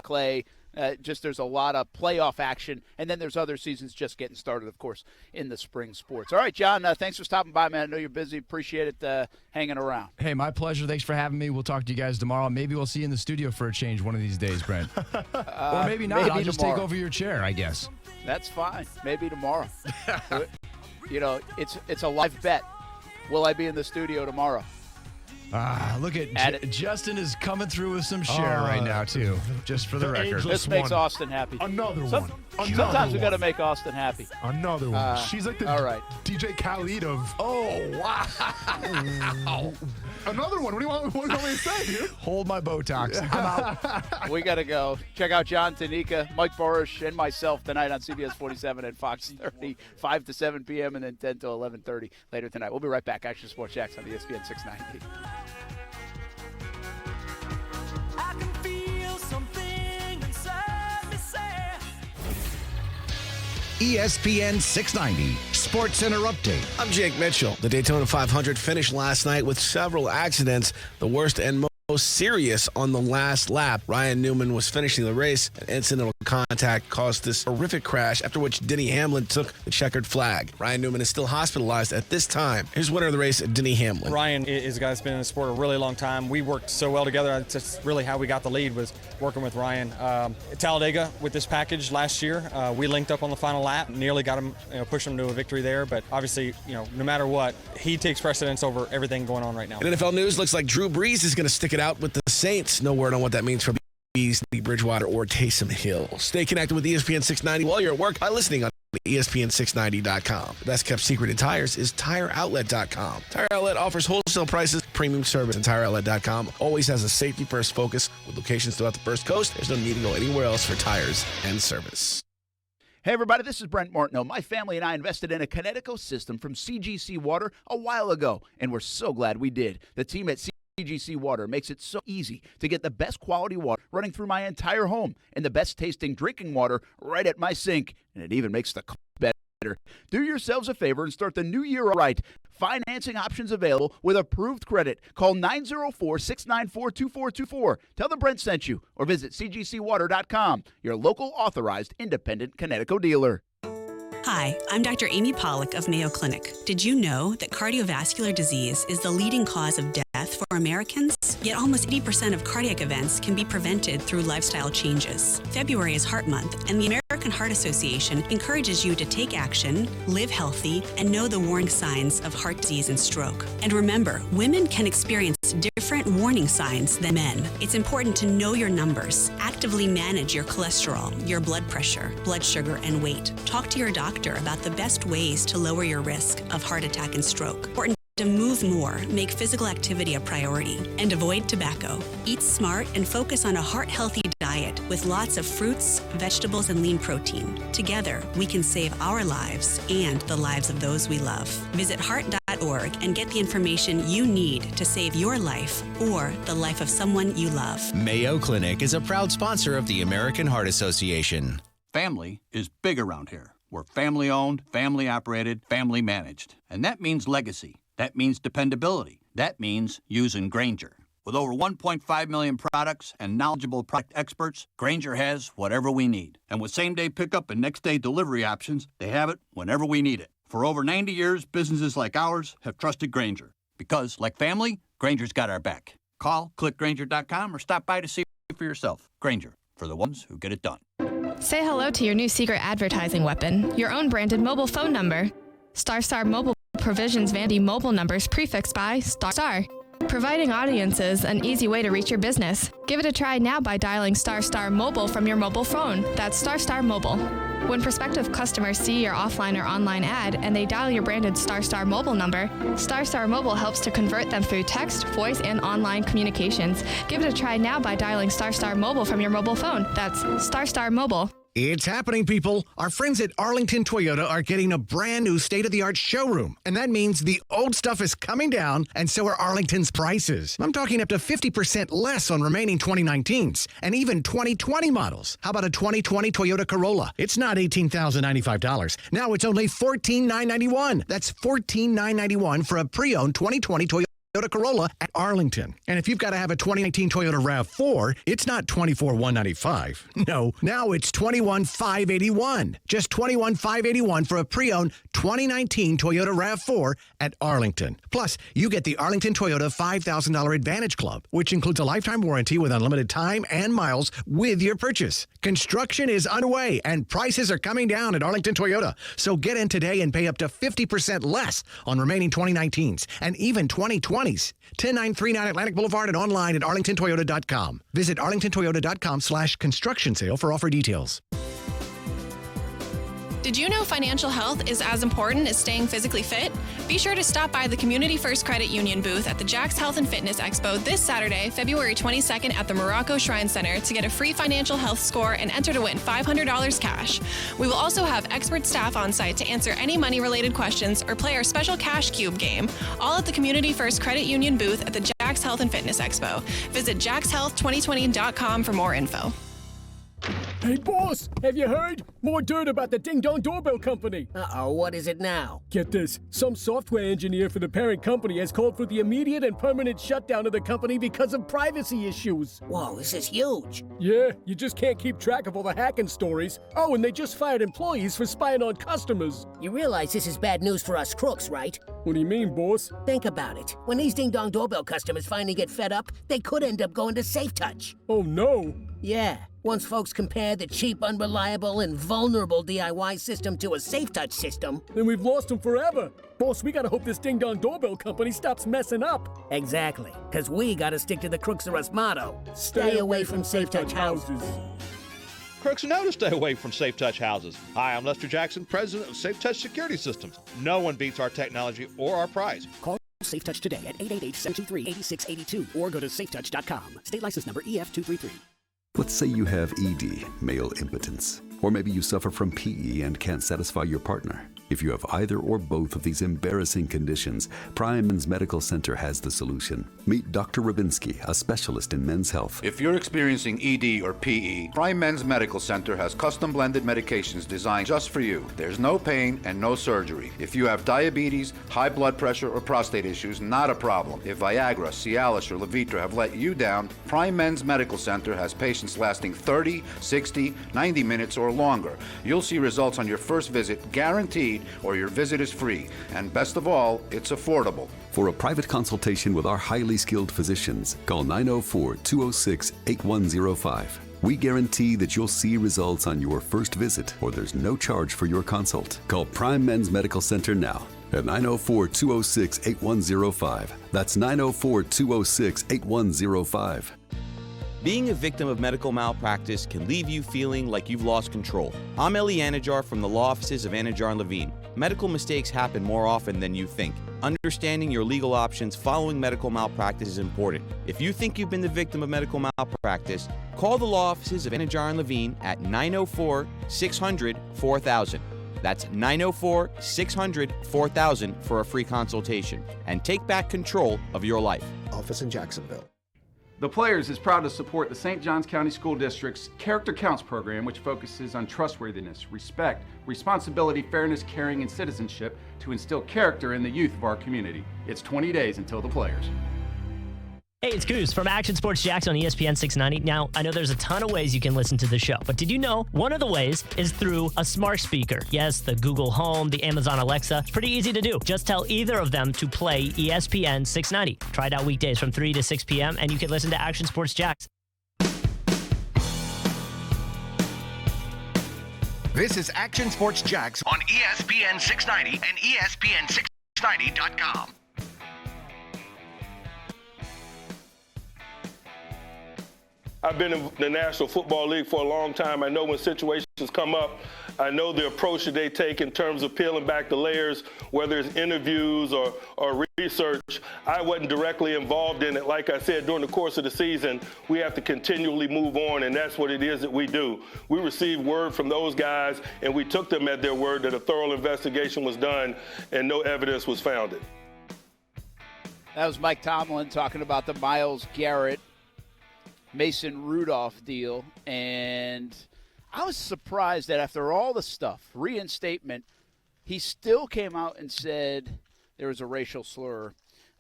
Clay. There's a lot of playoff action, and then there's other seasons just getting started, of course, in the spring sports. All right, John, thanks for stopping by, man. I know you're busy. Appreciate it hanging around. Hey, my pleasure. Thanks for having me. We'll talk to you guys tomorrow. Maybe we'll see you in the studio for a change one of these days, Brent. Or maybe not. Maybe I'll just tomorrow. take over your chair, I guess. That's fine. Maybe tomorrow. It's a live bet. Will I be in the studio tomorrow? Look at Justin is coming through with some share right now, too, just for the record. This makes Austin happy. Another one. Sometimes we got to make Austin happy. Another one. She's like the DJ Khaled of. Oh, wow. Another one. What do you want me to say, dude? Hold my Botox. I'm out. We got to go. Check out John Tanika, Mike Borish, and myself tonight on CBS 47 and Fox 30, 5 to 7 p.m. and then 10 to 11:30 later tonight. We'll be right back. Action Sports Jacks on ESPN690. I can feel something inside me say. ESPN 690 Sports Center Update. I'm Jake Mitchell. The Daytona 500 finished last night with several accidents, the worst and most serious on the last lap. Ryan Newman was finishing the race. An incidental contact caused this horrific crash, after which Denny Hamlin took the checkered flag. Ryan Newman is still hospitalized at this time. Here's winner of the race, Denny Hamlin. Ryan is a guy that's been in the sport a really long time. We worked so well together. That's just really how we got the lead, was working with Ryan. At Talladega with this package last year, we linked up on the final lap, nearly got him, pushed him to a victory there. But obviously, no matter what, he takes precedence over everything going on right now. In NFL news, looks like Drew Brees is going to stick it out with the Saints. No word on what that means for Beasley, Bridgewater, or Taysom Hill. Stay connected with ESPN 690 while you're at work by listening on ESPN690.com. The best kept secret in tires is TireOutlet.com. Tire Outlet offers wholesale prices, premium service, and TireOutlet.com always has a safety-first focus with locations throughout the First Coast. There's no need to go anywhere else for tires and service. Hey, everybody, this is Brent Martineau. My family and I invested in a Connecticut system from CGC Water a while ago, and we're so glad we did. The team at CGC Water makes it so easy to get the best quality water running through my entire home and the best tasting drinking water right at my sink. And it even makes the better. Do yourselves a favor and start the new year right. Financing options available with approved credit. Call 904-694-2424. Tell them Brent sent you or visit cgcwater.com, your local authorized independent Connecticut dealer. Hi, I'm Dr. Amy Pollock of Mayo Clinic. Did you know that cardiovascular disease is the leading cause of death for Americans? Yet almost 80% of cardiac events can be prevented through lifestyle changes. February is Heart Month, and the American Heart Association encourages you to take action, live healthy, and know the warning signs of heart disease and stroke. And remember, women can experience different warning signs than men. It's important to know your numbers. Actively manage your cholesterol, your blood pressure, blood sugar, and weight. Talk to your doctor about the best ways to lower your risk of heart attack and stroke. Important to move more, make physical activity a priority, and avoid tobacco. Eat smart and focus on a heart-healthy diet with lots of fruits, vegetables, and lean protein. Together, we can save our lives and the lives of those we love. Visit heart.org and get the information you need to save your life or the life of someone you love. Mayo Clinic is a proud sponsor of the American Heart Association. Family is big around here. We're family-owned, family-operated, family-managed. And that means legacy. That means dependability. That means using Grainger. With over 1.5 million products and knowledgeable product experts, Grainger has whatever we need. And with same-day pickup and next-day delivery options, they have it whenever we need it. For over 90 years, businesses like ours have trusted Grainger. Because, like family, Grainger's got our back. Call, click Grainger.com, or stop by to see for yourself. Grainger, for the ones who get it done. Say hello to your new secret advertising weapon, your own branded mobile phone number. StarStar Mobile provisions Vandy mobile numbers prefixed by StarStar, providing audiences an easy way to reach your business. Give it a try now by dialing StarStar Mobile from your mobile phone. That's StarStar Mobile. When prospective customers see your offline or online ad and they dial your branded StarStar Mobile number, StarStar Mobile helps to convert them through text, voice, and online communications. Give it a try now by dialing StarStar Mobile from your mobile phone. That's StarStar Mobile. It's happening, people. Our friends at Arlington Toyota are getting a brand new state-of-the-art showroom. And that means the old stuff is coming down, and so are Arlington's prices. I'm talking up to 50% less on remaining 2019s and even 2020 models. How about a 2020 Toyota Corolla? It's not $18,095. Now it's only $14,991. That's $14,991 for a pre-owned 2020 Toyota Corolla at Arlington. And if you've got to have a 2019 Toyota RAV4, it's not $24,195. No, now it's $21,581. Just $21,581 for a pre-owned 2019 Toyota RAV4 at Arlington. Plus, you get the Arlington Toyota $5,000 Advantage Club, which includes a lifetime warranty with unlimited time and miles with your purchase. Construction is underway and prices are coming down at Arlington Toyota. So get in today and pay up to 50% less on remaining 2019s and even 2020s. 10939 Atlantic Boulevard and online at arlingtontoyota.com. Visit arlingtontoyota.com/construction sale for offer details. Did you know financial health is as important as staying physically fit? Be sure to stop by the Community First Credit Union booth at the Jack's Health and Fitness Expo this Saturday, February 22nd at the Morocco Shrine Center to get a free financial health score and enter to win $500 cash. We will also have expert staff on site to answer any money-related questions or play our special Cash Cube game, all at the Community First Credit Union booth at the Jack's Health and Fitness Expo. Visit jackshealth2020.com for more info. Hey, boss, have you heard? More dirt about the Ding Dong Doorbell Company. Uh-oh, what is it now? Get this. Some software engineer for the parent company has called for the immediate and permanent shutdown of the company because of privacy issues. Whoa, this is huge. Yeah, you just can't keep track of all the hacking stories. Oh, and they just fired employees for spying on customers. You realize this is bad news for us crooks, right? What do you mean, boss? Think about it. When these Ding Dong Doorbell customers finally get fed up, they could end up going to SafeTouch. Oh, no. Yeah. Once folks compare the cheap, unreliable, and vulnerable DIY system to a SafeTouch system, then we've lost them forever. Boss, we gotta hope this Ding Dong Doorbell Company stops messing up. Exactly. Because we gotta stick to the Crooks Are Us motto. Stay away from SafeTouch houses. Crooks know to stay away from SafeTouch houses. Hi, I'm Lester Jackson, president of SafeTouch Security Systems. No one beats our technology or our price. Call SafeTouch today at 888-723-8682 or go to safetouch.com. State license number EF233. Let's say you have ED, male impotence. Or maybe you suffer from PE and can't satisfy your partner. If you have either or both of these embarrassing conditions, Prime Men's Medical Center has the solution. Meet Dr. Rabinski, a specialist in men's health. If you're experiencing ED or PE, Prime Men's Medical Center has custom blended medications designed just for you. There's no pain and no surgery. If you have diabetes, high blood pressure, or prostate issues, not a problem. If Viagra, Cialis, or Levitra have let you down, Prime Men's Medical Center has patients lasting 30, 60, 90 minutes or longer. You'll see results on your first visit, guaranteed, or your visit is free. And best of all, it's affordable. For a private consultation with our highly skilled physicians, call 904-206-8105. We guarantee that you'll see results on your first visit, or there's no charge for your consult. Call Prime Men's Medical Center now at 904-206-8105. That's 904-206-8105. Being a victim of medical malpractice can leave you feeling like you've lost control. I'm Eli Anajar from the law offices of Anajar and Levine. Medical mistakes happen more often than you think. Understanding your legal options following medical malpractice is important. If you think you've been the victim of medical malpractice, call the law offices of Anajar and Levine at 904-600-4000. That's 904-600-4000 for a free consultation. And take back control of your life. Office in Jacksonville. The Players is proud to support the St. Johns County School District's Character Counts program, which focuses on trustworthiness, respect, responsibility, fairness, caring, and citizenship to instill character in the youth of our community. It's 20 days until the Players. Hey, it's Goose from Action Sports Jacks on ESPN690. Now, I know there's a ton of ways you can listen to the show, but did you know one of the ways is through a smart speaker? Yes, the Google Home, the Amazon Alexa. It's pretty easy to do. Just tell either of them to play ESPN690. Try it out weekdays from 3 to 6 p.m., and you can listen to Action Sports Jacks. This is Action Sports Jacks on ESPN 690 and ESPN690.com. I've been in the National Football League for a long time. I know when situations come up, I know the approach that they take in terms of peeling back the layers, whether it's interviews or research. I wasn't directly involved in it. Like I said, during the course of the season, we have to continually move on, and that's what it is that we do. We received word from those guys, and we took them at their word that a thorough investigation was done and no evidence was founded. That was Mike Tomlin talking about the Myles Garrett, Mason Rudolph deal, and I was surprised that after all the stuff, reinstatement, he still came out and said there was a racial slur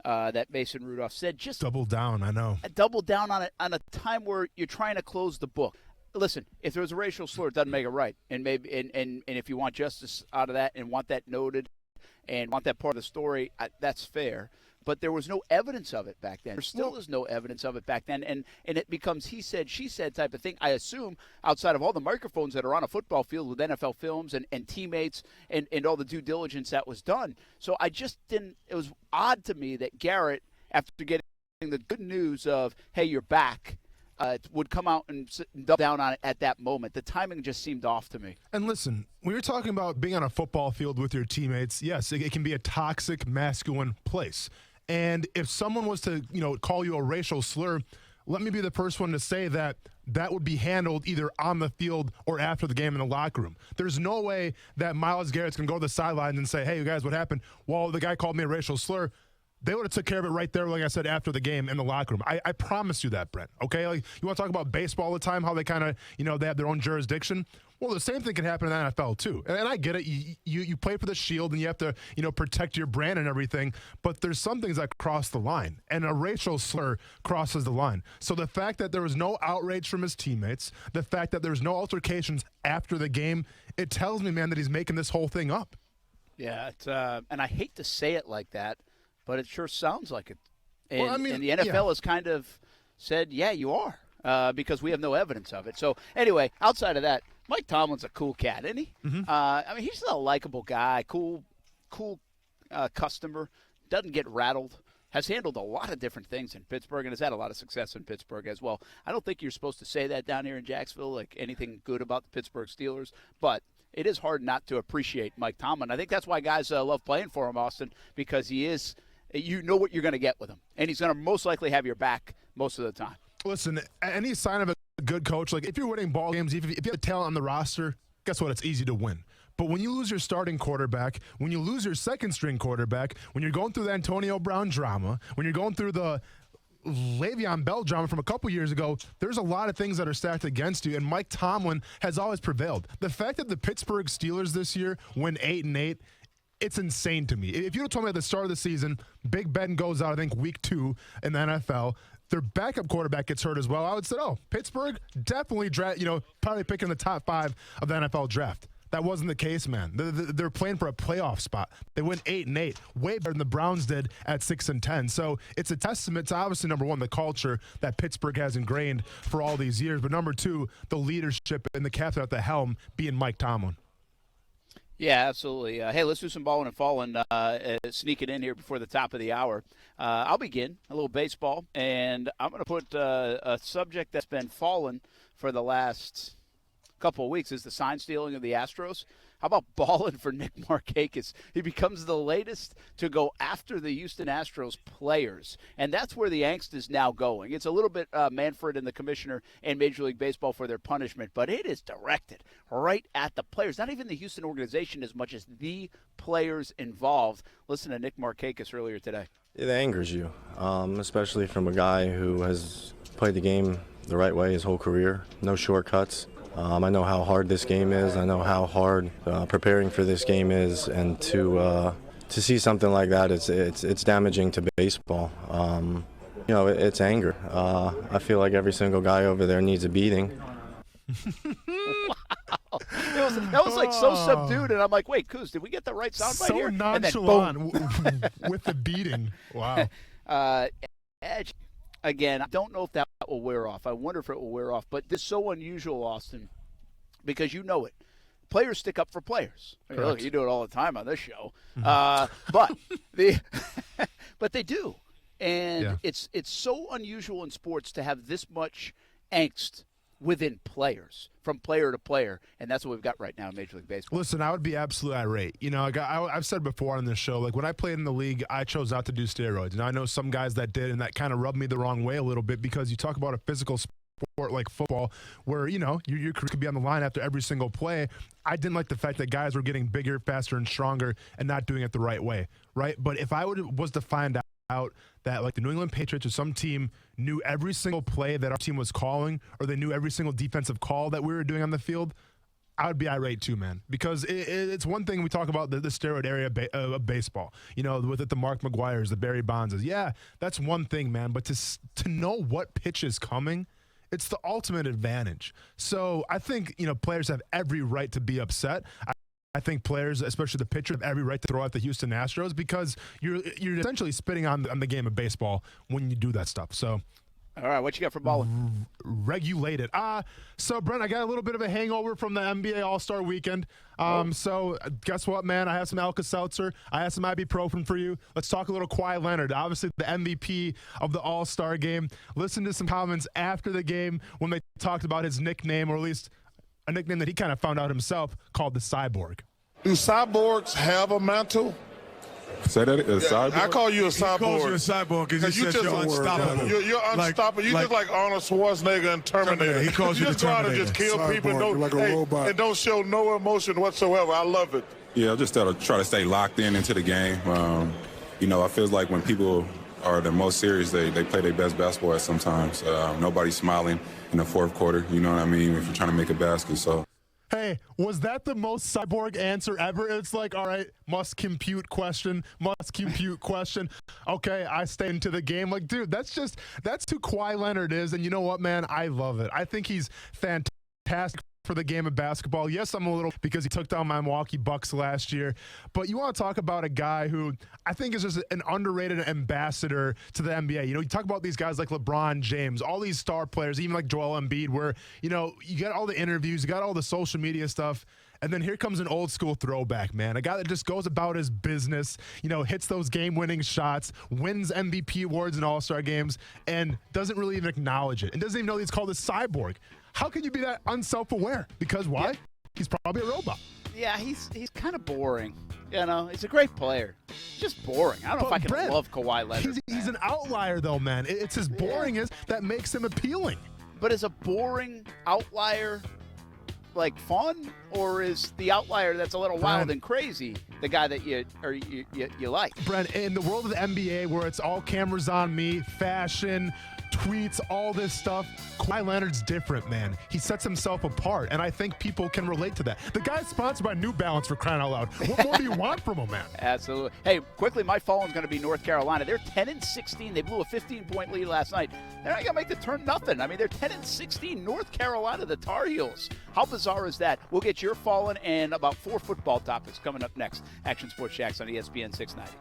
that Mason Rudolph said. Just double down, I know. Double down on it on a time where you're trying to close the book. Listen, if there was a racial slur, it doesn't make it right. And maybe and if you want justice out of that and want that noted and want that part of the story, that's fair. But there was no evidence of it back then. There still is no evidence of it back then. And it becomes he said, she said type of thing, I assume, outside of all the microphones that are on a football field with NFL films and teammates and all the due diligence that was done. So I just didn't – it was odd to me that Garrett, after getting the good news of, hey, you're back, would come out and double down on it at that moment. The timing just seemed off to me. And listen, when you're talking about being on a football field with your teammates, yes, it can be a toxic, masculine place. And if someone was to, call you a racial slur, let me be the first one to say that would be handled either on the field or after the game in the locker room. There's no way that Myles Garrett's going to go to the sidelines and say, hey, you guys, what happened? Well, the guy called me a racial slur. They would have took care of it right there, like I said, after the game in the locker room. I promise you that, Brent, okay? Like, you want to talk about baseball all the time, how they kind of, they have their own jurisdiction? Well, the same thing can happen in the NFL, too. And I get it. You play for the Shield, and you have to, protect your brand and everything. But there's some things that cross the line, and a racial slur crosses the line. So the fact that there was no outrage from his teammates, the fact that there was no altercations after the game, it tells me, man, that he's making this whole thing up. Yeah, and I hate to say it like that, but it sure sounds like it. And, well, I mean, and the NFL has kind of said, yeah, you are, because we have no evidence of it. So, anyway, outside of that, Mike Tomlin's a cool cat, isn't he? Mm-hmm. He's a likable guy, cool customer, doesn't get rattled, has handled a lot of different things in Pittsburgh, and has had a lot of success in Pittsburgh as well. I don't think you're supposed to say that down here in Jacksonville, like anything good about the Pittsburgh Steelers, but it is hard not to appreciate Mike Tomlin. I think that's why guys love playing for him, Austin, because he is – you know what you're going to get with him, and he's going to most likely have your back most of the time. Listen, any sign of a good coach, like if you're winning ball games, if you have talent on the roster, guess what? It's easy to win. But when you lose your starting quarterback, when you lose your second-string quarterback, when you're going through the Antonio Brown drama, when you're going through the Le'Veon Bell drama from a couple years ago, there's a lot of things that are stacked against you, and Mike Tomlin has always prevailed. The fact that the Pittsburgh Steelers this year win 8-8, it's insane to me. If you had told me at the start of the season, Big Ben goes out, I think, week 2 in the NFL, their backup quarterback gets hurt as well, I would say, oh, Pittsburgh definitely, probably picking the top 5 of the NFL draft. That wasn't the case, man. They're playing for a playoff spot. They went 8-8, way better than the Browns did at 6-10. So it's a testament to, obviously, number one, the culture that Pittsburgh has ingrained for all these years, but number two, the leadership and the captain at the helm being Mike Tomlin. Yeah, absolutely. Hey, let's do some balling and falling, sneak it in here before the top of the hour. I'll begin, a little baseball, and I'm going to put a subject that's been fallen for the last couple of weeks is the sign stealing of the Astros. How about balling for Nick Markakis? He becomes the latest to go after the Houston Astros players, and that's where the angst is now going. It's a little bit Manfred and the commissioner and Major League Baseball for their punishment, but it is directed right at the players, not even the Houston organization as much as the players involved. Listen to Nick Markakis earlier today. It angers you, especially from a guy who has played the game the right way his whole career, no shortcuts. I know how hard this game is. I know how hard preparing for this game is, and to see something like that, it's damaging to baseball. It's anger. I feel like every single guy over there needs a beating. Wow. That was like so subdued, and I'm like, wait, Kuz, did we get the right sound right here? So nonchalant with the beating. Wow. Edge. Again, I don't know if that will wear off. I wonder if it will wear off. But this is so unusual, Austin, because you know it. Players stick up for players. I mean, look, you do it all the time on this show. But they do. And it's so unusual in sports to have this much angst within players, from player to player, and that's what we've got right now in Major League Baseball. Listen, I would be absolutely irate. I've said before on this show, like when I played in the league, I chose not to do steroids. And I know some guys that did, and that kind of rubbed me the wrong way a little bit, because you talk about a physical sport like football where, your career could be on the line after every single play. I didn't like the fact that guys were getting bigger, faster, and stronger and not doing it the right way, right? But if I was to find out that like the New England Patriots or some team knew every single play that our team was calling, or they knew every single defensive call that we were doing on the field, I would be irate too, man. Because it's one thing we talk about the steroid area of baseball, with it, the Mark McGuires, the Barry Bondses. Yeah, that's one thing, man. But to know what pitch is coming, it's the ultimate advantage. So I think, players have every right to be upset. I think players, especially the pitcher, have every right to throw out the Houston Astros, because you're essentially spitting on the game of baseball when you do that stuff. So, all right, what you got for balling? Regulate it. So Brent, I got a little bit of a hangover from the NBA All-Star Weekend. So guess what, man? I have some Alka-Seltzer. I have some ibuprofen for you. Let's talk a little Kawhi Leonard, obviously the MVP of the All-Star game. Listen to some comments after the game when they talked about his nickname, or at least a nickname that he kind of found out himself, called the Cyborg. Do cyborgs have a mantle? Say that, cyborg? I call you a cyborg. He calls you a cyborg because you said you're unstoppable. You're unstoppable. You just like Arnold Schwarzenegger and Terminator. He calls you the Terminator. You just go out and just kill people and don't show no emotion whatsoever. I love it. Yeah, just try to stay locked into the game. I feel like when people are the most serious, they play their best basketball at sometimes. Nobody's smiling in the fourth quarter, you know what I mean, if you're trying to make a basket. So. Hey, was that the most cyborg answer ever? It's like, all right, must compute question. Okay, I stay into the game. Like, dude, that's who Kawhi Leonard is. And you know what, man? I love it. I think he's fantastic for the game of basketball. Yes, I'm a little because he took down my Milwaukee Bucks last year. But you want to talk about a guy who I think is just an underrated ambassador to the NBA. You talk about these guys like LeBron James, all these star players, even like Joel Embiid, where, you got all the interviews, you got all the social media stuff. And then here comes an old school throwback, man. A guy that just goes about his business, hits those game-winning shots, wins MVP awards in All-Star games, and doesn't really even acknowledge it. And doesn't even know he's called a cyborg. How can you be that unself-aware? Because why? Yeah. He's probably a robot. Yeah, he's kind of boring. He's a great player. Just boring. I don't know if I can love Kawhi Leonard. He's an outlier, though, man. It's his boringness that makes him appealing. But as a boring outlier, like fun, or is the outlier that's a little wild and crazy the guy that you like? Brent, in the world of the NBA where it's all cameras on me, fashion, tweets, all this stuff, Kawhi Leonard's different, man. He sets himself apart, and I think people can relate to that. The guy's sponsored by New Balance, for crying out loud. What more do you want from him, man? Absolutely. Hey, quickly, my fallen's going to be North Carolina. They're 10-16. They blew a 15-point lead last night. They're not going to make the turn nothing. I mean, they're 10-16. North Carolina, the Tar Heels. How bizarre is that? We'll get your fallen and about 4 football topics coming up next. Action Sports Shacks on ESPN 690.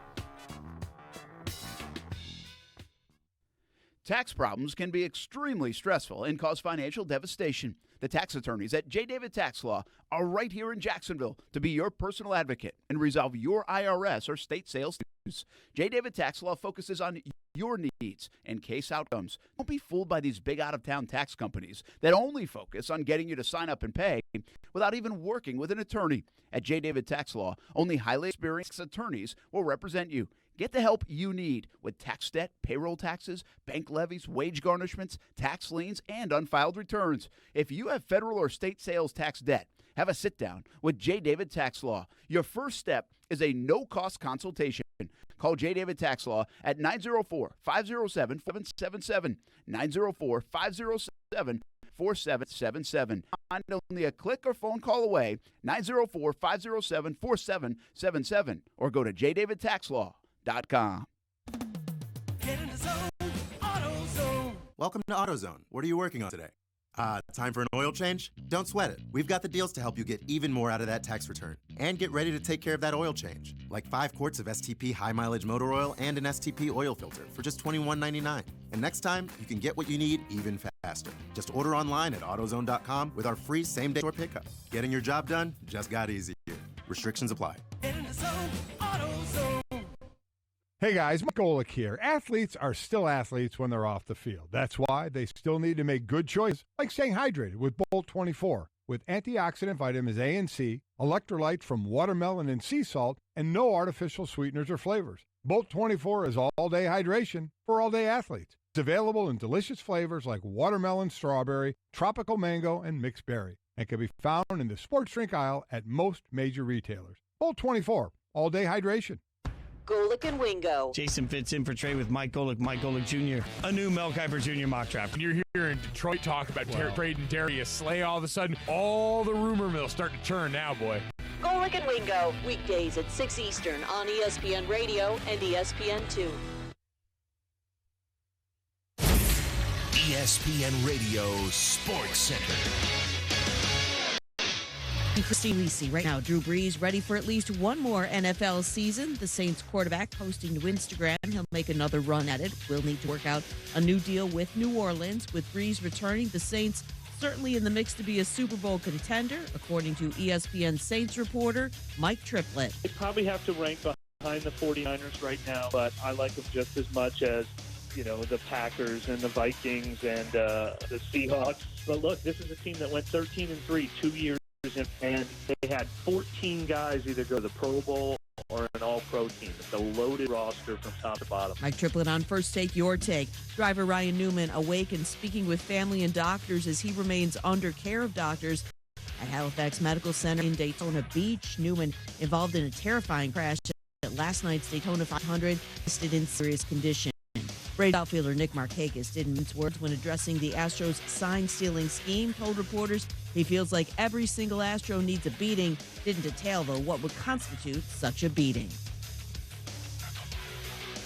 Tax problems can be extremely stressful and cause financial devastation. The tax attorneys at J. David Tax Law are right here in Jacksonville to be your personal advocate and resolve your IRS or state sales issues. J. David Tax Law focuses on your needs and case outcomes. Don't be fooled by these big out-of-town tax companies that only focus on getting you to sign up and pay without even working with an attorney. At J. David Tax Law, only highly experienced attorneys will represent you. Get the help you need with tax debt, payroll taxes, bank levies, wage garnishments, tax liens, and unfiled returns. If you have federal or state sales tax debt, have a sit-down with J. David Tax Law. Your first step is a no-cost consultation. Call J. David Tax Law at 904-507-4777, 904-507-4777. Only a click or phone call away, 904-507-4777, or go to jdavidtaxlaw.com. Welcome to AutoZone. What are you working on today? Time for an oil change? Don't sweat it. We've got the deals to help you get even more out of that tax return. And get ready to take care of that oil change. Like 5 quarts of STP high mileage motor oil and an STP oil filter for just $21.99. And next time, you can get what you need even faster. Just order online at AutoZone.com with our free same-day store pickup. Getting your job done just got easier. Restrictions apply. Hey guys, Mike Golick here. Athletes are still athletes when they're off the field. That's why they still need to make good choices, like staying hydrated with Bolt 24, with antioxidant vitamins A and C, electrolytes from watermelon and sea salt, and no artificial sweeteners or flavors. Bolt 24 is all-day hydration for all-day athletes. It's available in delicious flavors like watermelon, strawberry, tropical mango, and mixed berry, and can be found in the sports drink aisle at most major retailers. Bolt 24, all-day hydration. Golick and Wingo. Jason Fitz in for Trey with Mike Golick Jr. A new Mel Kiper Jr. mock draft. When you're here in Detroit talk about trading Darius Slay, all of a sudden, all the rumor mills start to churn now, boy. Golick and Wingo. Weekdays at 6 Eastern on ESPN Radio and ESPN2. ESPN Radio Sports Center. Christine Lisi right now. Drew Brees ready for at least one more NFL season. The Saints quarterback posting to Instagram he'll make another run at it. Will need to work out a new deal with New Orleans. With Brees returning, the Saints certainly in the mix to be a Super Bowl contender, according to ESPN Saints reporter Mike Triplett. They probably have to rank behind the 49ers right now, but I like them just as much as, you know, the Packers and the Vikings and the Seahawks. But look, this is a team that went 13-3 2 years. And they had 14 guys either go to the Pro Bowl or an all-pro team. It's a loaded roster from top to bottom. Mike Triplett on First Take, Your Take. Driver Ryan Newman awake and speaking with family and doctors as he remains under care of doctors at Halifax Medical Center in Daytona Beach. Newman involved in a terrifying crash at last night's Daytona 500, listed in serious condition. Braves outfielder Nick Markakis didn't mince words when addressing the Astros sign-stealing scheme. Told reporters he feels like every single Astro needs a beating. Didn't detail, though, what would constitute such a beating.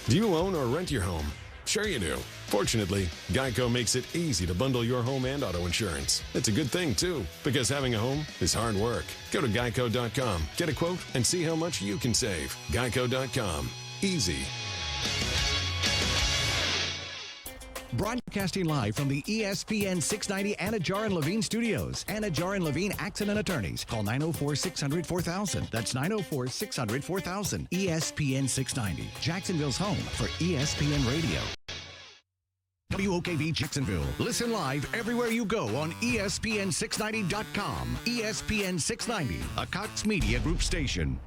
Do you own or rent your home? Sure you do. Fortunately, Geico makes it easy to bundle your home and auto insurance. It's a good thing, too, because having a home is hard work. Go to geico.com, get a quote, and see how much you can save. Geico.com. Easy. Broadcasting live from the ESPN 690 Anajar and Levine studios. Anajar and Levine Accident Attorneys. Call 904-600-4000. That's 904-600-4000. ESPN 690, Jacksonville's home for ESPN Radio. WOKV Jacksonville. Listen live everywhere you go on ESPN690.com. ESPN 690, a Cox Media Group station.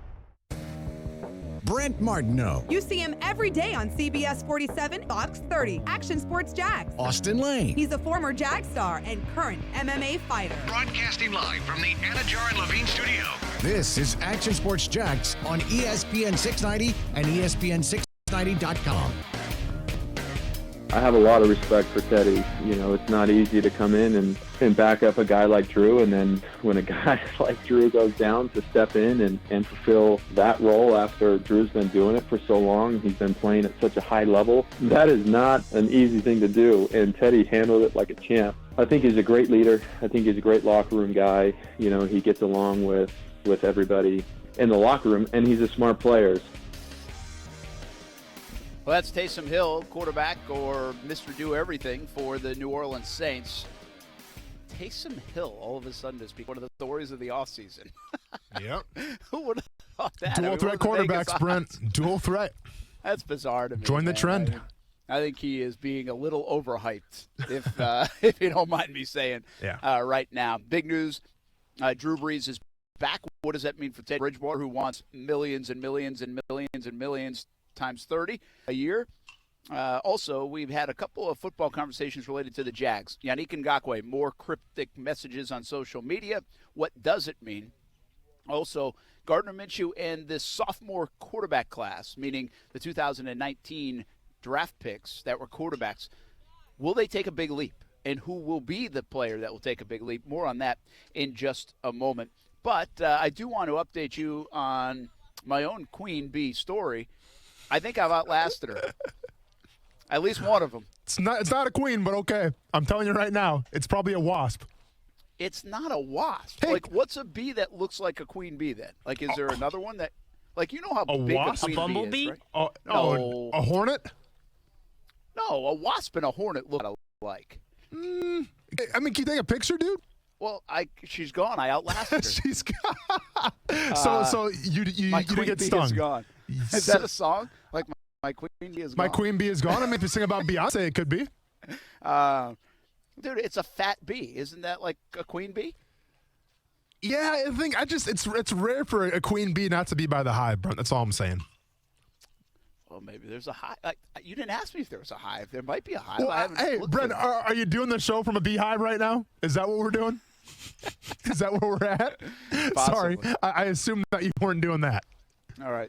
Brent Martineau. You see him every day on CBS 47, Fox 30, Action Sports Jax. Austin Lane. He's a former Jag star and current MMA fighter. Broadcasting live from the Anajar and Levine studio. This is Action Sports Jax on ESPN 690 and ESPN690.com. I have a lot of respect for Teddy. You know, it's not easy to come in and back up a guy like Drew, and then when a guy like Drew goes down, to step in and fulfill that role after Drew's been doing it for so long. He's been playing at such a high level. That is not an easy thing to do, and Teddy handled it like a champ. I think he's a great leader. I think he's a great locker room guy. You know, he gets along with everybody in the locker room, and he's a smart player. Well, that's Taysom Hill, quarterback or Mr. Do-Everything for the New Orleans Saints. Taysom Hill, all of a sudden, is one of the stories of the offseason. Yep. Who would have thought that? Dual threat quarterbacks, Brent. Dual threat. That's bizarre to me. Join the trend. I think he is being a little overhyped, if you don't mind me saying right now. Big news, Drew Brees is back. What does that mean for Ted Bridgewater, who wants millions and millions and millions and millions times 30 a year? Also, we've had a couple of football conversations related to the Jags. Yannick Ngakoue, more cryptic messages on social media. What does it mean? Also, Gardner Minshew and this sophomore quarterback class, meaning the 2019 draft picks that were quarterbacks, will they take a big leap? And who will be the player that will take a big leap? More on that in just a moment. But I do want to update you on my own Queen Bee story. I think I've outlasted her. At least one of them. It's not a queen, but okay. I'm telling you right now, it's probably a wasp. It's not a wasp. Hey. Like, what's a bee that looks like a queen bee then? Like, is there another one that, like, you know how big wasp? a queen bumblebee? bee is, right? No. A hornet? No, a wasp and a hornet look alike. I mean, can you take a picture, dude? Well, she's gone. I outlasted her. She's gone. So you didn't get stung. Is gone. Is that a song? Like my queen bee is gone. My queen bee is gone. I mean, if you sing about Beyonce, it could be. Dude, it's a fat bee. Isn't that like a queen bee? Yeah, I think it's rare for a queen bee not to be by the hive, Brent. That's all I'm saying. Well, maybe there's a hive. You didn't ask me if there was a hive. There might be a hive. Well, hey, Brent, are you doing the show from a beehive right now? Is that what we're doing? Is that where we're at? Possibly. Sorry, I assumed that you weren't doing that. All right.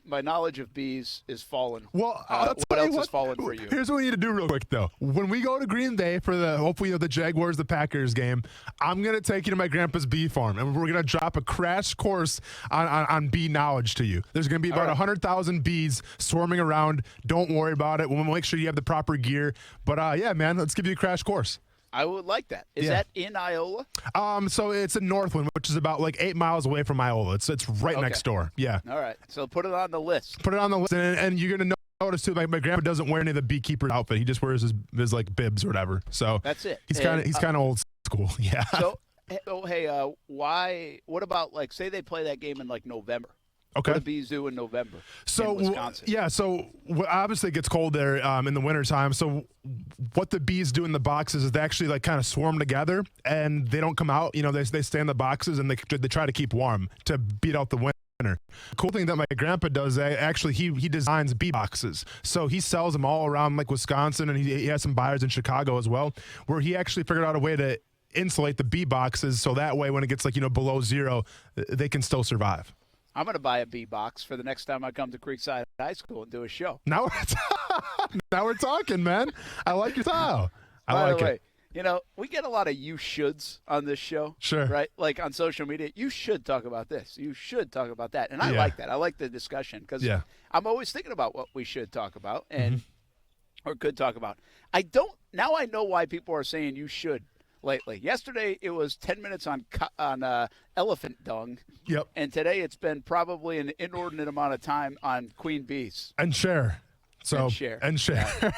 My knowledge of bees is fallen. Well, what else has fallen for you? Here's what we need to do real quick, though. When we go to Green Bay for hopefully the Jaguars, the Packers game, I'm going to take you to my grandpa's bee farm, and we're going to drop a crash course on bee knowledge to you. There's going to be about 100,000 bees swarming around. Don't worry about it. We'll make sure you have the proper gear. But, yeah, man, let's give you a crash course. I would like that. Is that in Iola? So it's in Northland, which is about like 8 miles away from Iola. It's right next door. Yeah. All right. So put it on the list. Put it on the list, and you're gonna notice too. Like my grandpa doesn't wear any of the beekeeper outfit. He just wears his like bibs or whatever. So that's it. He's kind of old school. Yeah. So hey, why? What about like say they play that game in like November? Okay. What do bees do in November in Wisconsin? Yeah, so obviously it gets cold there in the wintertime. So what the bees do in the boxes is they actually like kind of swarm together and they don't come out. You know, they stay in the boxes and they try to keep warm to beat out the winter. Cool thing that my grandpa does, actually he designs bee boxes. So he sells them all around like Wisconsin, and he has some buyers in Chicago as well, where he actually figured out a way to insulate the bee boxes so that way when it gets like, below zero, they can still survive. I'm going to buy a bee box for the next time I come to Creekside High School and do a show. Now we're talking, man. I like your style. By the way, we get a lot of you shoulds on this show. Sure. Right? Like on social media, you should talk about this. You should talk about that. And I like that. I like the discussion because I'm always thinking about what we should talk about and or could talk about. Now I know why people are saying you should. Lately. Yesterday, it was 10 minutes on elephant dung. Yep. And today, it's been probably an inordinate amount of time on queen bees. And share. And share. Yeah.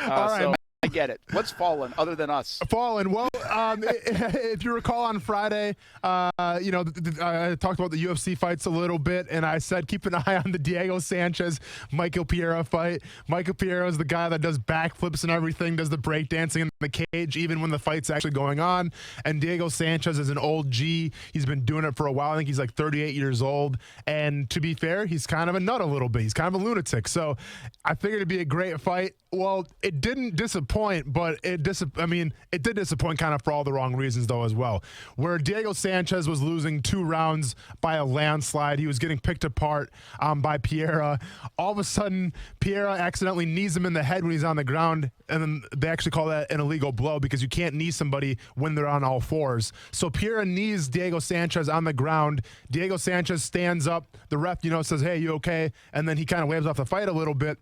All right, so, I get it. What's fallen other than us? Fallen. Well, if you recall on Friday, I talked about the UFC fights a little bit, and I said keep an eye on the Diego Sanchez-Michael Pereira fight. Michael Pereira is the guy that does backflips and everything, does the breakdancing in the cage, even when the fight's actually going on. And Diego Sanchez is an old G. He's been doing it for a while. I think he's like 38 years old. And to be fair, he's kind of a nut a little bit. He's kind of a lunatic. So I figured it'd be a great fight. Well, it didn't disappoint, but it did disappoint kind of for all the wrong reasons, though, as well. Where Diego Sanchez was losing 2 rounds by a landslide, he was getting picked apart by Pereira. All of a sudden, Pereira accidentally knees him in the head when he's on the ground, and then they actually call that an illegal blow because you can't knee somebody when they're on all fours. So Pereira knees Diego Sanchez on the ground. Diego Sanchez stands up. The ref, says, "Hey, you okay?" And then he kind of waves off the fight a little bit.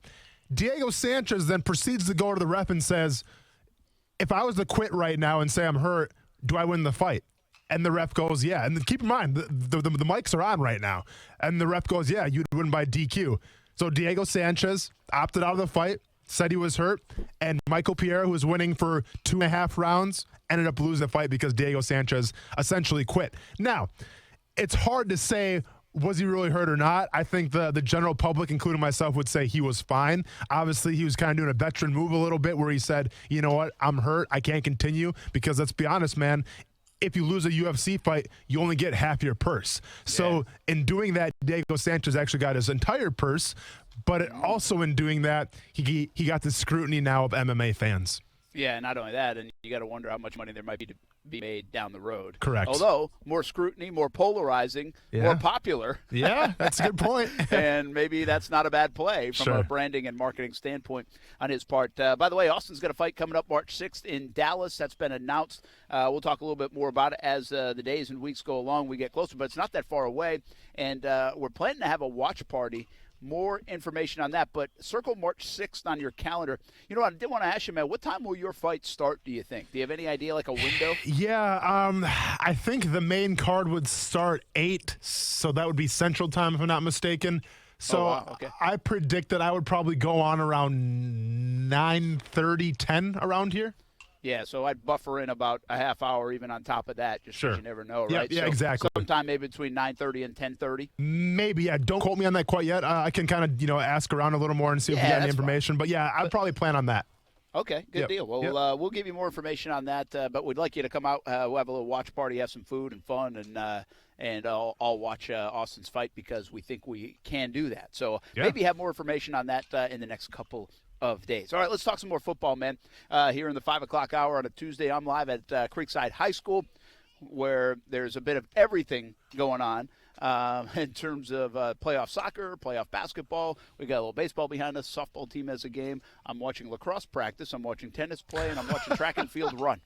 Diego Sanchez then proceeds to go to the ref and says, "If I was to quit right now and say I'm hurt, do I win the fight?" And the ref goes, "Yeah." And keep in mind, the mics are on right now. And the ref goes, "Yeah, you'd win by DQ." So Diego Sanchez opted out of the fight, said he was hurt, and Michael Pereira, who was winning for 2.5 rounds, ended up losing the fight because Diego Sanchez essentially quit. Now, it's hard to say, was he really hurt or not? I think the general public, including myself, would say he was fine. Obviously, he was kind of doing a veteran move a little bit where he said, "You know what, I'm hurt. I can't continue." Because let's be honest, man, if you lose a UFC fight, you only get half your purse. So in doing that, Diego Sanchez actually got his entire purse. But also in doing that, he got the scrutiny now of MMA fans. Yeah, not only that, and you got to wonder how much money there might be to be made down the road. Correct. Although, more scrutiny, more polarizing, more popular. Yeah, that's a good point. And maybe that's not a bad play from a branding and marketing standpoint on his part. By the way, Austin's got a fight coming up March 6th in Dallas. That's been announced. We'll talk a little bit more about it as the days and weeks go along. We get closer, but it's not that far away. And we're planning to have a watch party. More information on that, but circle March 6th on your calendar. I did want to ask you, man, what time will your fight start, do you think? Do you have any idea, like a window? Yeah, I think the main card would start 8, so that would be Central Time, if I'm not mistaken. So okay. I predict that I would probably go on around 9:30, 10 around here. Yeah, so I'd buffer in about a half hour even on top of that, just because you never know, right? Yeah, so exactly. Sometime maybe between 9:30 and 10:30? Maybe, yeah. Don't quote me on that quite yet. I can kind of, ask around a little more and see if we got any information. But, yeah, I'd probably plan on that. Okay, good deal. Well, we'll give you more information on that, but we'd like you to come out. We'll have a little watch party, have some food and fun, and I'll watch Austin's fight because we think we can do that. So maybe have more information on that in the next couple of days. All right, let's talk some more football, man. Here in the 5 o'clock hour on a Tuesday, I'm live at Creekside High School, where there's a bit of everything going on in terms of playoff soccer, playoff basketball. We got a little baseball behind us. Softball team has a game. I'm watching lacrosse practice. I'm watching tennis play, and I'm watching track and field run.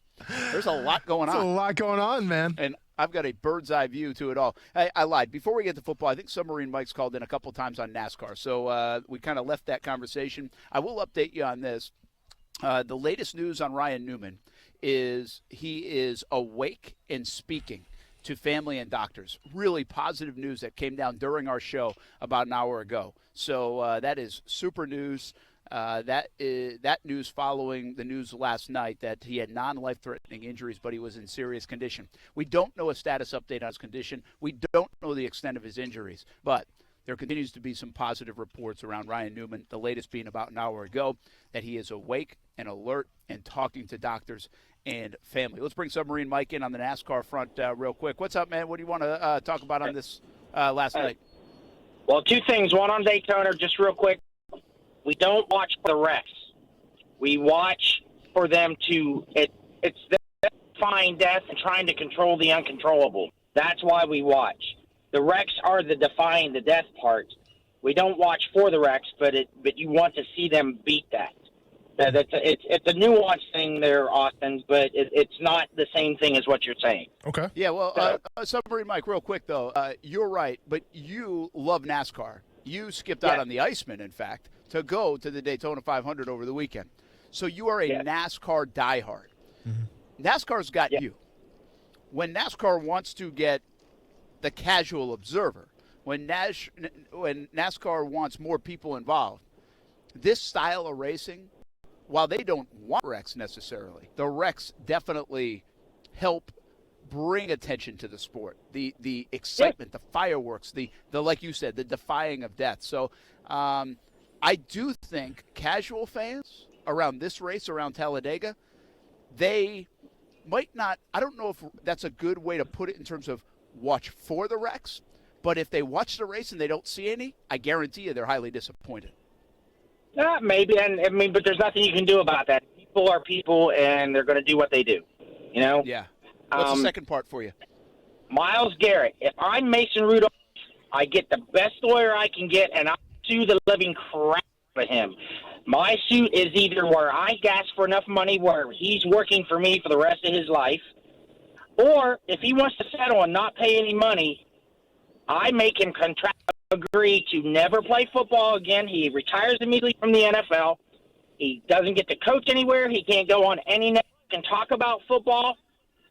There's a lot going on. There's a lot going on, man. And I've got a bird's eye view to it all. I lied. Before we get to football, I think Submarine Mike's called in a couple times on NASCAR. So we kind of left that conversation. I will update you on this. The latest news on Ryan Newman is he is awake and speaking to family and doctors. Really positive news that came down during our show about an hour ago. So that is super news. That news following the news last night that he had non-life-threatening injuries, but he was in serious condition. We don't know a status update on his condition. We don't know the extent of his injuries, but there continues to be some positive reports around Ryan Newman, the latest being about an hour ago, that he is awake and alert and talking to doctors and family. Let's bring Submarine Mike in on the NASCAR front real quick. What's up, man? What do you want to talk about on this last night? Well, 2 things. One on Daytona, just real quick. We don't watch for the refs. We watch for them to it's them defying death and trying to control the uncontrollable. That's why we watch. The wrecks are the defying the death part. We don't watch for the wrecks, but you want to see them beat that. It's a nuanced thing there, Austin, but it's not the same thing as what you're saying. Okay. Yeah, well, Submarine Mike, real quick, though. You're right, but you love NASCAR. You skipped out on the Iceman, in fact, to go to the Daytona 500 over the weekend. So you are a NASCAR diehard. Mm-hmm. NASCAR's got you. When NASCAR wants to get the casual observer, when NASCAR wants more people involved, this style of racing while they don't want wrecks necessarily, the wrecks definitely help bring attention to the sport, the excitement, the fireworks, the like you said, the defying of death. So I do think casual fans around this race, around Talladega, they might not, I don't know if that's a good way to put it in terms of watch for the wrecks, but if they watch the race and they don't see any, I guarantee you they're highly disappointed. Maybe, but there's nothing you can do about that. People are people, and they're going to do what they do, you know? Yeah. What's the second part for you? Myles Garrett. If I'm Mason Rudolph, I get the best lawyer I can get, and I sue the living crap out of him. My suit is either where I ask for enough money where he's working for me for the rest of his life, or if he wants to settle and not pay any money, I make him agree to never play football again. He retires immediately from the NFL. He doesn't get to coach anywhere. He can't go on any network and talk about football.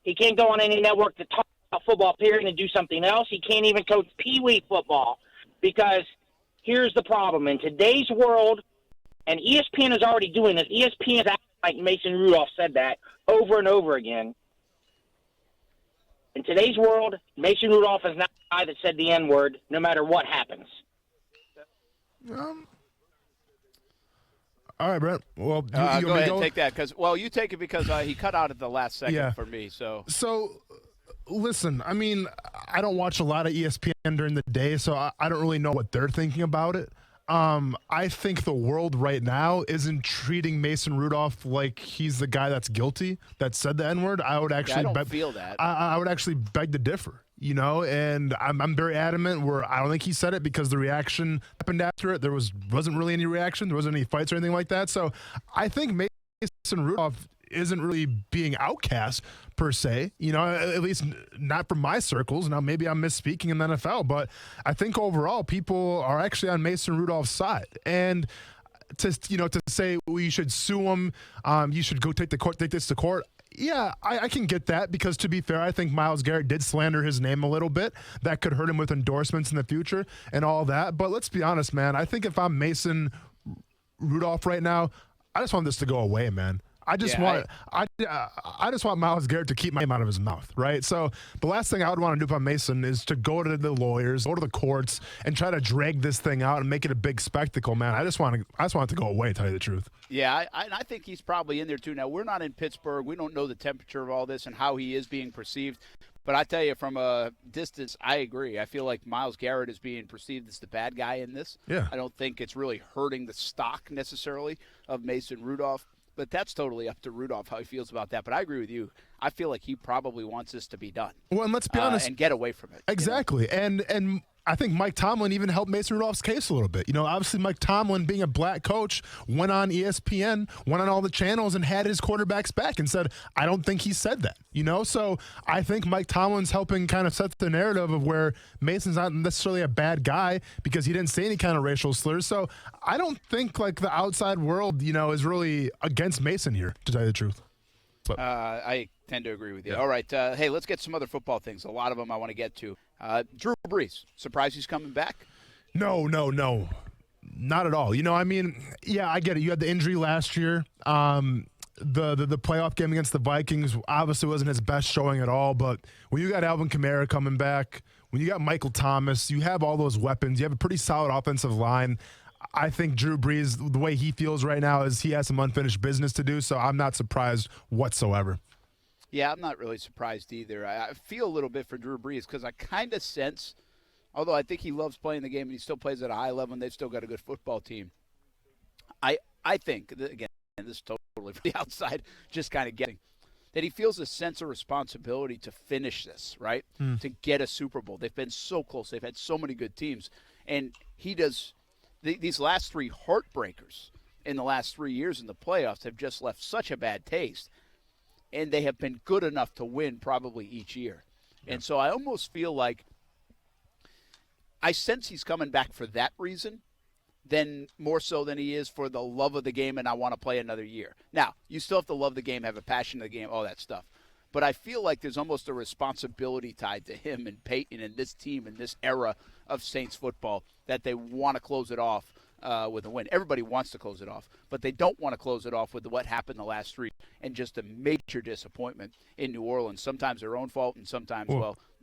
He can't go on any network to talk about football, period, and do something else. He can't even coach Pee-wee football because here's the problem. In today's world, and ESPN is already doing this, ESPN is acting like Mason Rudolph said that over and over again. In today's world, Mason Rudolph is not the guy that said the N-word no matter what happens. All right, Brent. Well, go ahead and take that you take it because he cut out at the last second for me. So listen, I mean, I don't watch a lot of ESPN during the day, so I don't really know what they're thinking about it. I think the world right now isn't treating Mason Rudolph like he's the guy that's guilty that said the N-word. I would actually I don't feel that. I would actually beg to differ. You know, and I'm very adamant where I don't think he said it because the reaction happened after it. There wasn't really any reaction. There wasn't any fights or anything like that. So I think Mason Rudolph isn't really being outcast per se, you know, at least not from my circles. Now, maybe I'm misspeaking in the NFL, but I think overall people are actually on Mason Rudolph's side. And to say you should sue him, you should go take this to court. Yeah, I can get that because, to be fair, I think Myles Garrett did slander his name a little bit. That could hurt him with endorsements in the future and all that. But let's be honest, man. I think if I'm Mason Rudolph right now, I just want this to go away, man. I just want Myles Garrett to keep my name out of his mouth, right? So the last thing I would want to do if I'm Mason is to go to the lawyers, go to the courts, and try to drag this thing out and make it a big spectacle, man. I just want it to go away, to tell you the truth. Yeah, I think he's probably in there too. Now, we're not in Pittsburgh. We don't know the temperature of all this and how he is being perceived. But I tell you, from a distance, I agree. I feel like Myles Garrett is being perceived as the bad guy in this. Yeah. I don't think it's really hurting the stock necessarily of Mason Rudolph. But that's totally up to Rudolph how he feels about that. But I agree with you. I feel like he probably wants this to be done. Well, and let's be honest. And get away from it. Exactly. You know? And I think Mike Tomlin even helped Mason Rudolph's case a little bit. You know, obviously Mike Tomlin, being a black coach, went on ESPN, went on all the channels and had his quarterbacks back and said, I don't think he said that. You know, so I think Mike Tomlin's helping kind of set the narrative of where Mason's not necessarily a bad guy because he didn't say any kind of racial slurs. So I don't think like the outside world, you know, is really against Mason here, to tell you the truth. But I tend to agree with you. Yeah. All right. Hey, let's get some other football things. A lot of them I want to get to. Drew Brees, surprised he's coming back? No. Not at all. You know, I mean, yeah, I get it. You had the injury last year. The playoff game against the Vikings obviously wasn't his best showing at all, but when you got Alvin Kamara coming back, when you got Michael Thomas, you have all those weapons. You have a pretty solid offensive line. I think Drew Brees, the way he feels right now is he has some unfinished business to do, so I'm not surprised whatsoever. Yeah, I'm not really surprised either. I feel a little bit for Drew Brees because I kind of sense, although I think he loves playing the game and he still plays at a high level and they've still got a good football team. I think, again, this is totally from the outside, just kind of guessing, that he feels a sense of responsibility to finish this, right? To get a Super Bowl. They've been so close. They've had so many good teams. And he does these last three heartbreakers in the last 3 years in the playoffs have just left such a bad taste. And they have been good enough to win probably each year. Yeah. And so I almost feel like I sense he's coming back for that reason, than more so than he is for the love of the game and I want to play another year. Now, you still have to love the game, have a passion of the game, all that stuff. But I feel like there's almost a responsibility tied to him and Peyton and this team and this era of Saints football that they want to close it off with a win. Everybody wants to close it off, but they don't want to close it off with what happened the last 3 and just a major disappointment in New Orleans. Sometimes their own fault and sometimes,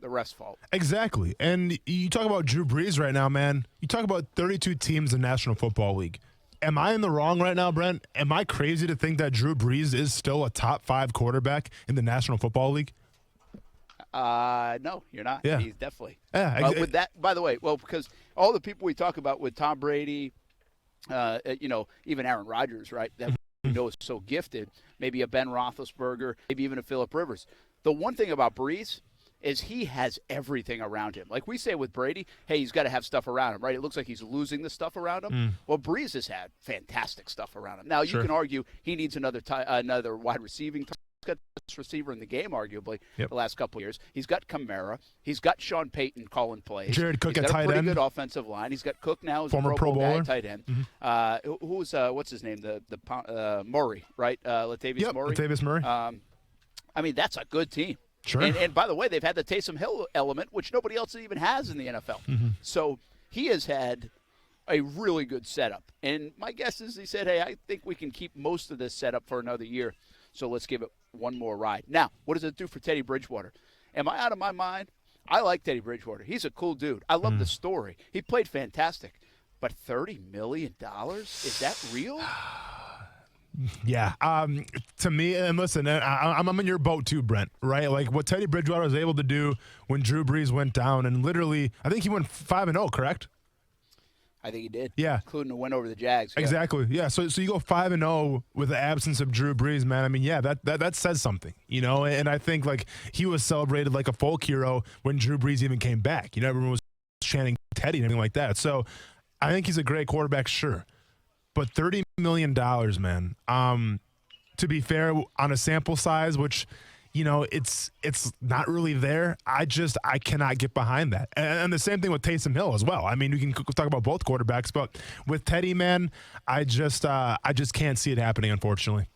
the ref's fault. Exactly. And you talk about Drew Brees right now, man. You talk about 32 teams in the National Football League. Am I in the wrong right now, Brent? Am I crazy to think that Drew Brees is still a top 5 quarterback in the National Football League? No, you're not. Yeah. He's definitely. Yeah. With that, by the way, because all the people we talk about with Tom Brady, even Aaron Rodgers, right, that we know is so gifted, maybe a Ben Roethlisberger, maybe even a Phillip Rivers. The one thing about Brees is he has everything around him. Like we say with Brady, hey, he's got to have stuff around him, right? It looks like he's losing the stuff around him. Well, Brees has had fantastic stuff around him. Now, you can argue he needs another wide receiving target. He's got the best receiver in the game, arguably, the last couple of years. He's got Kamara. He's got Sean Payton calling plays. Jared Cook he's at got tight a pretty end. good offensive line. He's got Cook now as Former a Pro Bowl guy bowler. at tight end. Who's what's his name? The Murray, right? Latavius Murray. Latavius Murray. I mean, that's a good team. Sure. And by the way, they've had the Taysom Hill element, which nobody else even has in the NFL. So he has had a really good setup. And my guess is he said, hey, I think we can keep most of this setup for another year. So let's give it one more ride. Now, what does it do for Teddy Bridgewater? Am I out of my mind? I like Teddy Bridgewater. He's a cool dude. I love the story. He played fantastic. But $30 million? Is that real? Yeah. To me, and listen, I'm in your boat too, Brent, right? Like what Teddy Bridgewater was able to do when Drew Brees went down, and literally, I think he went 5-0, correct? I think he did. Yeah. Including a win over the Jags. Yeah. Exactly. Yeah. So you go 5-0 with the absence of Drew Brees, man. I mean, yeah, that says something, you know. And I think like he was celebrated like a folk hero when Drew Brees even came back. You know, everyone was chanting Teddy and everything like that. So I think he's a great quarterback, sure. But $30 million, man. To be fair, on a sample size, which, you know, it's not really there. I cannot get behind that. And the same thing with Taysom Hill as well. I mean, we can talk about both quarterbacks, but with Teddy, man, I just can't see it happening, unfortunately.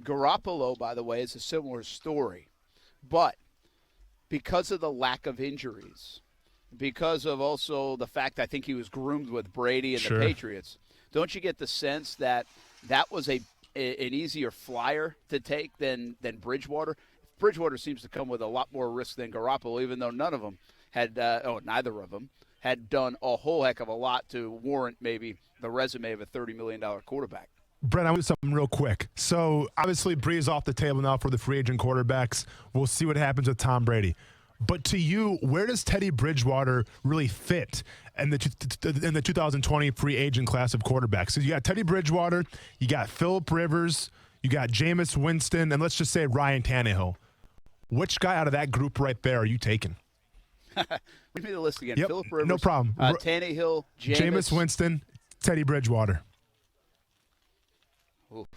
Garoppolo, by the way, is a similar story, but because of the lack of injuries, because of also the fact I think he was groomed with Brady and the Patriots, don't you get the sense that was an easier flyer to take than Bridgewater? Bridgewater seems to come with a lot more risk than Garoppolo, even though neither of them had done a whole heck of a lot to warrant maybe the resume of a $30 million quarterback. Brent, I want to do something real quick. So, obviously, Brees off the table now for the free agent quarterbacks. We'll see what happens with Tom Brady. But to you, where does Teddy Bridgewater really fit in the 2020 free agent class of quarterbacks? So you got Teddy Bridgewater, you got Phillip Rivers, you got Jameis Winston, and let's just say Ryan Tannehill. Which guy out of that group right there are you taking? Give me the list again. Yep, Phillip Rivers, no problem. Tannehill, Jameis Winston, Teddy Bridgewater. Oof.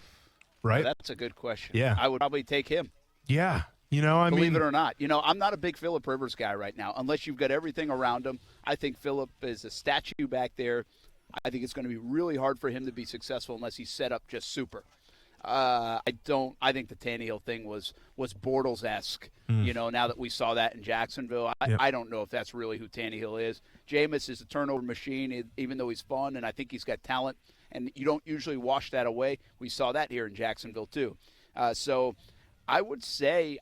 Right? Well, that's a good question. Yeah. I would probably take him. Yeah. You know, Believe it or not. You know, I'm not a big Phillip Rivers guy right now. Unless you've got everything around him, I think Phillip is a statue back there. I think it's going to be really hard for him to be successful unless he's set up just super. I think the Tannehill thing was Bortles-esque, you know, now that we saw that in Jacksonville. I don't know if that's really who Tannehill is. Jameis is a turnover machine, even though he's fun, and I think he's got talent, and you don't usually wash that away. We saw that here in Jacksonville, too. So I would say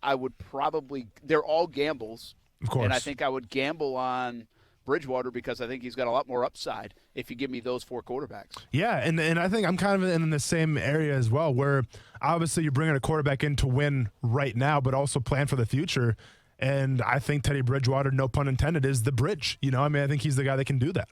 they're all gambles. Of course. And I think I would gamble on Bridgewater because I think he's got a lot more upside if you give me those four quarterbacks. Yeah, and I think I'm kind of in the same area as well, where obviously you're bringing a quarterback in to win right now, but also plan for the future. And I think Teddy Bridgewater, no pun intended, is the bridge. You know, I mean, I think he's the guy that can do that.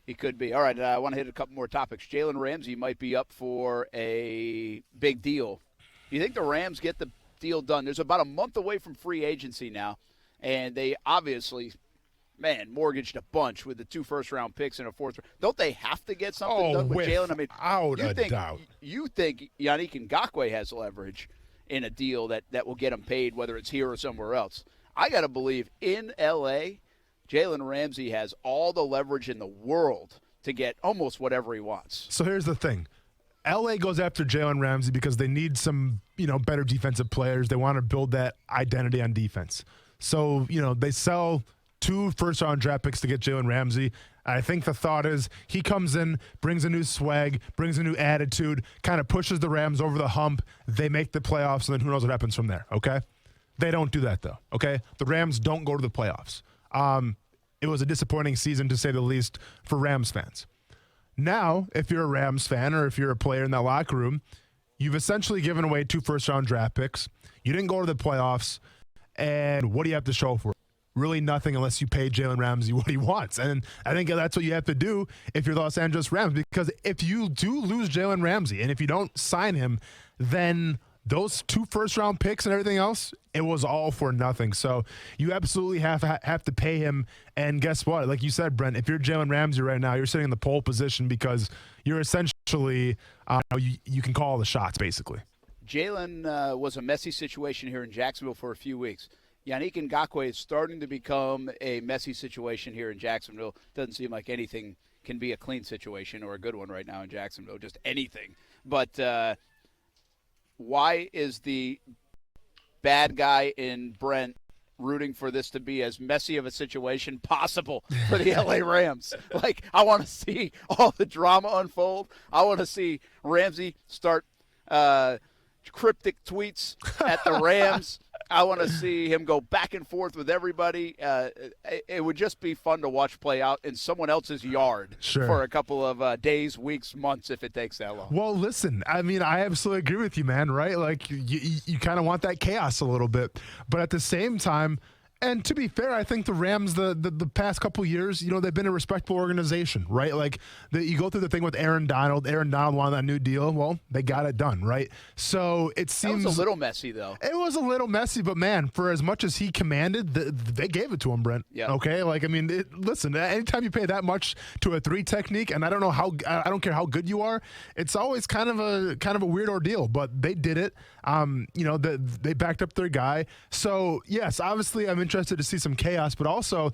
He could be. All right, I want to hit a couple more topics. Jalen Ramsey might be up for a big deal. Do you think the Rams get the deal done? There's about a month away from free agency now, and they obviously – mortgaged a bunch with the 2 first-round picks and a 4th. Don't they have to get something done with Jalen? I mean, you think Yannick Ngakoue has leverage in a deal that will get him paid, whether it's here or somewhere else. I got to believe in L.A., Jalen Ramsey has all the leverage in the world to get almost whatever he wants. So here's the thing. L.A. goes after Jalen Ramsey because they need some, better defensive players. They want to build that identity on defense. So, they sell 2 first-round draft picks to get Jalen Ramsey. I think the thought is he comes in, brings a new swag, brings a new attitude, kind of pushes the Rams over the hump. They make the playoffs, and then who knows what happens from there, okay? They don't do that, though, okay? The Rams don't go to the playoffs. It was a disappointing season, to say the least, for Rams fans. Now, if you're a Rams fan or if you're a player in that locker room, you've essentially given away 2 first-round draft picks. You didn't go to the playoffs, and what do you have to show for it? Really nothing unless you pay Jalen Ramsey what he wants. And I think that's what you have to do if you're the Los Angeles Rams, because if you do lose Jalen Ramsey and if you don't sign him, then those 2 first-round picks and everything else, it was all for nothing. So you absolutely have to pay him. And guess what? Like you said, Brent, if you're Jalen Ramsey right now, you're sitting in the pole position because you're essentially you can call the shots, basically. Jalen was a messy situation here in Jacksonville for a few weeks. Yannick Ngakoue is starting to become a messy situation here in Jacksonville. Doesn't seem like anything can be a clean situation or a good one right now in Jacksonville, just anything. But why is the bad guy in Brent rooting for this to be as messy of a situation possible for the LA Rams? Like, I want to see all the drama unfold. I want to see Ramsey start cryptic tweets at the Rams. I want to see him go back and forth with everybody. It would just be fun to watch play out in someone else's yard for a couple of days, weeks, months, if it takes that long. Well, listen, I mean, I absolutely agree with you, man, right? Like, you kind of want that chaos a little bit. But at the same time, and to be fair, I think the Rams, the past couple years, you know, they've been a respectable organization, right? Like, you go through the thing with Aaron Donald. Aaron Donald wanted that new deal. Well, they got it done, right? So it seems... That was a little messy, though. It was a little messy, but, man, for as much as he commanded, they gave it to him, Brent. Yeah. Okay? Like, I mean, listen, anytime you pay that much to a 3 technique, and I don't care how good you are, it's always kind of a weird ordeal, but they did it. You know, they backed up their guy. So, yes, obviously I'm interested to see some chaos, but also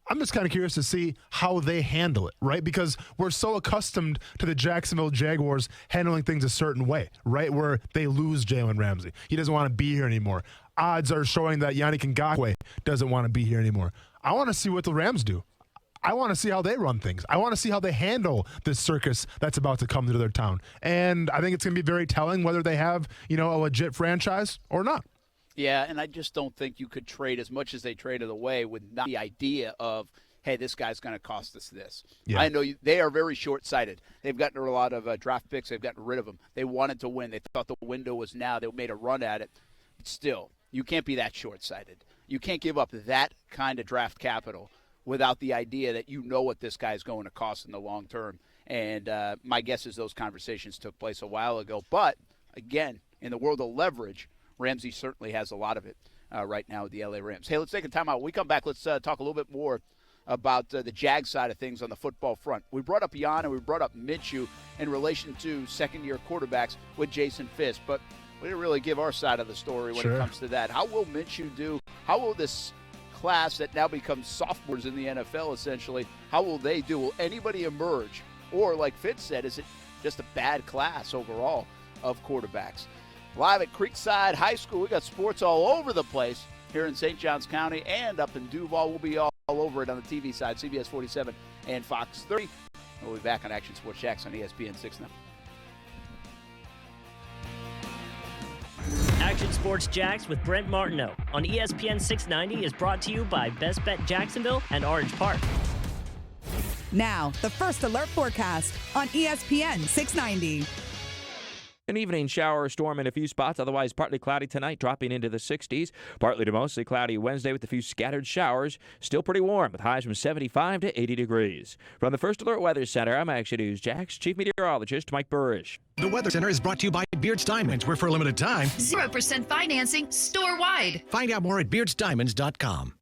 I'm just kind of curious to see how they handle it, right? Because we're so accustomed to the Jacksonville Jaguars handling things a certain way, right? Where they lose Jalen Ramsey. He doesn't want to be here anymore. Odds are showing that Yannick Ngakoue doesn't want to be here anymore. I want to see what the Rams do. I want to see how they run things. I want to see how they handle this circus that's about to come to their town. And I think it's going to be very telling whether they have, you know, a legit franchise or not. Yeah, and I just don't think you could trade as much as they traded away with not the idea of, hey, this guy's going to cost us this. Yeah. I know they are very short-sighted. They've gotten a lot of draft picks. They've gotten rid of them. They wanted to win. They thought the window was now. They made a run at it. But still, you can't be that short-sighted. You can't give up that kind of draft capital without the idea that you know what this guy's going to cost in the long term. And my guess is those conversations took place a while ago. But, again, in the world of leverage, Ramsey certainly has a lot of it right now with the LA Rams. Hey, let's take a timeout. When we come back, let's talk a little bit more about the Jag side of things on the football front. We brought up Jan and we brought up Minshew in relation to second-year quarterbacks with Jason Fitz, but we didn't really give our side of the story when it comes to that. How will Minshew do? How will this class that now becomes sophomores in the NFL, essentially, how will they do? Will anybody emerge? Or, like Fitz said, is it just a bad class overall of quarterbacks? Live at Creekside High School, we got sports all over the place here in St. Johns County and up in Duval. We'll be all over it on the TV side, CBS 47 and Fox 30. We'll be back on Action Sports Jacks on ESPN690. Action Sports Jacks with Brent Martineau on ESPN 690 is brought to you by Best Bet Jacksonville and Orange Park. Now, the first alert forecast on ESPN 690. An evening shower or storm in a few spots, otherwise partly cloudy tonight, dropping into the 60s. Partly to mostly cloudy Wednesday with a few scattered showers. Still pretty warm with highs from 75 to 80 degrees. From the First Alert Weather Center, I'm Action News Jack's Chief Meteorologist Mike Burrish. The Weather Center is brought to you by Beards Diamonds, where for a limited time, 0% financing store-wide. Find out more at beardsdiamonds.com.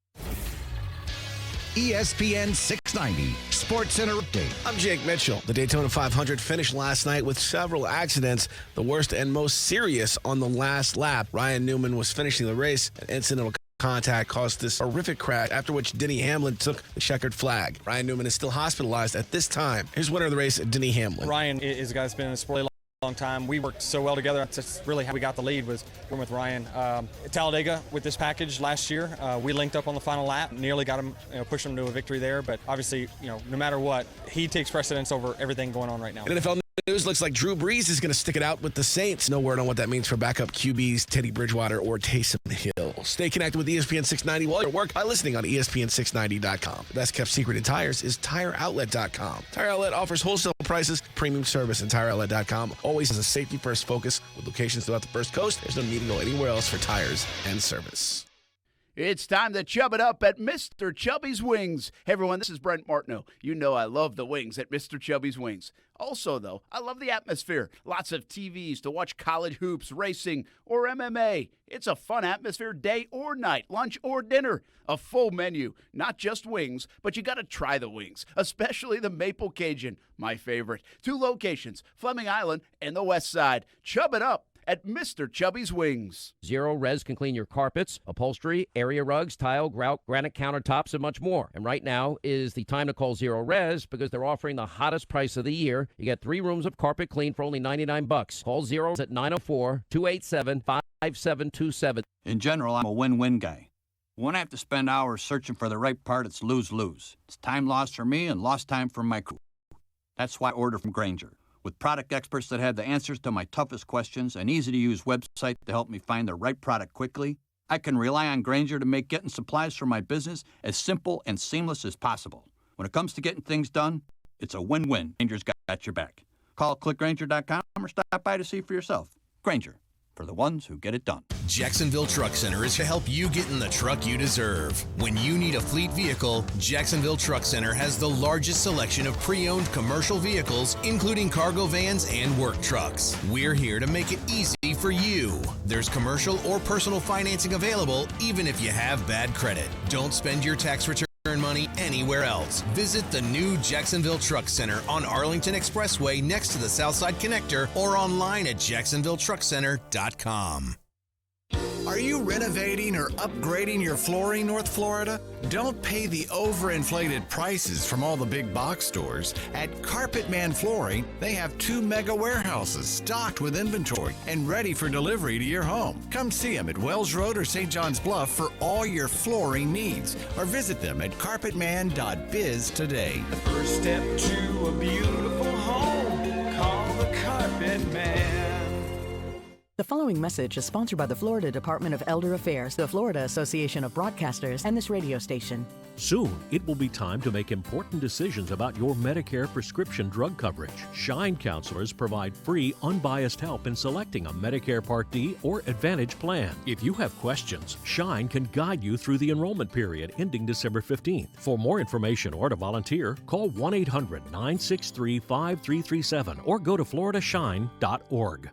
ESPN 690 Sports Center Update. I'm Jake Mitchell. The Daytona 500 finished last night with several accidents, the worst and most serious on the last lap. Ryan Newman was finishing the race. An incidental contact caused this horrific crash, after which Denny Hamlin took the checkered flag. Ryan Newman is still hospitalized at this time. Here's winner of the race, Denny Hamlin. Ryan is a guy that's been in the sport long time. We worked so well together. That's really how we got the lead, was working with Ryan. At Talladega with this package last year, we linked up on the final lap, nearly got him, pushed him to a victory there. But obviously, no matter what, he takes precedence over everything going on right now. NFL news looks like Drew Brees is going to stick it out with the Saints. No word on what that means for backup QBs Teddy Bridgewater or Taysom Hill. Stay connected with ESPN690 while you're at work by listening on ESPN690.com. The best kept secret in tires is TireOutlet.com. Tire Outlet offers wholesale prices, premium service, and TireOutlet.com always has a safety-first focus with locations throughout the First Coast. There's no need to go anywhere else for tires and service. It's time to chub it up at Mr. Chubby's Wings. Hey, everyone, this is Brent Martineau. You know I love the wings at Mr. Chubby's Wings. Also, though, I love the atmosphere. Lots of TVs to watch college hoops, racing, or MMA. It's a fun atmosphere day or night, lunch or dinner. A full menu, not just wings, but you got to try the wings, especially the Maple Cajun, my favorite. 2 locations, Fleming Island and the West Side. Chub it up at Mr. Chubby's Wings. Zero Res can clean your carpets, upholstery, area rugs, tile, grout, granite countertops, and much more. And right now is the time to call Zero Res because they're offering the hottest price of the year. You get 3 rooms of carpet clean for only $99. Call Zero at 904-287-5727. In general, I'm a win-win guy. When I have to spend hours searching for the right part, it's lose-lose. It's time lost for me and lost time for my crew. That's why I order from Grainger. With product experts that have the answers to my toughest questions, an easy-to-use website to help me find the right product quickly, I can rely on Grainger to make getting supplies for my business as simple and seamless as possible. When it comes to getting things done, it's a win-win. Grainger's got your back. Call clickgrainger.com or stop by to see for yourself. Grainger, for the ones who get it done. Jacksonville Truck Center is to help you get in the truck you deserve. When you need a fleet vehicle, Jacksonville Truck Center has the largest selection of pre-owned commercial vehicles, including cargo vans and work trucks. We're here to make it easy for you. There's commercial or personal financing available, even if you have bad credit. Don't spend your tax return money anywhere else. Visit the new Jacksonville Truck Center on Arlington Expressway next to the Southside Connector or online at jacksonvilletruckcenter.com. Are you renovating or upgrading your flooring, North Florida? Don't pay the overinflated prices from all the big box stores. At Carpet Man Flooring, they have 2 mega warehouses stocked with inventory and ready for delivery to your home. Come see them at Wells Road or St. John's Bluff for all your flooring needs, or visit them at carpetman.biz today. The first step to a beautiful home, call the Carpet Man. The following message is sponsored by the Florida Department of Elder Affairs, the Florida Association of Broadcasters, and this radio station. Soon, it will be time to make important decisions about your Medicare prescription drug coverage. Shine counselors provide free, unbiased help in selecting a Medicare Part D or Advantage plan. If you have questions, Shine can guide you through the enrollment period ending December 15th. For more information or to volunteer, call 1-800-963-5337 or go to floridashine.org.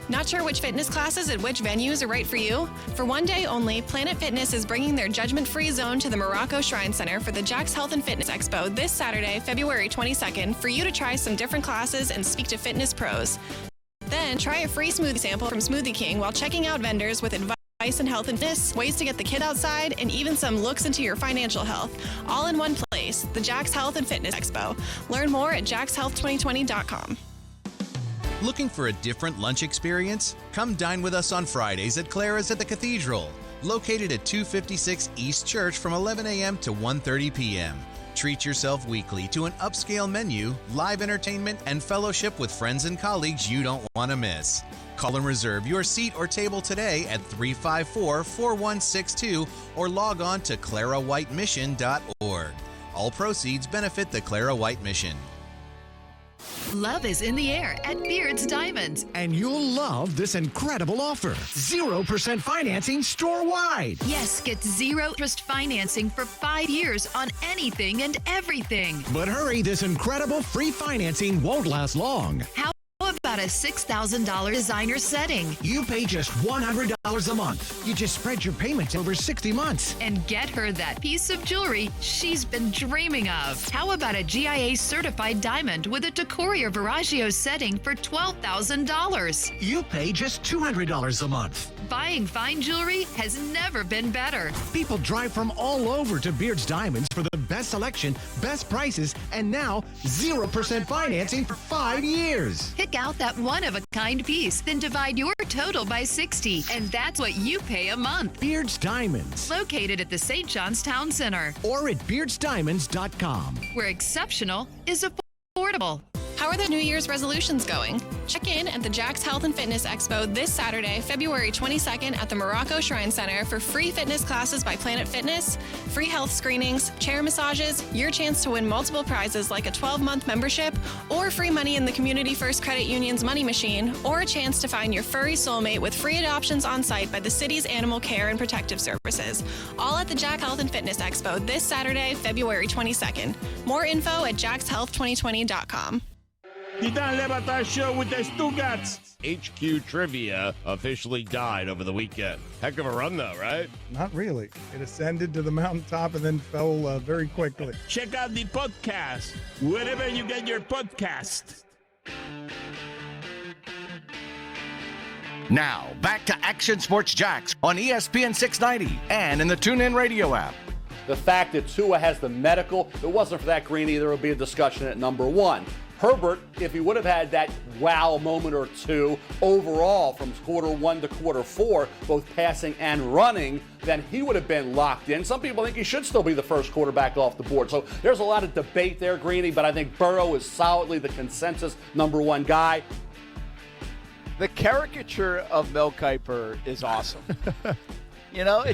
Not sure which fitness classes at which venues are right for you? For one day only, Planet Fitness is bringing their judgment-free zone to the Morocco Shrine Center for the Jack's Health and Fitness Expo this Saturday, February 22nd, for you to try some different classes and speak to fitness pros. Then try a free smoothie sample from Smoothie King while checking out vendors with advice and health and fitness, ways to get the kid outside, and even some looks into your financial health. All in one place, the Jack's Health and Fitness Expo. Learn more at jackshealth2020.com. Looking for a different lunch experience? Come dine with us on Fridays at Clara's at the Cathedral, located at 256 East Church from 11 a.m. to 1:30 p.m. Treat yourself weekly to an upscale menu, live entertainment, and fellowship with friends and colleagues you don't want to miss. Call and reserve your seat or table today at 354-4162 or log on to clarawhitemission.org. All proceeds benefit the Clara White Mission. Love is in the air at Beard's Diamonds. And you'll love this incredible offer. 0% financing store-wide. Yes, get 0% financing for 5 years on anything and everything. But hurry, this incredible free financing won't last long. How about about a $6,000 designer setting? You pay just $100 a month. You just spread your payments over 60 months. And get her that piece of jewelry she's been dreaming of. How about a GIA certified diamond with a Decoria Viraggio setting for $12,000? You pay just $200 a month. Buying fine jewelry has never been better. People drive from all over to Beard's Diamonds for the best selection, best prices, and now 0% financing for 5 years. Pick out that one-of-a-kind piece, then divide your total by 60, and that's what you pay a month. Beard's Diamonds. Located at the St. John's Town Center. Or at beardsdiamonds.com. Where exceptional is affordable. How are the New Year's resolutions going? Check in at the Jack's Health and Fitness Expo this Saturday, February 22nd at the Morocco Shrine Center for free fitness classes by Planet Fitness, free health screenings, chair massages, your chance to win multiple prizes like a 12-month membership, or free money in the Community First Credit Union's money machine, or a chance to find your furry soulmate with free adoptions on site by the city's animal care and protective services. All at the Jack Health and Fitness Expo this Saturday, February 22nd. More info at jackshealth2020.com. The Dan Le Batard Show with the Stugats. HQ Trivia officially died over the weekend. Heck of a run, though, right? Not really. It ascended to the mountaintop and then fell very quickly. Check out the podcast wherever you get your podcast. Now, back to Action Sports Jacks on ESPN 690 and in the TuneIn Radio app. The fact that Tua has the medical, if it wasn't for that, Greeny, there would be a discussion at number one. Herbert, if he would have had that wow moment or two overall from quarter one to quarter four, both passing and running, then he would have been locked in. Some people think he should still be the first quarterback off the board. So there's a lot of debate there, Greeny, but I think Burrow is solidly the consensus number one guy. The caricature of Mel Kiper is awesome. You know,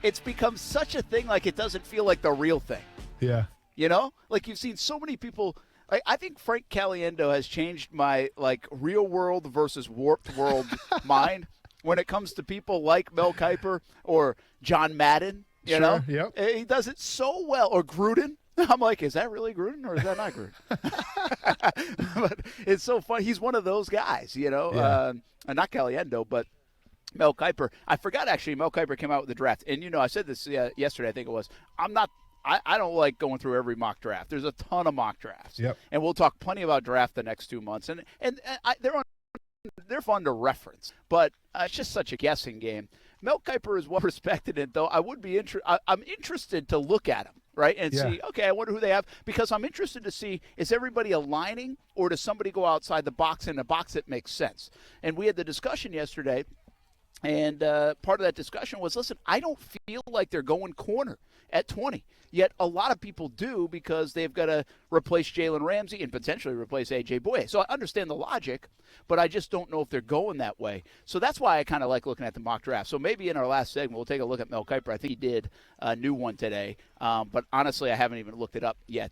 it's become such a thing, like it doesn't feel like the real thing. Yeah. You know? Like you've seen so many people. I think Frank Caliendo has changed my real world versus warped world mind when it comes to people like Mel Kiper or John Madden. You know, yep. He does it so well. Or Gruden. I'm like, is that really Gruden or is that not Gruden? But it's so funny. He's one of those guys. You know, not Caliendo, but Mel Kiper. I forgot actually. Mel Kiper came out with the draft, and I said this yesterday. I think it was. I don't like going through every mock draft. There's a ton of mock drafts. Yep. And we'll talk plenty about draft the next 2 months. And they're fun to reference, but it's just such a guessing game. Mel Kiper is well respected, and though I would be I'm interested to look at him, right, and see, okay, I wonder who they have, because I'm interested to see, is everybody aligning, or does somebody go outside the box in a box that makes sense? And we had the discussion yesterday, and part of that discussion was, listen, I don't feel like they're going corner at 20. Yet a lot of people do, because they've got to replace Jalen Ramsey and potentially replace A.J. Boye. So I understand the logic, but I just don't know if they're going that way. So that's why I kind of like looking at the mock draft. So maybe in our last segment we'll take a look at Mel Kiper. I think he did a new one today. But honestly, I haven't even looked it up yet,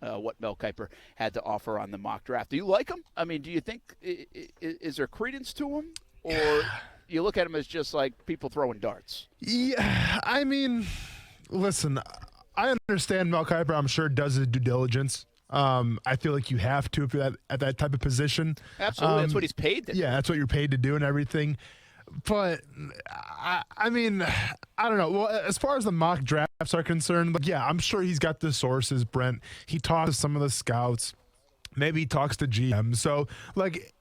what Mel Kiper had to offer on the mock draft. Do you like him? I mean, do you think is there credence to him? Or you look at him as just like people throwing darts? Yeah, I mean, listen, I understand Mel Kiper, I'm sure, does his due diligence. I feel like you have to if you're at that type of position. Absolutely. That's what he's paid to do. Yeah, that's what you're paid to do and everything. But, I mean, I don't know. Well, as far as the mock drafts are concerned, I'm sure he's got the sources, Brent. He talks to some of the scouts. Maybe he talks to GM. So,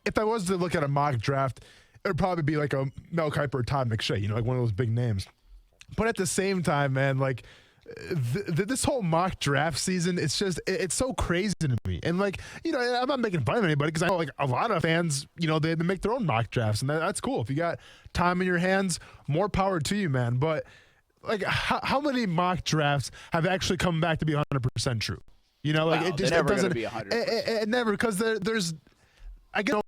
if I was to look at a mock draft, it would probably be like a Mel Kiper or Todd McShay, like one of those big names. But at the same time, man, this whole mock draft season, it's so crazy to me. And I'm not making fun of anybody, because I know a lot of fans, they make their own mock drafts, and that's cool. If you got time in your hands, more power to you, man. But how many mock drafts have actually come back to be 100% true? It just never doesn't be 100%. It never, because there's I get no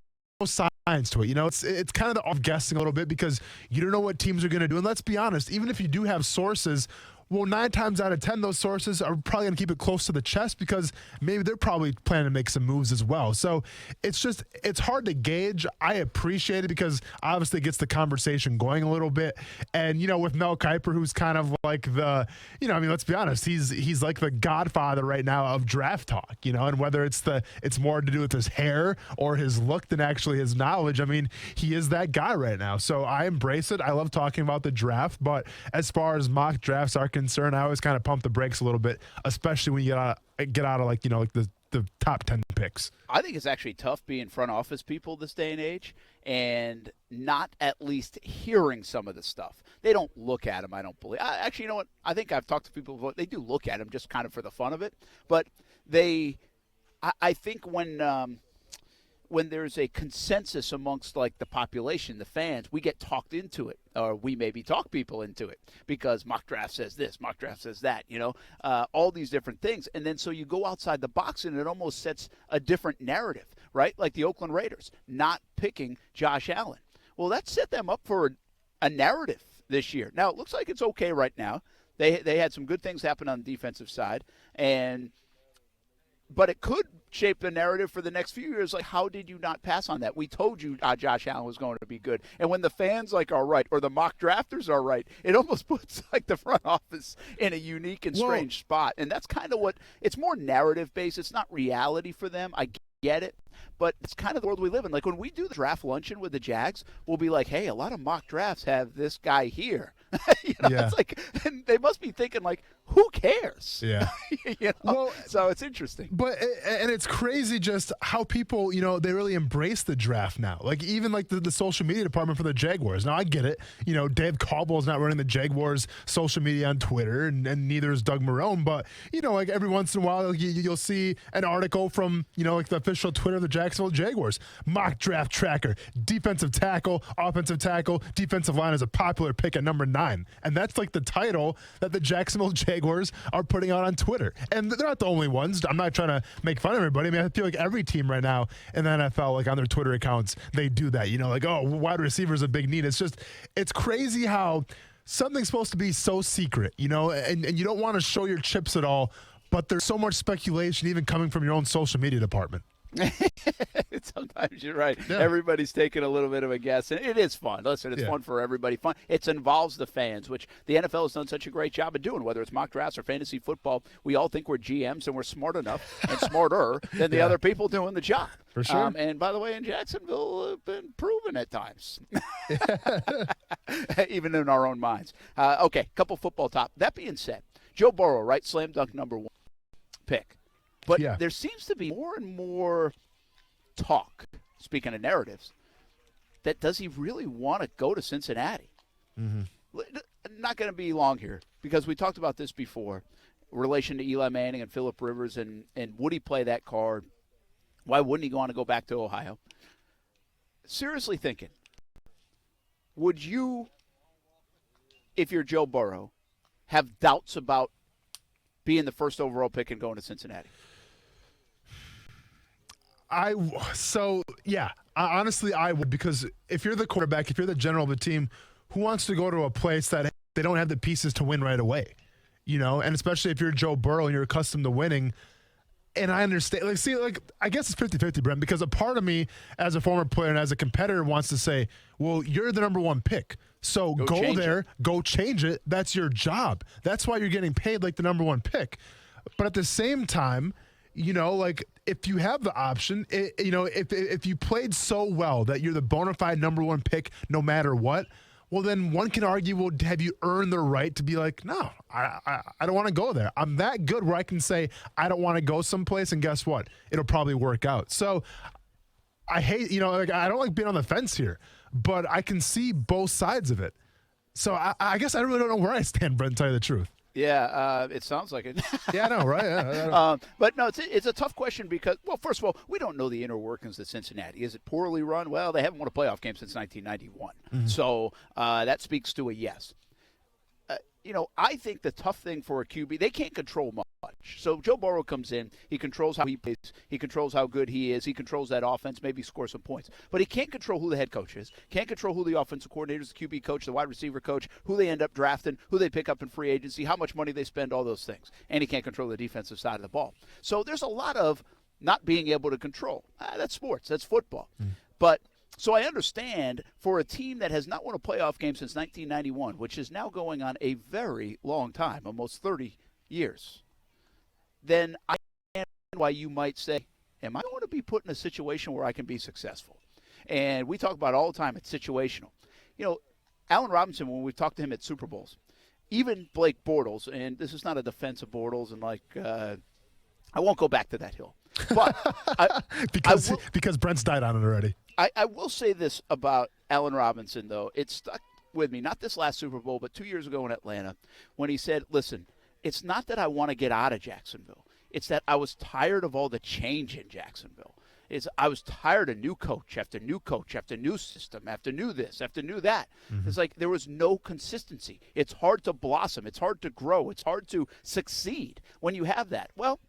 science to it. It's kind of the off guessing a little bit, because you don't know what teams are going to do. And let's be honest, even if you do have sources, Well, 9 times out of 10, those sources are probably going to keep it close to the chest because maybe they're probably planning to make some moves as well. So it's hard to gauge. I appreciate it because obviously it gets the conversation going a little bit. And, with Mel Kiper, who's kind of like let's be honest, he's like the godfather right now of draft talk, and whether it's more to do with his hair or his look than actually his knowledge. I mean, he is that guy right now. So I embrace it. I love talking about the draft, but as far as mock drafts are concerned, I always kind of pump the brakes a little bit, especially when you get out of the top 10 picks. I think it's actually tough being front office people this day and age and not at least hearing some of the stuff. They don't look at them, I don't believe. Actually, you know what? I think I've talked to people before. They do look at them just kind of for the fun of it. But I think when there's a consensus amongst the population, the fans, we get talked into it, or we maybe talk people into it because mock draft says this, mock draft says that, all these different things. And then so you go outside the box and it almost sets a different narrative, right? Like the Oakland Raiders not picking Josh Allen. Well, that set them up for a narrative this year. Now, it looks like it's okay right now. They had some good things happen on the defensive side, but it could shape the narrative for the next few years. Like, how did you not pass on that? We told you Josh Allen was going to be good. And when the fans are right, or the mock drafters are right, it almost puts the front office in a unique and strange spot. And that's kind of it's more narrative based. It's not reality for them. I get it. But it's kind of the world we live in. Like when we do the draft luncheon with the Jags, we'll be like, hey, a lot of mock drafts have this guy here. It's and they must be thinking who cares? Yeah. Well, so it's interesting. But and it's crazy just how people, they really embrace the draft now. Like even the social media department for the Jaguars. Now I get it. Dave Caldwell's not running the Jaguars social media on Twitter, and neither is Doug Marrone. But every once in a while you'll see an article from the official Twitter of the Jacksonville Jaguars. Mock draft tracker, defensive tackle, offensive tackle, defensive line is a popular pick at number 9. And that's the title that the Jacksonville Jaguars are putting out on Twitter. And they're not the only ones. I'm not trying to make fun of everybody. I mean, I feel like every team right now in the NFL, on their Twitter accounts, they do that. Wide receiver is a big need. It's crazy how something's supposed to be so secret, and you don't want to show your chips at all, but there's so much speculation even coming from your own social media department. Sometimes you're right. Yeah. Everybody's taking a little bit of a guess, and it is fun. Listen, it's fun for everybody. Fun. It involves the fans, which the NFL has done such a great job of doing. Whether it's mock drafts or fantasy football, we all think we're GMs and we're smart enough and smarter than the other people doing the job. For sure. And by the way, in Jacksonville, have been proven at times, even in our own minds. Okay, couple football top. That being said, Joe Burrow, right? Slam dunk number 1 pick. But there seems to be more and more talk, speaking of narratives, that does he really want to go to Cincinnati? Mm-hmm. Not going to be long here because we talked about this before, relation to Eli Manning and Phillip Rivers, and would he play that card? Why wouldn't he want to go back to Ohio? Seriously thinking, would you, if you're Joe Burrow, have doubts about being the first overall pick and going to Cincinnati? Honestly, I would, because if you're the quarterback, if you're the general of the team, who wants to go to a place that they don't have the pieces to win right away? And especially if you're Joe Burrow and you're accustomed to winning. And I understand, I guess it's 50-50, Brent, because a part of me as a former player and as a competitor wants to say, well, you're the number 1 pick. So go there, go change it. That's your job. That's why you're getting paid like the number 1 pick. But at the same time, if you have the option, if you played so well that you're the bona fide number 1 pick no matter what, well, then one can argue, well, have you earned the right to be like, no, I don't want to go there. I'm that good where I can say I don't want to go someplace, and guess what? It'll probably work out. So I hate, I don't like being on the fence here, but I can see both sides of it. So I guess I really don't know where I stand, Brent, to tell you the truth. Yeah, it sounds like it. Yeah, I know, right? Yeah, but no, it's a tough question because, well, first of all, we don't know the inner workings of Cincinnati. Is it poorly run? Well, they haven't won a playoff game since 1991. Mm-hmm. So that speaks to a yes. I think the tough thing for a QB, they can't control much. coach. So Joe Burrow comes in. He controls how he plays. He controls how good he is. He controls that offense, maybe score some points. But he can't control who the head coach is, can't control who the offensive coordinator is, the QB coach, the wide receiver coach, who they end up drafting, who they pick up in free agency, how much money they spend, all those things. And he can't control the defensive side of the ball. So there's a lot of not being able to control. That's sports. That's football. But so I understand for a team that has not won a playoff game since 1991, which is now going on a very long time, almost 30 years, then I understand why you might say, am I going to be put in a situation where I can be successful? And we talk about it all the time, it's situational. You know, Allen Robinson, when we talked to him at Super Bowls, even Blake Bortles, and this is not a defense of Bortles, and I won't go back to that hill. But because Brent's died on it already. I will say this about Allen Robinson, though. It stuck with me, not this last Super Bowl, but 2 years ago in Atlanta, when he said, listen, it's not that I want to get out of Jacksonville. It's that I was tired of all the change in Jacksonville. I was tired of new coach after new coach after new system after new this after new that. It's like there was no consistency. It's hard to blossom. It's hard to grow. It's hard to succeed when you have that. Well,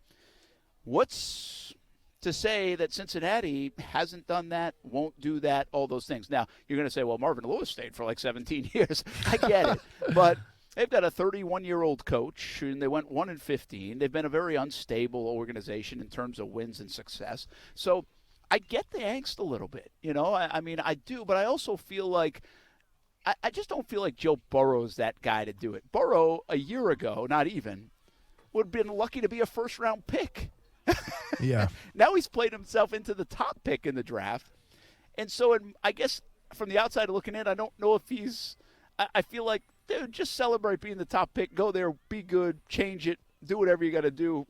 what's to say that Cincinnati hasn't done that, won't do that, all those things? Now, you're going to say, well, Marvin Lewis stayed for like 17 years. I get it. But they've got a 31-year-old coach, and they went 1-15. They've been a very unstable organization in terms of wins and success. So I get the angst a little bit. You know, I mean, I do, but I also feel like I just don't feel like Joe Burrow's that guy to do it. Burrow, a year ago, not even, would have been lucky to be a first-round pick. Yeah. Now he's played himself into the top pick in the draft. And so I guess from the outside looking in, I don't know if I feel like, dude, just celebrate being the top pick. Go there, be good, change it, do whatever you got to do,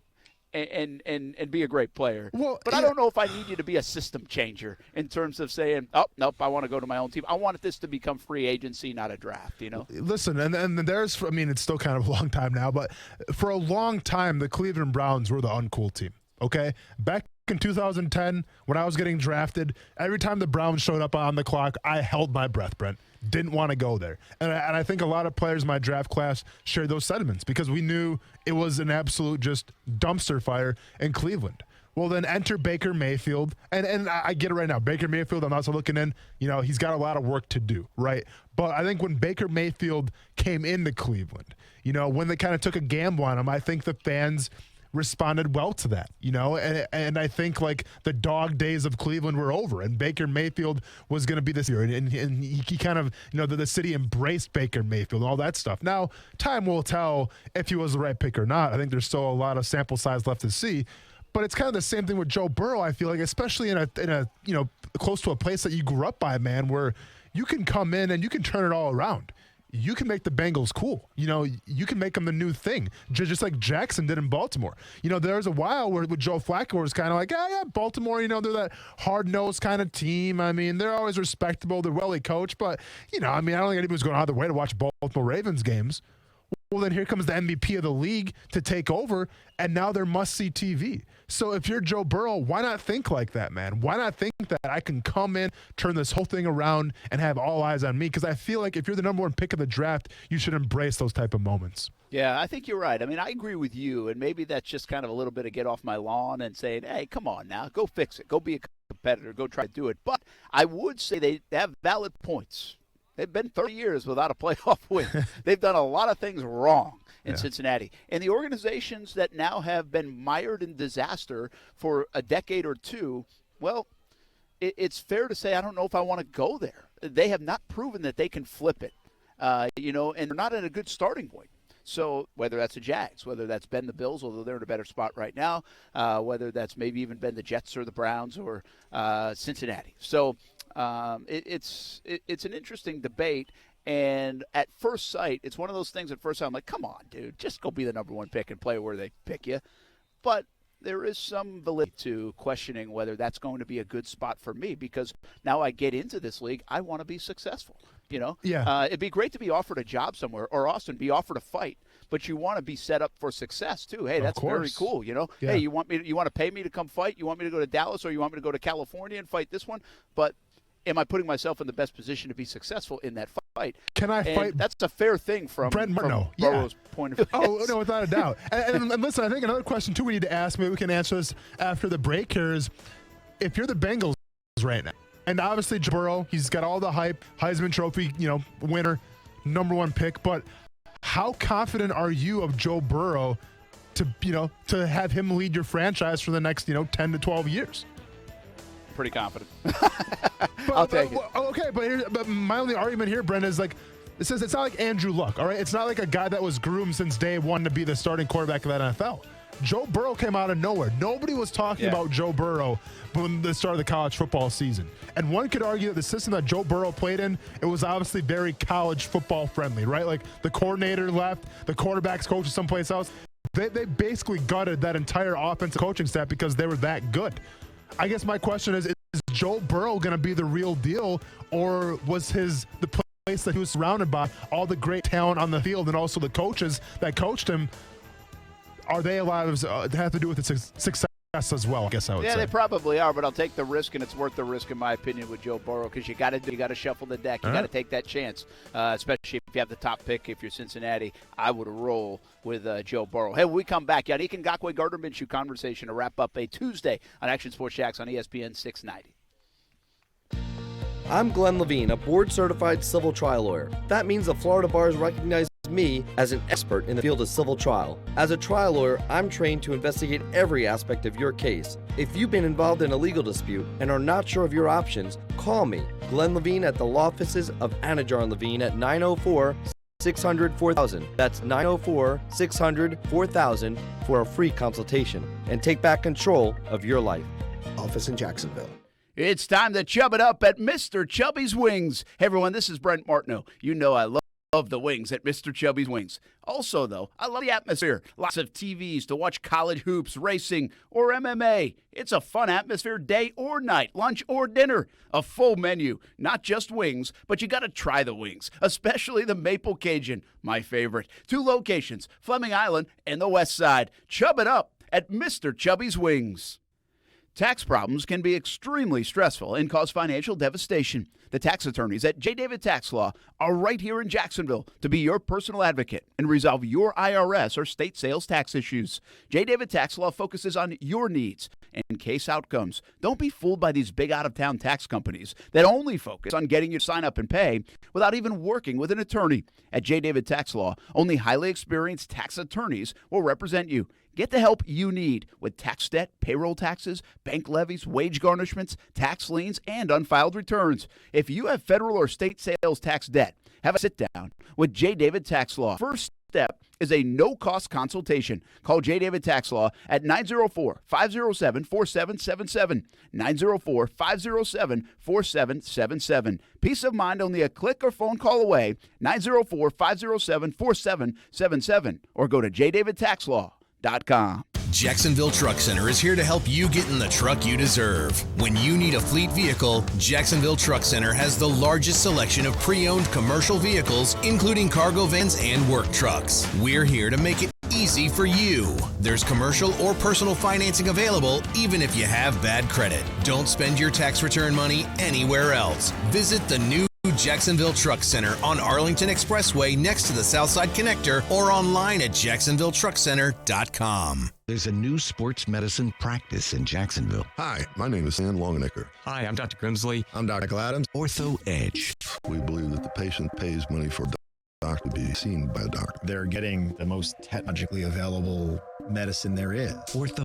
and be a great player. Well, but I don't know if I need you to be a system changer in terms of saying, oh, nope, I want to go to my own team. I want this to become free agency, not a draft, you know? Listen, and there's, I mean, it's still kind of a long time now, but for a long time, the Cleveland Browns were the uncool team, okay? Back in 2010, when I was getting drafted, every time the Browns showed up on the clock, I held my breath, Brent. Didn't want to go there. And I think a lot of players in my draft class shared those sentiments because we knew it was an absolute just dumpster fire in Cleveland. Well, then enter Baker Mayfield. And I get it right now. Baker Mayfield, I'm also looking in, you know, he's got a lot of work to do, right? But I think when Baker Mayfield came into Cleveland, you know, when they kind of took a gamble on him, I think the fans responded well to that, you know, and I think like the dog days of Cleveland were over, and Baker Mayfield was going to be this year, and he kind of, you know, the city embraced Baker Mayfield and all that stuff. Now, time will tell if he was the right pick or not. I think there's still a lot of sample size left to see, but it's kind of the same thing with Joe Burrow. I feel like, especially in a you know, close to a place that you grew up by, man, where you can come in and you can turn it all around. You can make the Bengals cool. You know, you can make them the new thing, just like Jackson did in Baltimore. You know, there was a while where with Joe Flacco was kind of like, yeah, Baltimore, you know, they're that hard-nosed kind of team. I mean, they're always respectable. They're well coached. But, you know, I mean, I don't think anybody's going out of their way to watch Baltimore Ravens games. Well, then here comes the MVP of the league to take over, and now they're must-see TV. So if you're Joe Burrow, why not think like that, man? Why not think that I can come in, turn this whole thing around, and have all eyes on me? Because I feel like if you're the number one pick of the draft, you should embrace those type of moments. Yeah, I think you're right. I mean, I agree with you, and maybe that's just kind of a little bit of get off my lawn and saying, hey, come on now, go fix it. Go be a competitor. Go try to do it. But I would say they have valid points. They've been 30 years without a playoff win. They've done a lot of things wrong in Cincinnati. And the organizations that now have been mired in disaster for a decade or two, well, it's fair to say I don't know if I want to go there. They have not proven that they can flip it, you know, and they're not at a good starting point. So whether that's the Jags, whether that's been the Bills, although they're in a better spot right now, whether that's maybe even been the Jets or the Browns or Cincinnati. So it's an interesting debate, and at first sight, it's one of those things at first sight, I'm like, come on, dude, just go be the number one pick and play where they pick you. But there is some validity to questioning whether that's going to be a good spot for me, because now I get into this league, I want to be successful, you know? Yeah. It'd be great to be offered a job somewhere, or Austin, be offered a fight, but you want to be set up for success too. Hey, that's very cool, you know? Yeah. Hey, you want to pay me to come fight? You want me to go to Dallas, or you want me to go to California and fight this one? But am I putting myself in the best position to be successful in that fight? fight. Can I fight? That's a fair thing from Burrow's point of view. Oh, no, without a doubt. And listen, I think another question, too, we need to ask, maybe we can answer this after the break here, is if you're the Bengals right now, and obviously Joe Burrow, he's got all the hype, Heisman Trophy, winner, number one pick, but how confident are you of Joe Burrow to have him lead your franchise for the next, 10 to 12 years? Pretty confident. I'll take it. Okay, but my only argument here, Brent, is like, it says it's not like Andrew Luck, all right? It's not like a guy that was groomed since day one to be the starting quarterback of the NFL. Joe Burrow came out of nowhere. Nobody was talking about Joe Burrow when the start of the college football season. And one could argue that the system that Joe Burrow played in, it was obviously very college football friendly, right? Like the coordinator left, the quarterback's coach is someplace else. They basically gutted that entire offensive coaching staff because they were that good. I guess my question is Joe Burrow going to be the real deal, or was the place that he was surrounded by all the great talent on the field and also the coaches that coached him, are they allowed to have to do with the success as well, I guess I would say. Yeah, they probably are, but I'll take the risk, and it's worth the risk in my opinion with Joe Burrow, because you got to shuffle the deck. You got to take that chance, especially if you have the top pick. If you're Cincinnati, I would roll with Joe Burrow. Hey, when we come back, Yannick Ngakoue, Gardner Minshew conversation to wrap up a Tuesday on Action Sports Jacks on ESPN 690. I'm Glenn Levine, a board-certified civil trial lawyer. That means the Florida bars recognize me as an expert in the field of civil trial. As a trial lawyer, I'm trained to investigate every aspect of your case. If you've been involved in a legal dispute and are not sure of your options, call me, Glenn Levine, at the law offices of Anajar and Levine at 904-600-4000. That's 904-600-4000 for a free consultation and take back control of your life. Office in Jacksonville. It's time to chub it up at Mr. Chubby's Wings. Hey, everyone, this is Brent Martineau. You know I love the wings at Mr. Chubby's Wings. Also, though, I love the atmosphere. Lots of TVs to watch college hoops, racing, or MMA. It's a fun atmosphere day or night, lunch or dinner. A full menu, not just wings, but you got to try the wings, especially the Maple Cajun, my favorite. 2 locations, Fleming Island and the West Side. Chub it up at Mr. Chubby's Wings. Tax problems can be extremely stressful and cause financial devastation. The tax attorneys at J. David Tax Law are right here in Jacksonville to be your personal advocate and resolve your IRS or state sales tax issues. J. David Tax Law focuses on your needs and case outcomes. Don't be fooled by these big out-of-town tax companies that only focus on getting you to sign up and pay without even working with an attorney. At J. David Tax Law, only highly experienced tax attorneys will represent you. Get the help you need with tax debt, payroll taxes, bank levies, wage garnishments, tax liens, and unfiled returns. If you have federal or state sales tax debt, have a sit-down with J. David Tax Law. First step is a no-cost consultation. Call J. David Tax Law at 904-507-4777, 904-507-4777. Peace of mind only a click or phone call away, 904-507-4777, or go to jdavidtaxlaw.com. Jacksonville Truck Center is here to help you get in the truck you deserve. When you need a fleet vehicle, Jacksonville Truck Center has the largest selection of pre-owned commercial vehicles, including cargo vans and work trucks. We're here to make it easy for you. There's commercial or personal financing available, even if you have bad credit. Don't spend your tax return money anywhere else. Visit the new Jacksonville Truck Center on Arlington Expressway next to the Southside Connector, or online at jacksonvilletruckcenter.com. There's a new sports medicine practice in Jacksonville. Hi, my name is Stan Longenecker. Hi, I'm Dr. Grimsley. I'm Dr. Adams. Ortho Edge. We believe that the patient pays money for a doctor to be seen by a doctor. They're getting the most technologically available medicine there is. Ortho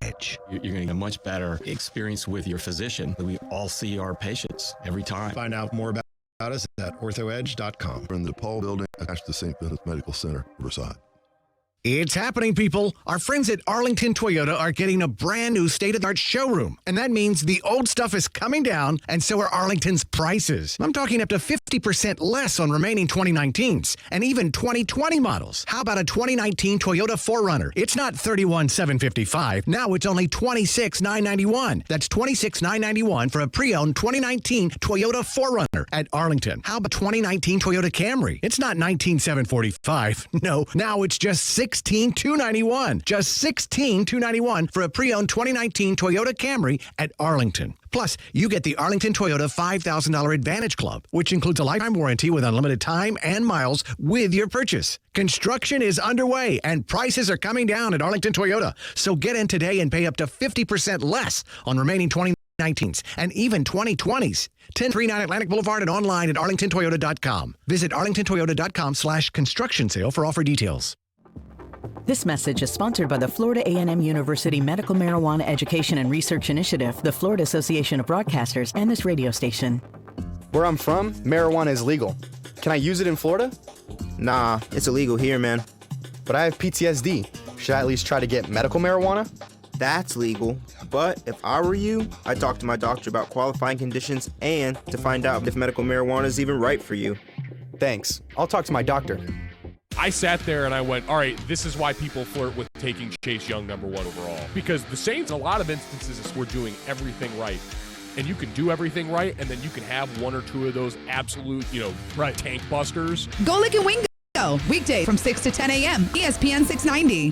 Edge. You're going to get a much better experience with your physician. We all see our patients every time. Find out more about us at orthoedge.com. We're in the DePaul building attached to St. Vincent Medical Center, Riverside. It's happening, people. Our friends at Arlington Toyota are getting a brand new state-of-the-art showroom. And that means the old stuff is coming down, and so are Arlington's prices. I'm talking up to 50% less on remaining 2019s and even 2020 models. How about a 2019 Toyota 4Runner? It's not $31,755. Now it's only $26,991. That's $26,991 for a pre-owned 2019 Toyota 4Runner at Arlington. How about 2019 Toyota Camry? It's not $19,745. No, now it's just $16,291. Just $16,291 for a pre-owned 2019 Toyota Camry at Arlington. Plus, you get the Arlington Toyota $5,000 Advantage Club, which includes a lifetime warranty with unlimited time and miles with your purchase. Construction is underway, and prices are coming down at Arlington Toyota. So get in today and pay up to 50% less on remaining 2019s and even 2020s. 1039 Atlantic Boulevard and online at arlingtontoyota.com. Visit arlingtontoyota.com/construction sale for offer details. This message is sponsored by the Florida A&M University Medical Marijuana Education and Research Initiative, the Florida Association of Broadcasters, and this radio station. Where I'm from, marijuana is legal. Can I use it in Florida? Nah, it's illegal here, man. But I have PTSD. Should I at least try to get medical marijuana? That's legal, but if I were you, I'd talk to my doctor about qualifying conditions and to find out if medical marijuana is even right for you. Thanks. I'll talk to my doctor. I sat there and I went, all right, this is why people flirt with taking Chase Young #1 overall. Because the Saints, in a lot of instances, were doing everything right. And you can do everything right, and then you can have one or two of those absolute, tank busters. Go Lick and Wingo, weekday from 6 to 10 a.m., ESPN690.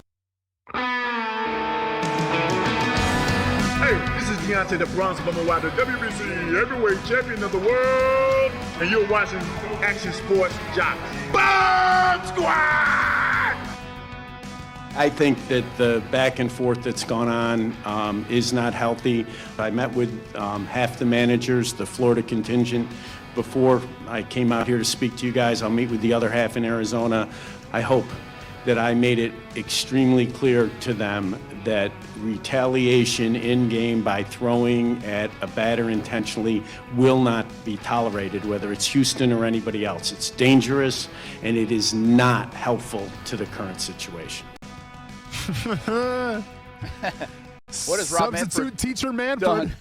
Hey, this is Deontay the Bronze Bomber Wilder, WBC heavyweight champion of the world, and you're watching Action Sports Jocks. Bomb Squad! I think that the back and forth that's gone on is not healthy. I met with half the managers, the Florida contingent, before I came out here to speak to you guys. I'll meet with the other half in Arizona. I hope that I made it extremely clear to them that retaliation in-game by throwing at a batter intentionally will not be tolerated, whether it's Houston or anybody else. It's dangerous, and it is not helpful to the current situation. What is Rob Substitute teacher Manfred done?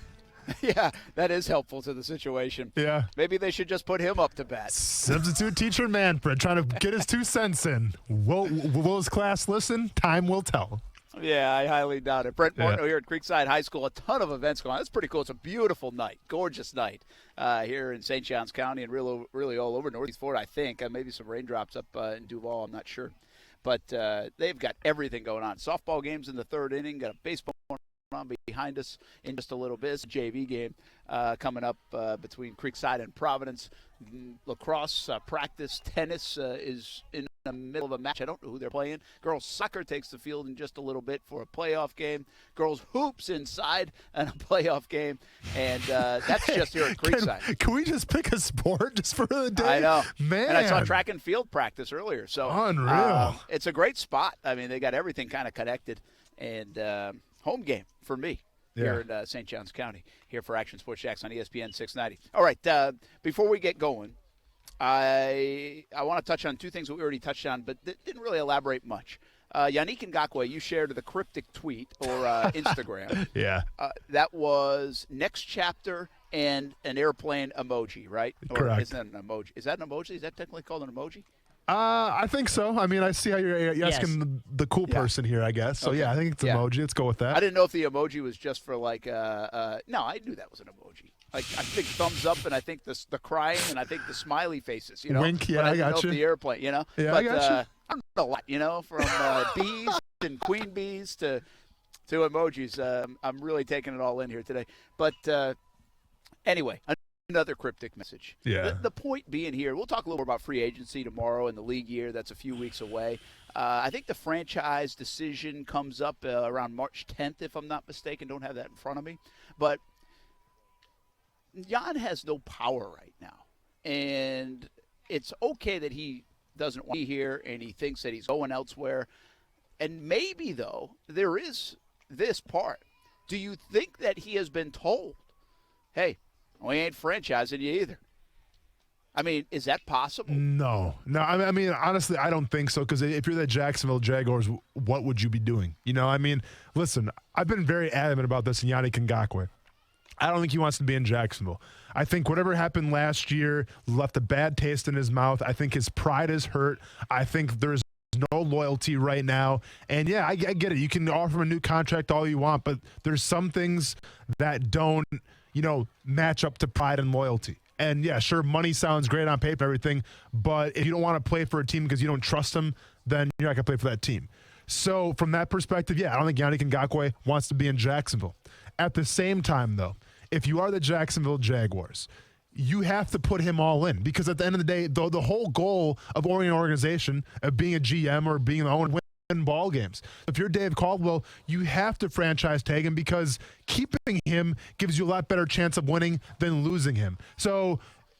Yeah, that is helpful to the situation. Yeah. Maybe they should just put him up to bat. Substitute teacher Manfred trying to get his 2 cents in. Will his class listen? Time will tell. Yeah, I highly doubt it. Brent Morton here at Creekside High School. A ton of events going on. That's pretty cool. It's a beautiful night, gorgeous night here in St. Johns County and really all over Northeast Florida, I think. Maybe some raindrops up in Duval, I'm not sure. But they've got everything going on. Softball games in the third inning. Got a baseball on behind us in just a little bit. It's a JV game coming up between Creekside and Providence. Lacrosse practice. Tennis is in the middle of a match. I don't know who they're playing. Girls soccer takes the field in just a little bit for a playoff game. Girls hoops inside and a playoff game. And that's just here at Creekside. Can we just pick a sport just for the day? I know. Man. And I saw track and field practice earlier. So unreal. It's a great spot. I mean, they got everything kind of connected. And home game for me here in St. Johns County, here for Action Sports Jacks on ESPN 690. All right, before we get going, I want to touch on two things that we already touched on, but didn't really elaborate much. Yannick Ngakoue, you shared the cryptic tweet or Instagram. Yeah. That was next chapter and an airplane emoji, right? Correct. Or isn't that an emoji? Is that an emoji? Is that technically called an emoji? I think so. I mean, I see how you're asking the cool person here, I guess. So, Okay. I think it's emoji. Let's go with that. I didn't know if the emoji was just for like, no, I knew that was an emoji. Like, I think thumbs up, and I think the crying, and I think the smiley faces, Wink, yeah, but I didn't got know you. if the airplane, Yeah, but, I got you. I don't know a lot, from bees and queen bees to emojis. I'm really taking it all in here today. But anyway, another cryptic message. Yeah. The point being here, we'll talk a little more about free agency tomorrow and the league year. That's a few weeks away. I think the franchise decision comes up around March 10th, if I'm not mistaken. Don't have that in front of me. But Jan has no power right now. And it's okay that he doesn't want to be here and he thinks that he's going elsewhere. And maybe, though, there is this part. Do you think that he has been told, hey, we ain't franchising you either? I mean, is that possible? No. I mean, honestly, I don't think so. Because if you're the Jacksonville Jaguars, what would you be doing? I mean, listen, I've been very adamant about this in Yannick Ngakoue. I don't think he wants to be in Jacksonville. I think whatever happened last year left a bad taste in his mouth. I think his pride is hurt. I think there's no loyalty right now. And, yeah, I get it. You can offer him a new contract all you want, but there's some things that don't, match up to pride and loyalty. And, yeah, sure, money sounds great on paper and everything, but if you don't want to play for a team because you don't trust them, then you're not going to play for that team. So, from that perspective, yeah, I don't think Yannick Ngakoue wants to be in Jacksonville. At the same time, though, if you are the Jacksonville Jaguars, you have to put him all in, because at the end of the day, the whole goal of owning an organization, of being a GM or being the owner, win ball games. If you're Dave Caldwell, you have to franchise tag him, because keeping him gives you a lot better chance of winning than losing him. So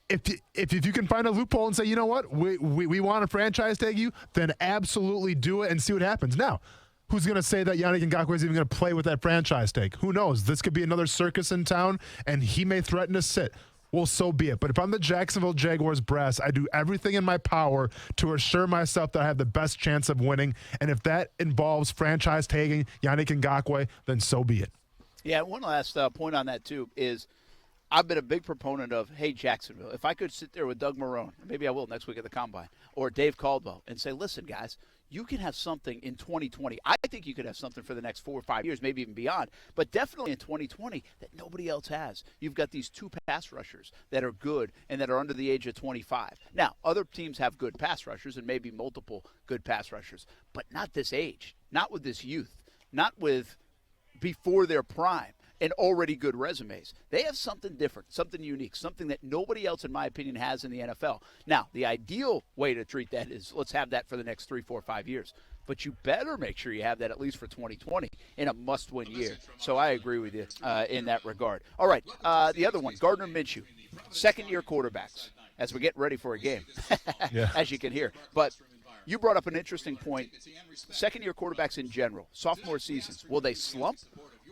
if you can find a loophole and say, you know what, we want to franchise tag you, then absolutely do it and see what happens. Now, who's going to say that Yannick Ngakoue is even going to play with that franchise tag? Who knows? This could be another circus in town, and he may threaten to sit. Well, so be it. But if I'm the Jacksonville Jaguars brass, I do everything in my power to assure myself that I have the best chance of winning. And if that involves franchise tagging Yannick Ngakoue, then so be it. Yeah, one last point on that, too, is I've been a big proponent of, hey, Jacksonville, if I could sit there with Doug Marrone, maybe I will next week at the Combine, or Dave Caldwell, and say, listen, guys, you can have something in 2020. I think you could have something for the next 4 or 5 years, maybe even beyond, but definitely in 2020 that nobody else has. You've got these 2 pass rushers that are good and that are under the age of 25. Now, other teams have good pass rushers and maybe multiple good pass rushers, but not this age, not with this youth, not with before their prime and already good resumes. They have something different, something unique, something that nobody else, in my opinion, has in the NFL. Now, the ideal way to treat that is let's have that for the next 3, 4, 5 years. But you better make sure you have that at least for 2020 in a must-win year. So I agree with you in that regard. All right, the other one, Gardner Minshew, second-year quarterbacks, as we get ready for a game, as you can hear. But you brought up an interesting point. Second-year quarterbacks in general, sophomore seasons, will they slump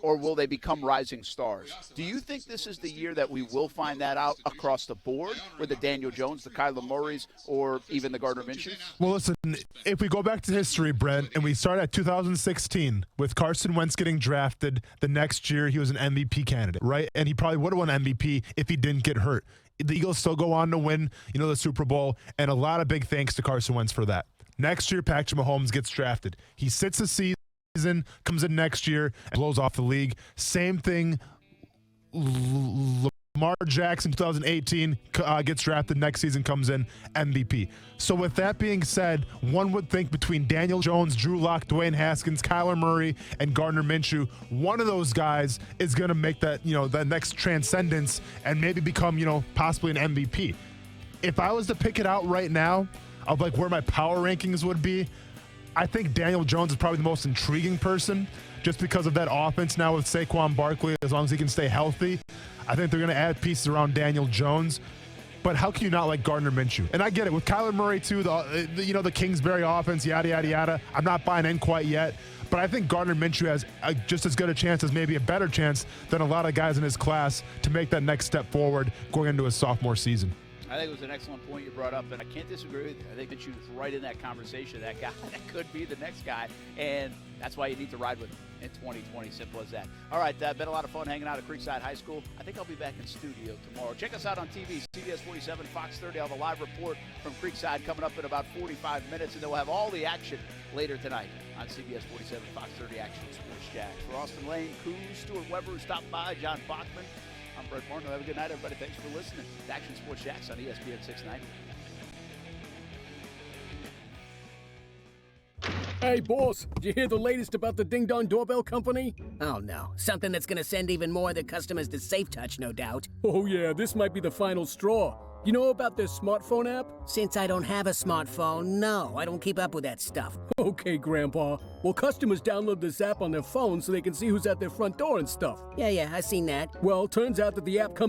or will they become rising stars? Do you think this is the year that we will find that out across the board with the Daniel Jones, the Kyler Murrays, or even the Gardner Minshews? Well, listen, if we go back to history, Brent, and we start at 2016 with Carson Wentz getting drafted, the next year he was an MVP candidate, right? And he probably would have won MVP if he didn't get hurt. The Eagles still go on to win, the Super Bowl, and a lot of big thanks to Carson Wentz for that. Next year, Patrick Mahomes gets drafted. He sits a season, comes in next year, and blows off the league. Same thing, Lamar Jackson, 2018, gets drafted. Next season comes in, MVP. So with that being said, one would think between Daniel Jones, Drew Lock, Dwayne Haskins, Kyler Murray, and Gardner Minshew, one of those guys is going to make that, that next transcendence and maybe become, possibly an MVP. If I was to pick it out right now of like where my power rankings would be, I think Daniel Jones is probably the most intriguing person just because of that offense now with Saquon Barkley. As long as he can stay healthy, I think they're going to add pieces around Daniel Jones. But how can you not like Gardner Minshew? And I get it with Kyler Murray too, the Kingsbury offense, yada, yada, yada. I'm not buying in quite yet. But I think Gardner Minshew has just as good a chance, as maybe a better chance than a lot of guys in his class to make that next step forward going into his sophomore season. I think it was an excellent point you brought up, and I can't disagree with you. I think that you was right in that conversation, that guy that could be the next guy, and that's why you need to ride with him in 2020, simple as that. All right, been a lot of fun hanging out at Creekside High School. I think I'll be back in studio tomorrow. Check us out on TV, CBS 47, Fox 30. I'll have a live report from Creekside coming up in about 45 minutes, and then we'll have all the action later tonight on CBS 47, Fox 30 Action Sports Jacks. For Austin Lane, Coos, Stuart Weber, who stopped by, John Bachman, I'm Brett Martin. Have a good night, everybody. Thanks for listening to Action Sports Jacks on ESPN690. Hey, boss, did you hear the latest about the Ding Dong Doorbell Company? Oh, no. Something that's going to send even more of their customers to Safe Touch, no doubt. Oh, yeah, this might be the final straw. You know about their smartphone app? Since I don't have a smartphone, no, I don't keep up with that stuff. Okay, Grandpa. Well, customers download this app on their phone so they can see who's at their front door and stuff. Yeah, I seen that. Well, turns out that the app comes